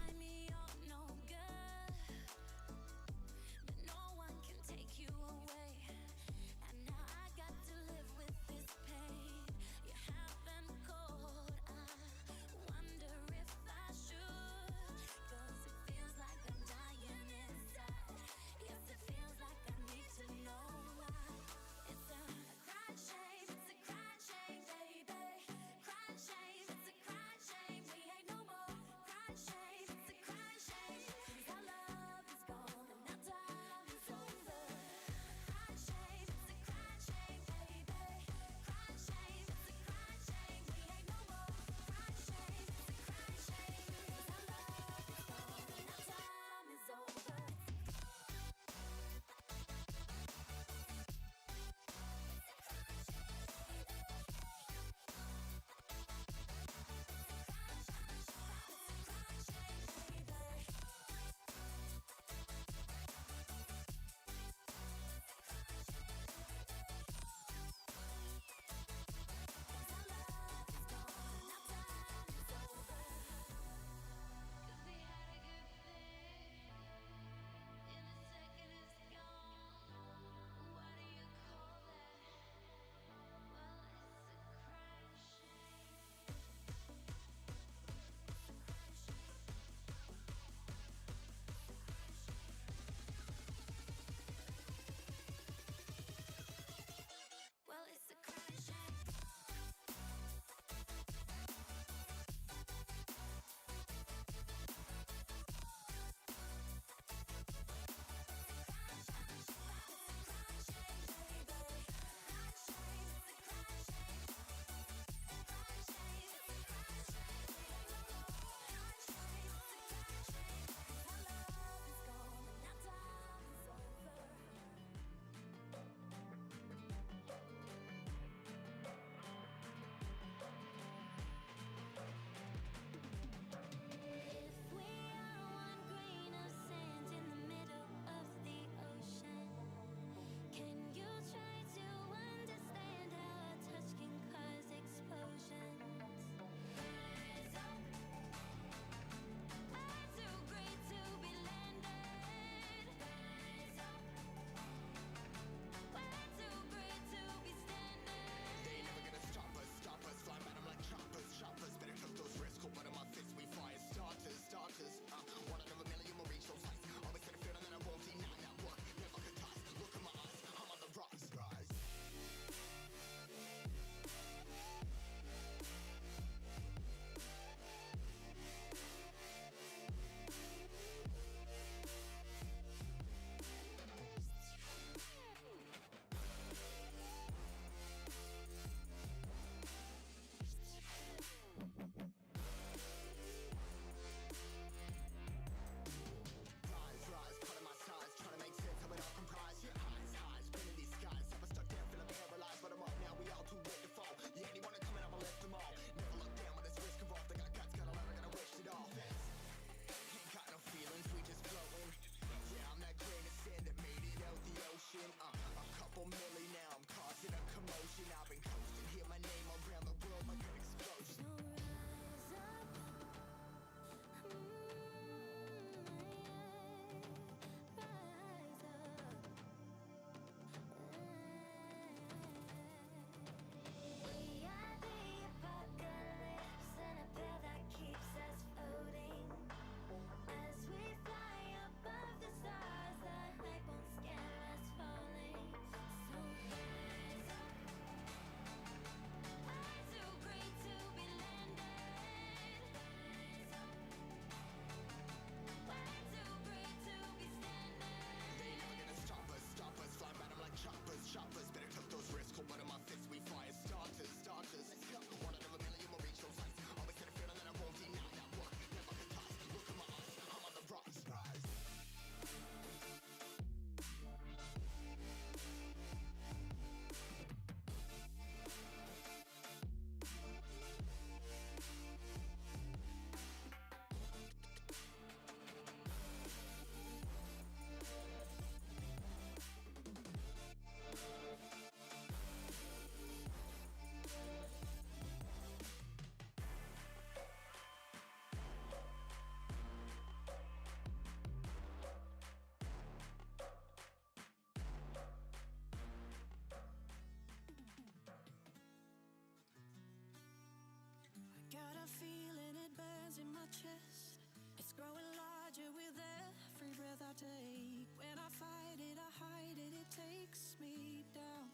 chest. It's growing larger with every breath I take. When I fight it, I hide it, it takes me down.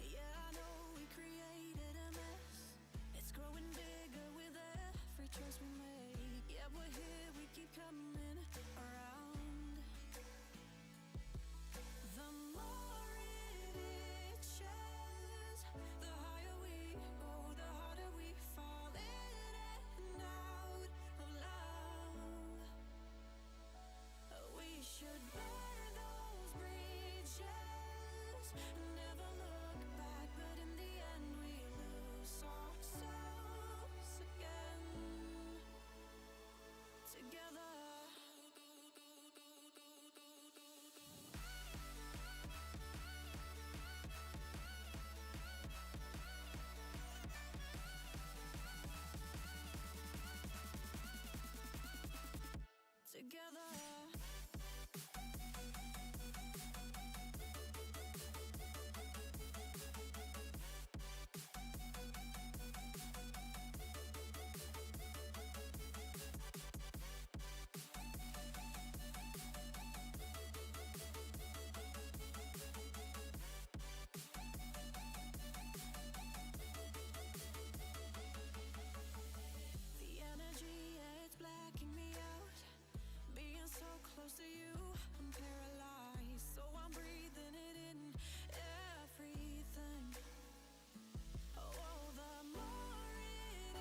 Yeah, I know we created a mess. It's growing bigger with every choice we make. Yeah, we're here, we keep coming around. The more it itches, the higher we go, the harder we fall in and out of love. We should burn those bridges, never look back, but in the end we lose ourselves again. Together. Together. The energy, yeah, it's blacking me out. Being so close to you, I'm paralyzed. So I'm breathing it in, everything. Oh, the more it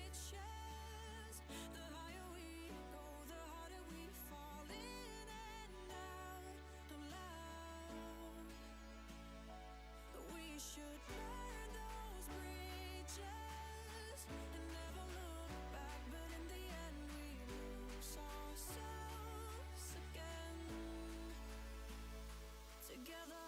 itches, the higher we go, the harder we fall in and out of love. We should burn those bridges and never look back, but in the end we lose ourselves again. Together.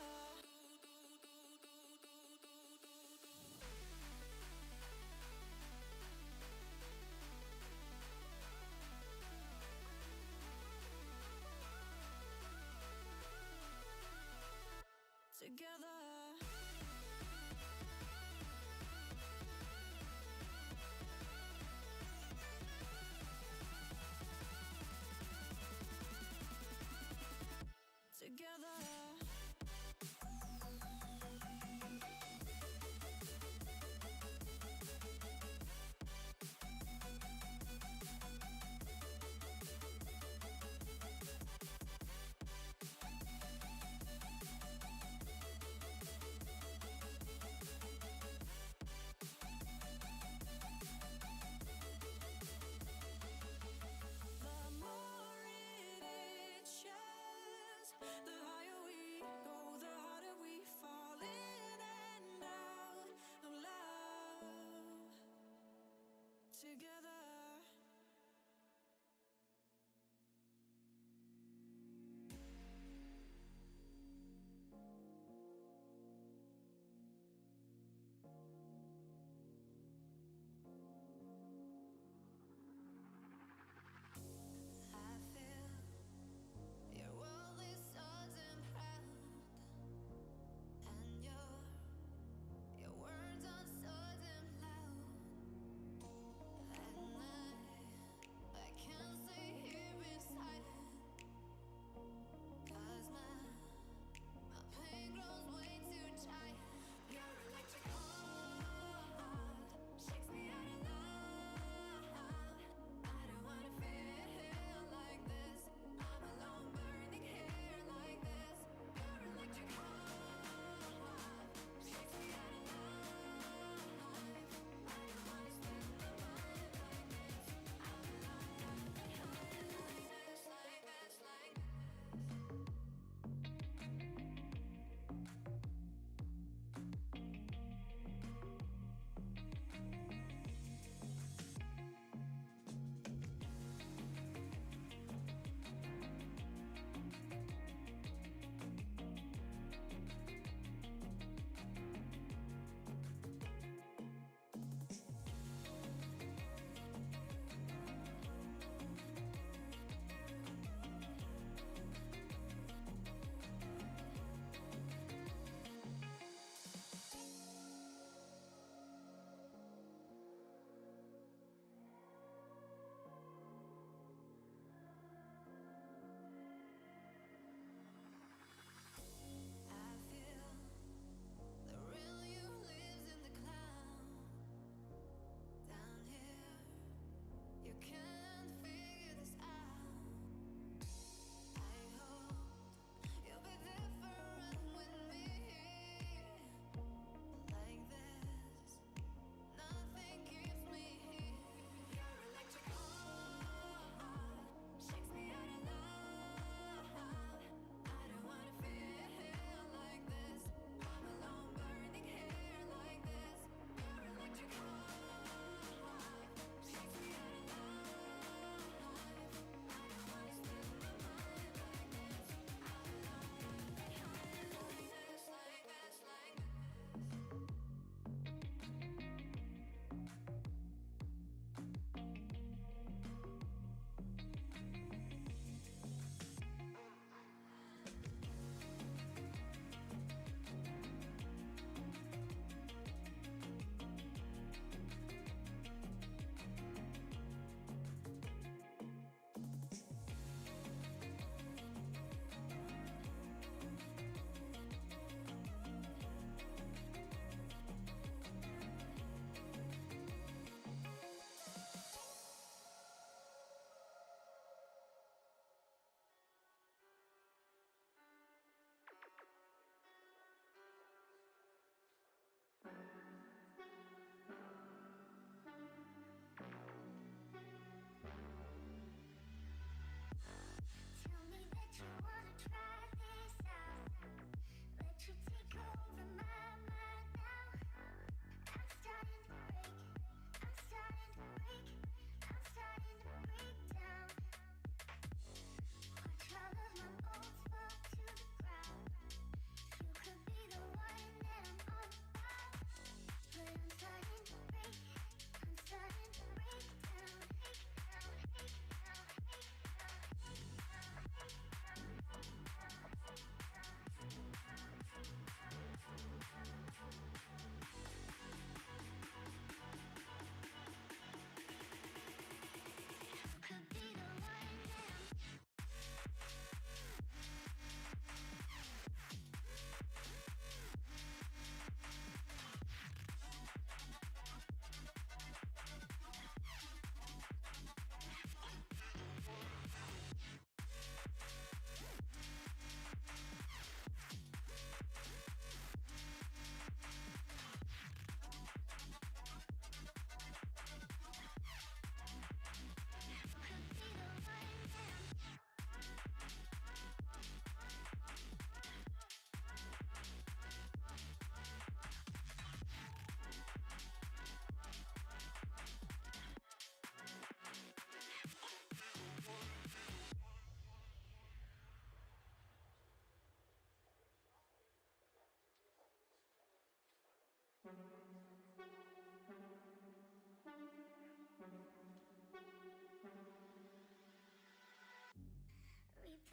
Together. Together. The more it itches, the higher we go, the harder we fall in and out of love. Together. I feel your world is sudden proud, and your words are sudden loud, and the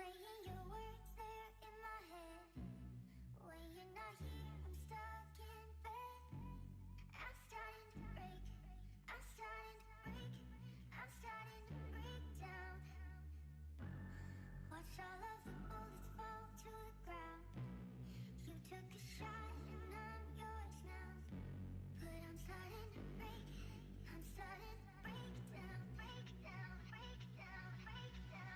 Replaying your words there in my head. When you're not here, I'm stuck in bed. I'm starting to break. I'm starting to break. I'm starting to break down. Watch all of the bullets fall to the ground. You took a shot and I'm yours now. But I'm starting to break. I'm starting to break down, break down, break down, break down.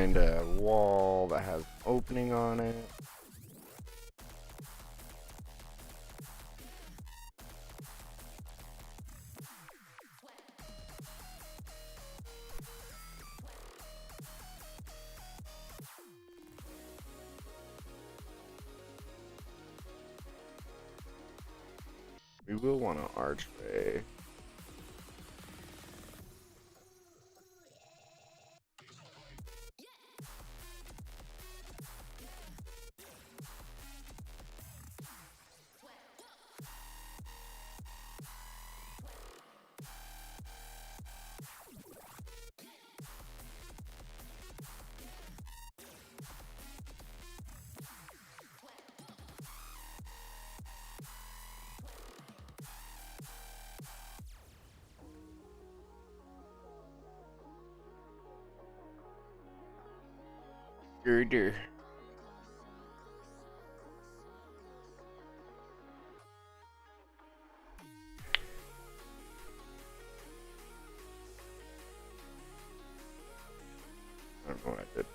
find a wall that has opening on it. We will want an archway. Girder. I don't know what I did.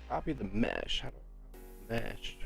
Copy the mesh. How do I mesh?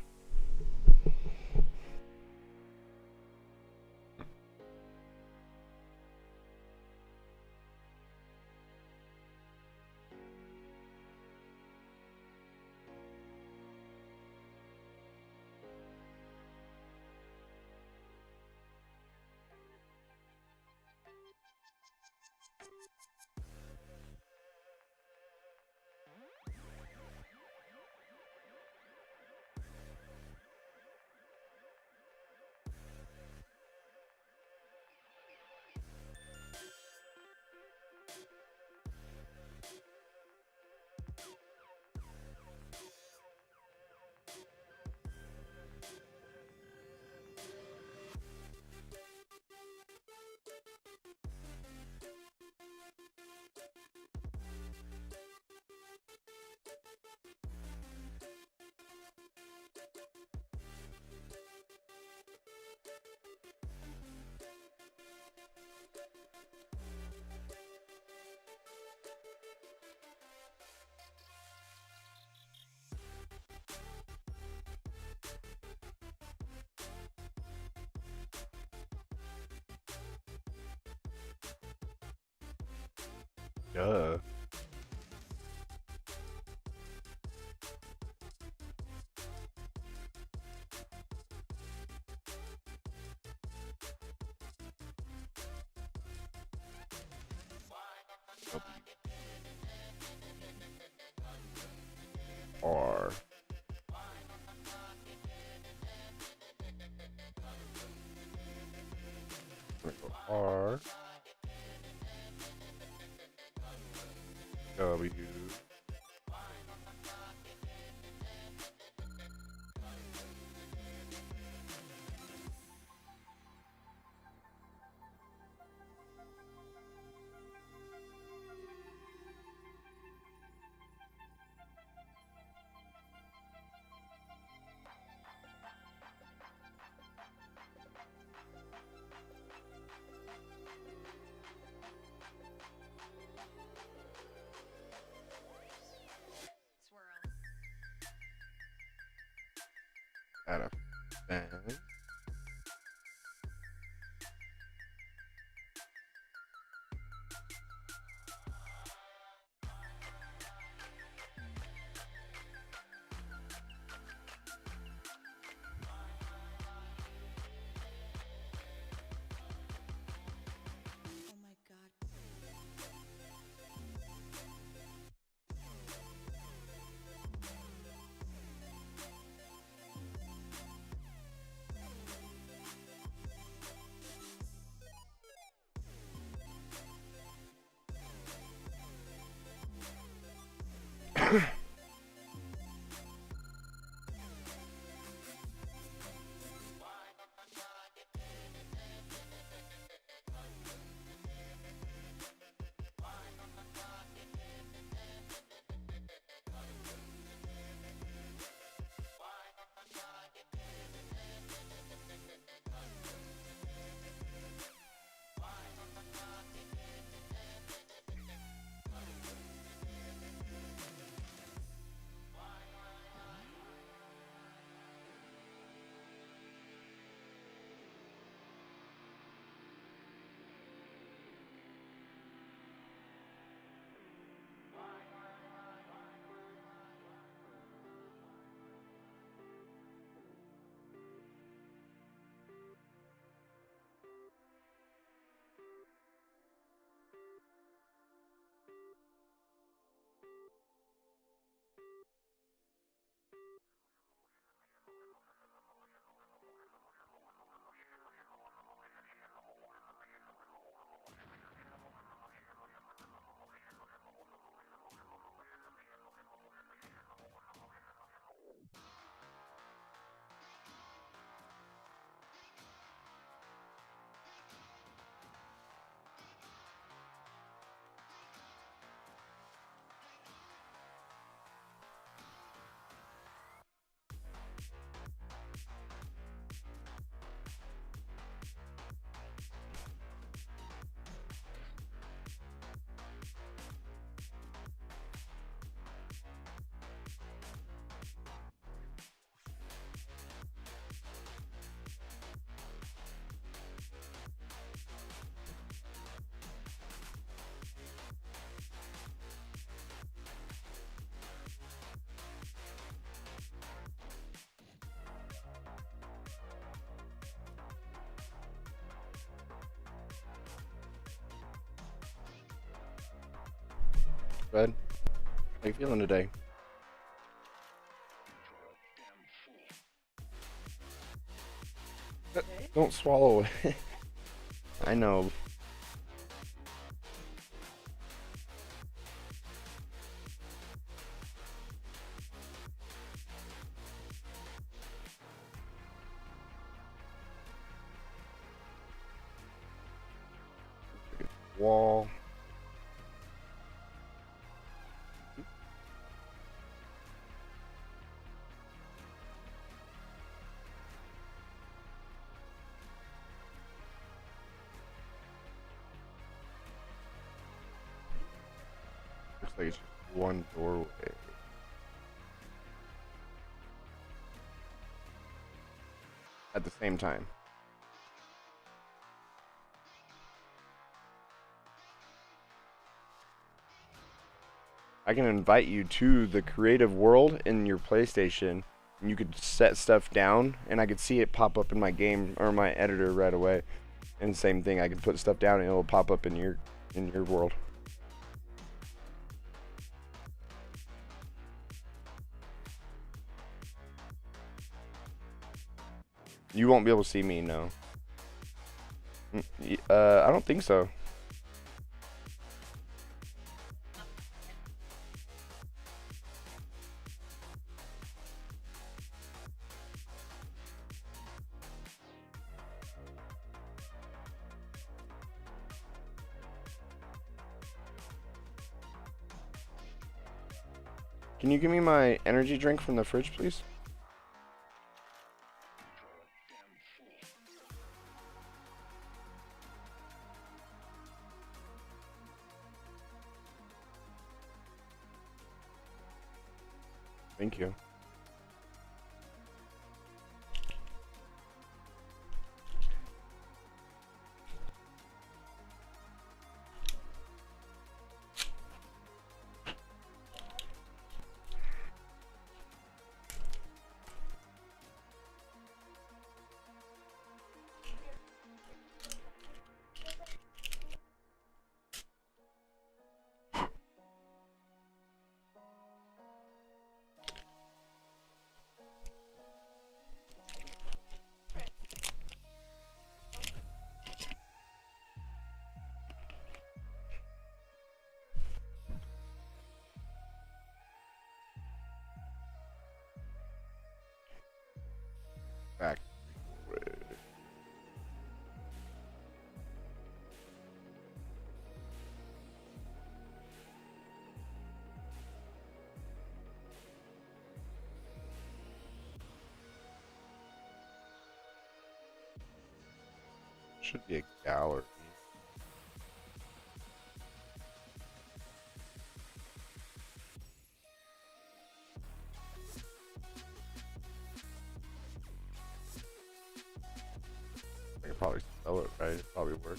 Duh. R. R. W. Out of bang. Fred, how you feeling today? Don't swallow it. I know. Wall. Looks like it's just one doorway. At the same time. I can invite you to the creative world in your PlayStation, and you could set stuff down, and I could see it pop up in my game or my editor right away. And same thing, I can put stuff down, and it will pop up in your world. You won't be able to see me, no. I don't think so. Can you give me my energy drink from the fridge, please? Thank you. Back. Should be a gallery. I could probably spell it right. It probably work.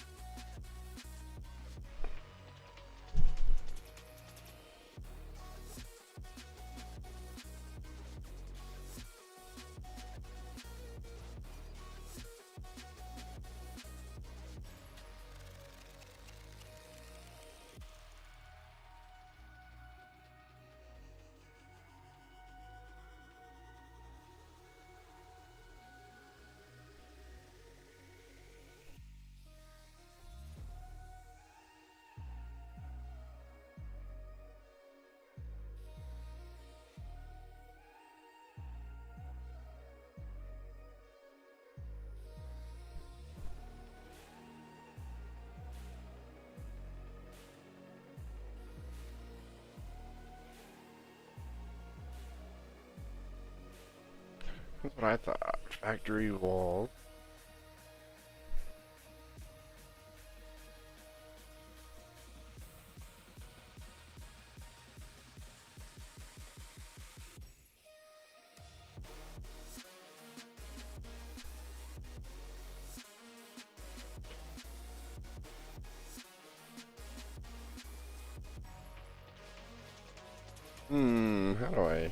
That's what I thought. Factory wall. How do I?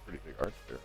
Pretty big arch there.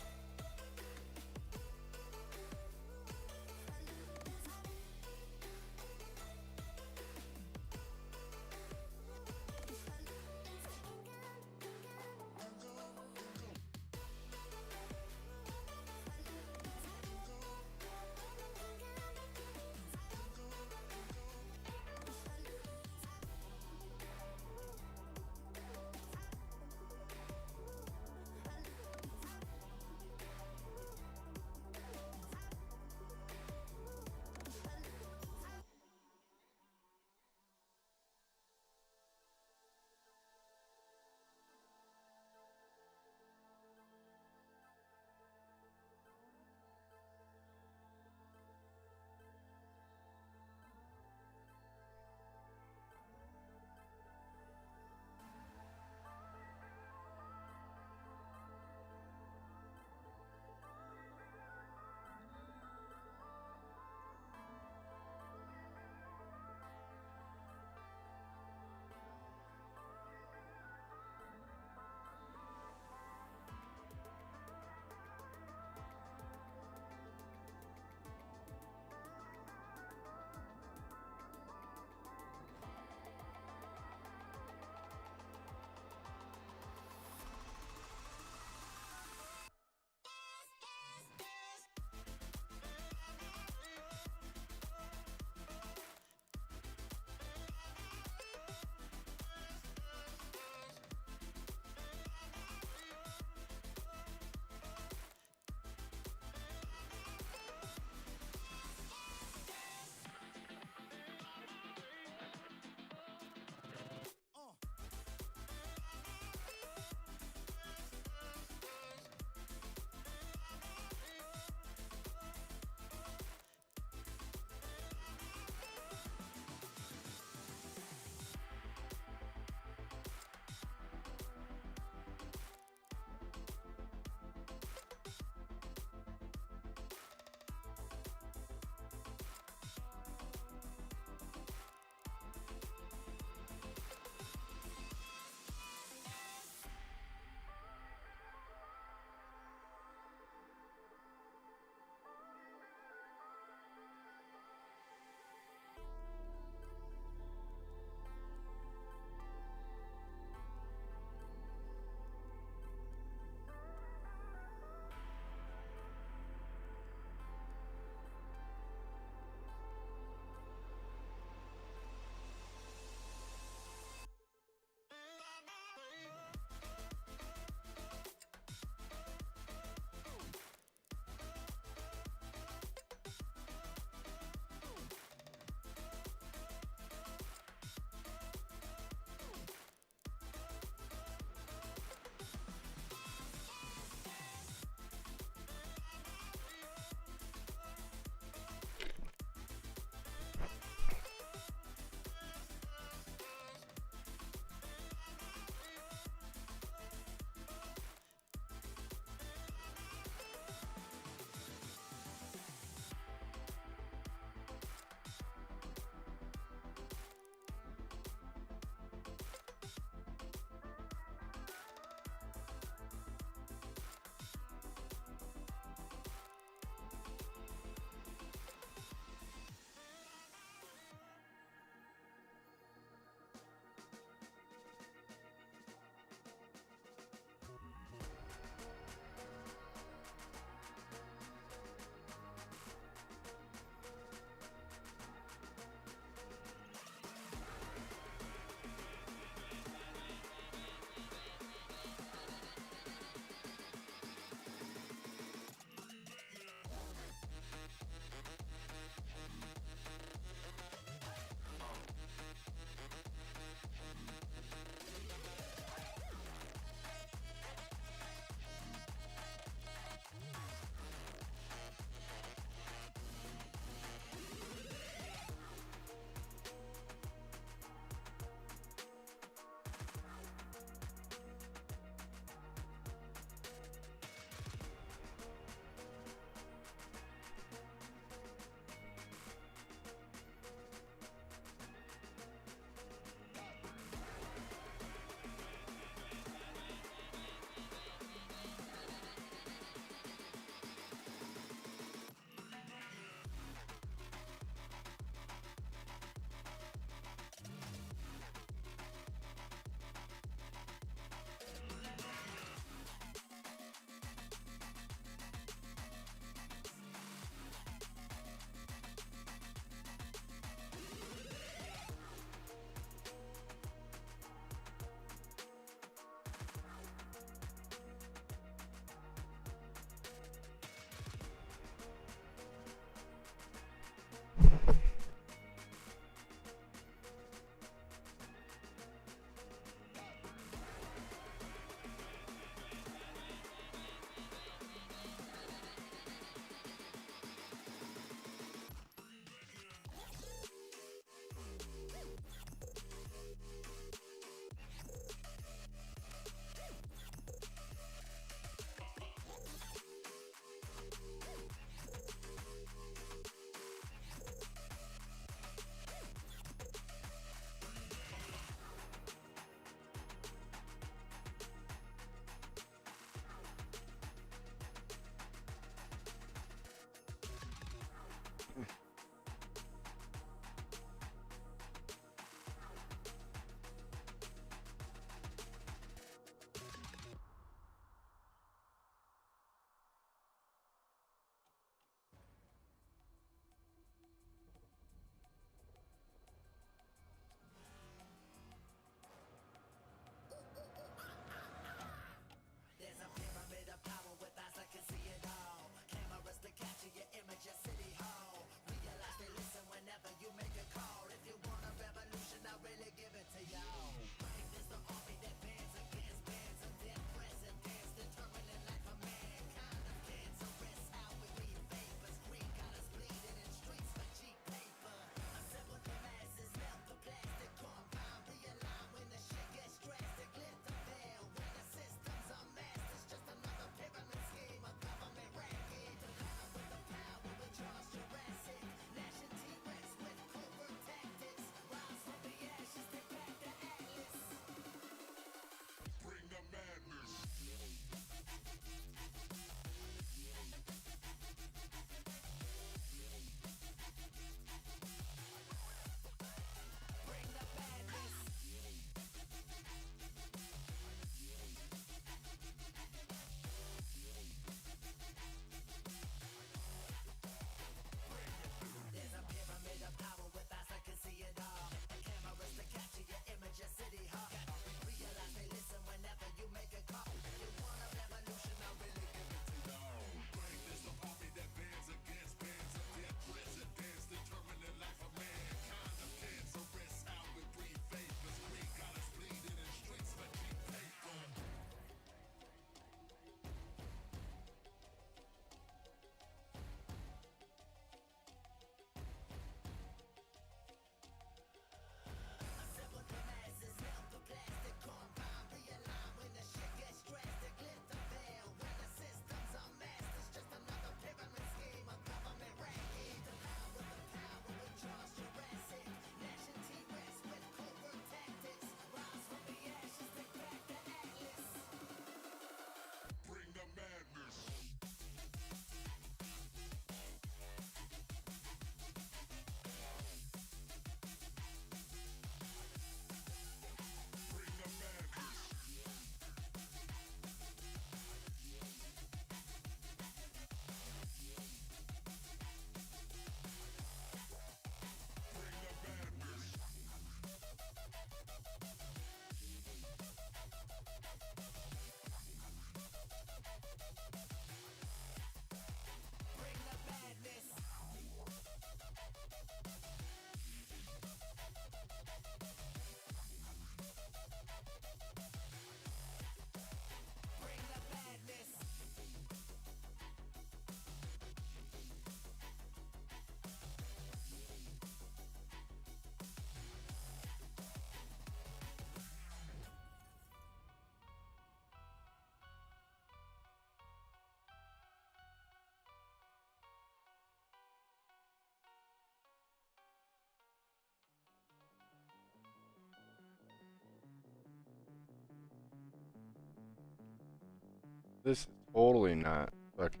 This is totally not fucking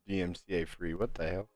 DMCA free. What the hell?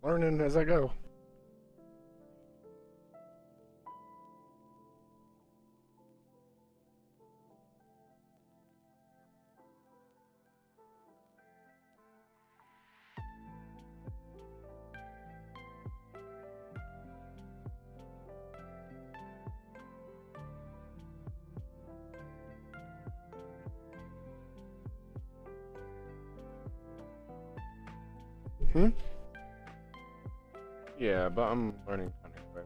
Learning as I go. Yeah, but I'm learning kind of quick.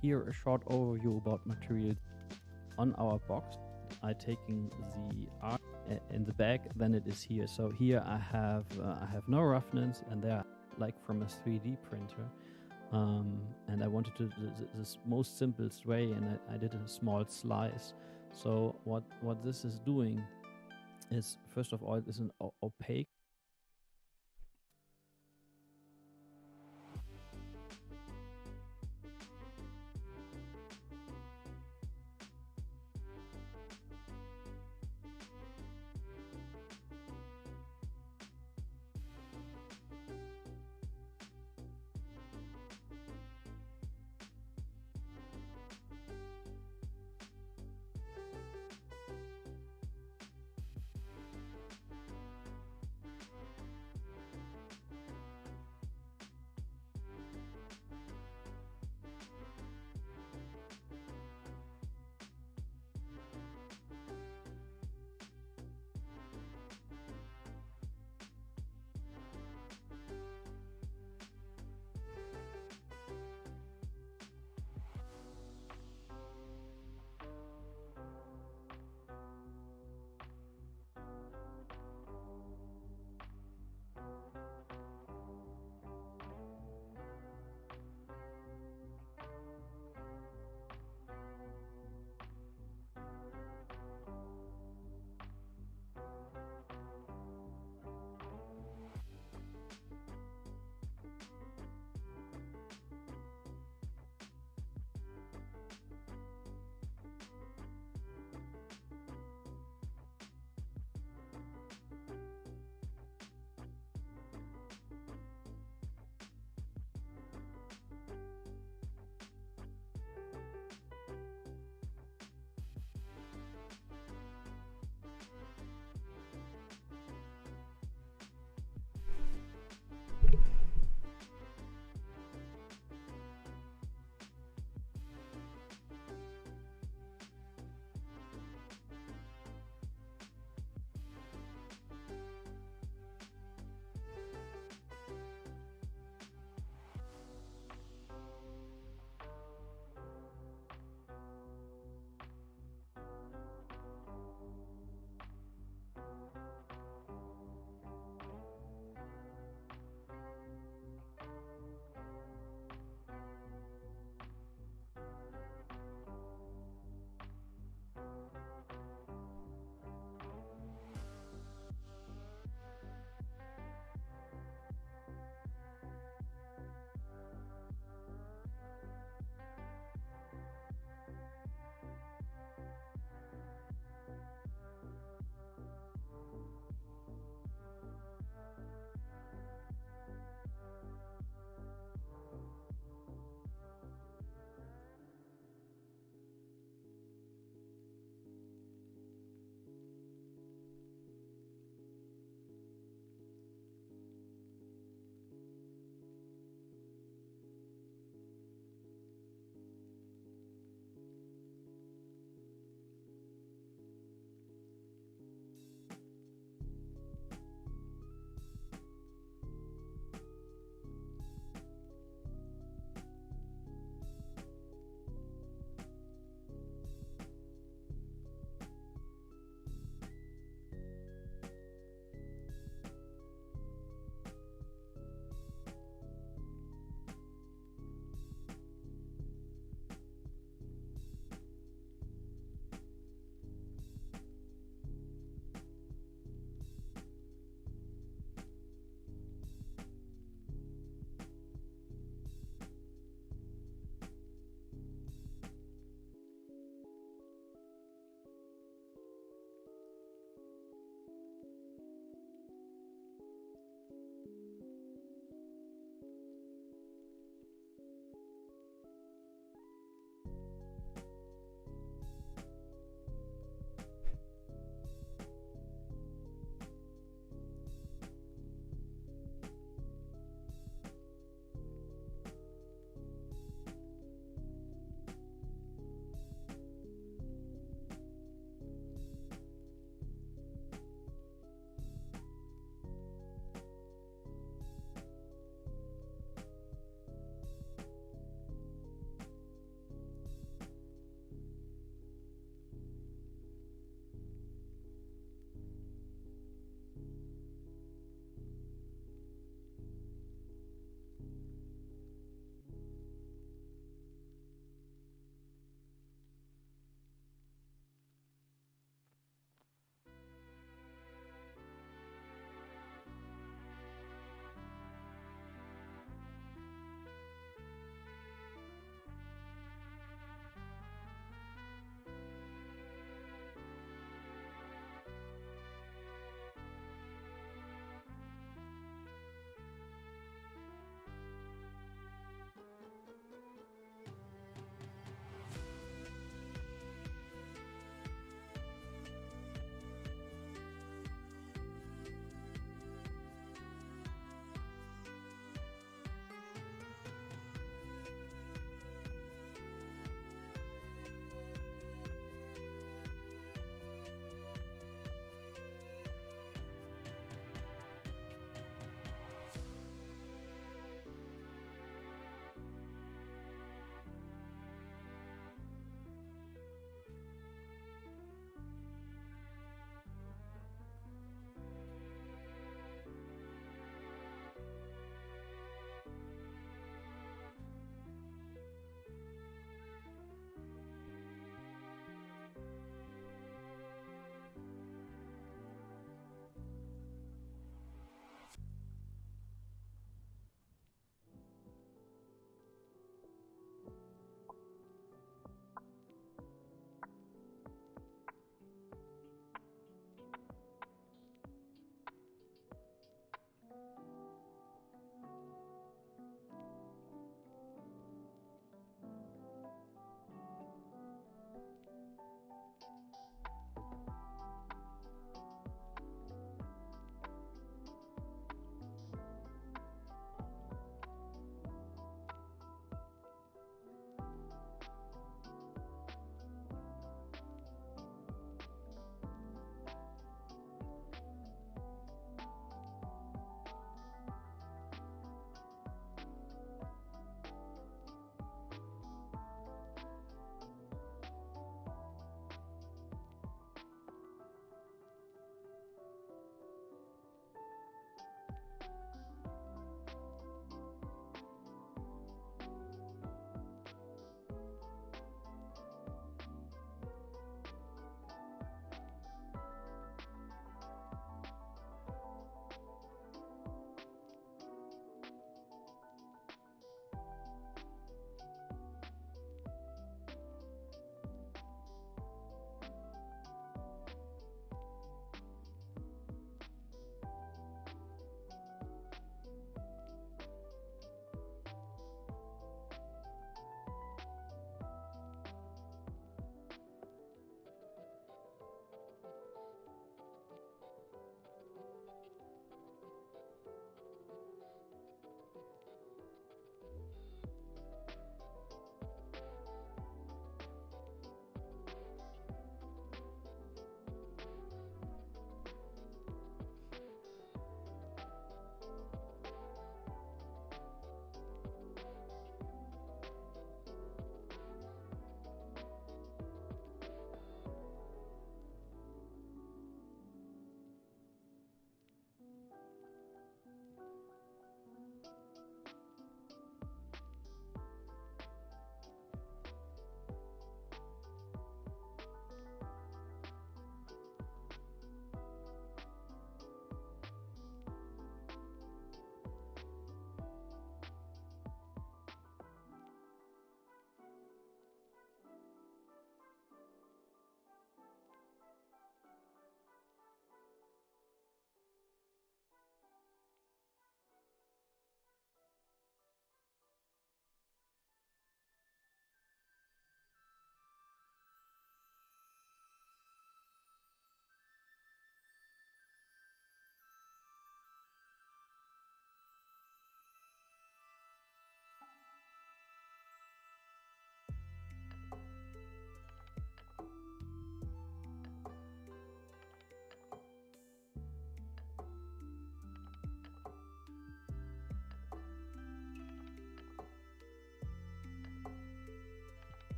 Here a short overview about materials. On our box, I taking the art in the back, then it is here. So here I have no roughness, and they are like from a 3D printer. And I wanted to this most simplest way, and I did a small slice. So what this is doing is, first of all, it is an opaque.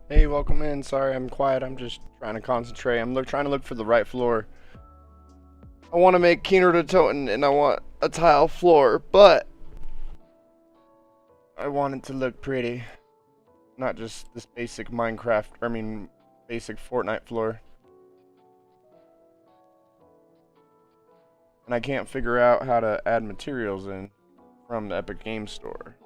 Hey, welcome in. Sorry I'm quiet. I'm just trying to concentrate. I'm trying to look for the right floor. I want to make Keener to Toten and I want a tile floor, but I want it to look pretty. Not just this basic basic Fortnite floor. And I can't figure out how to add materials in from the Epic Games Store.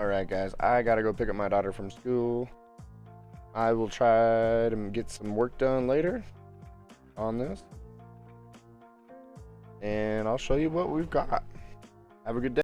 Alright guys, I gotta go pick up my daughter from school. I will try to get some work done later on this. And I'll show you what we've got. Have a good day.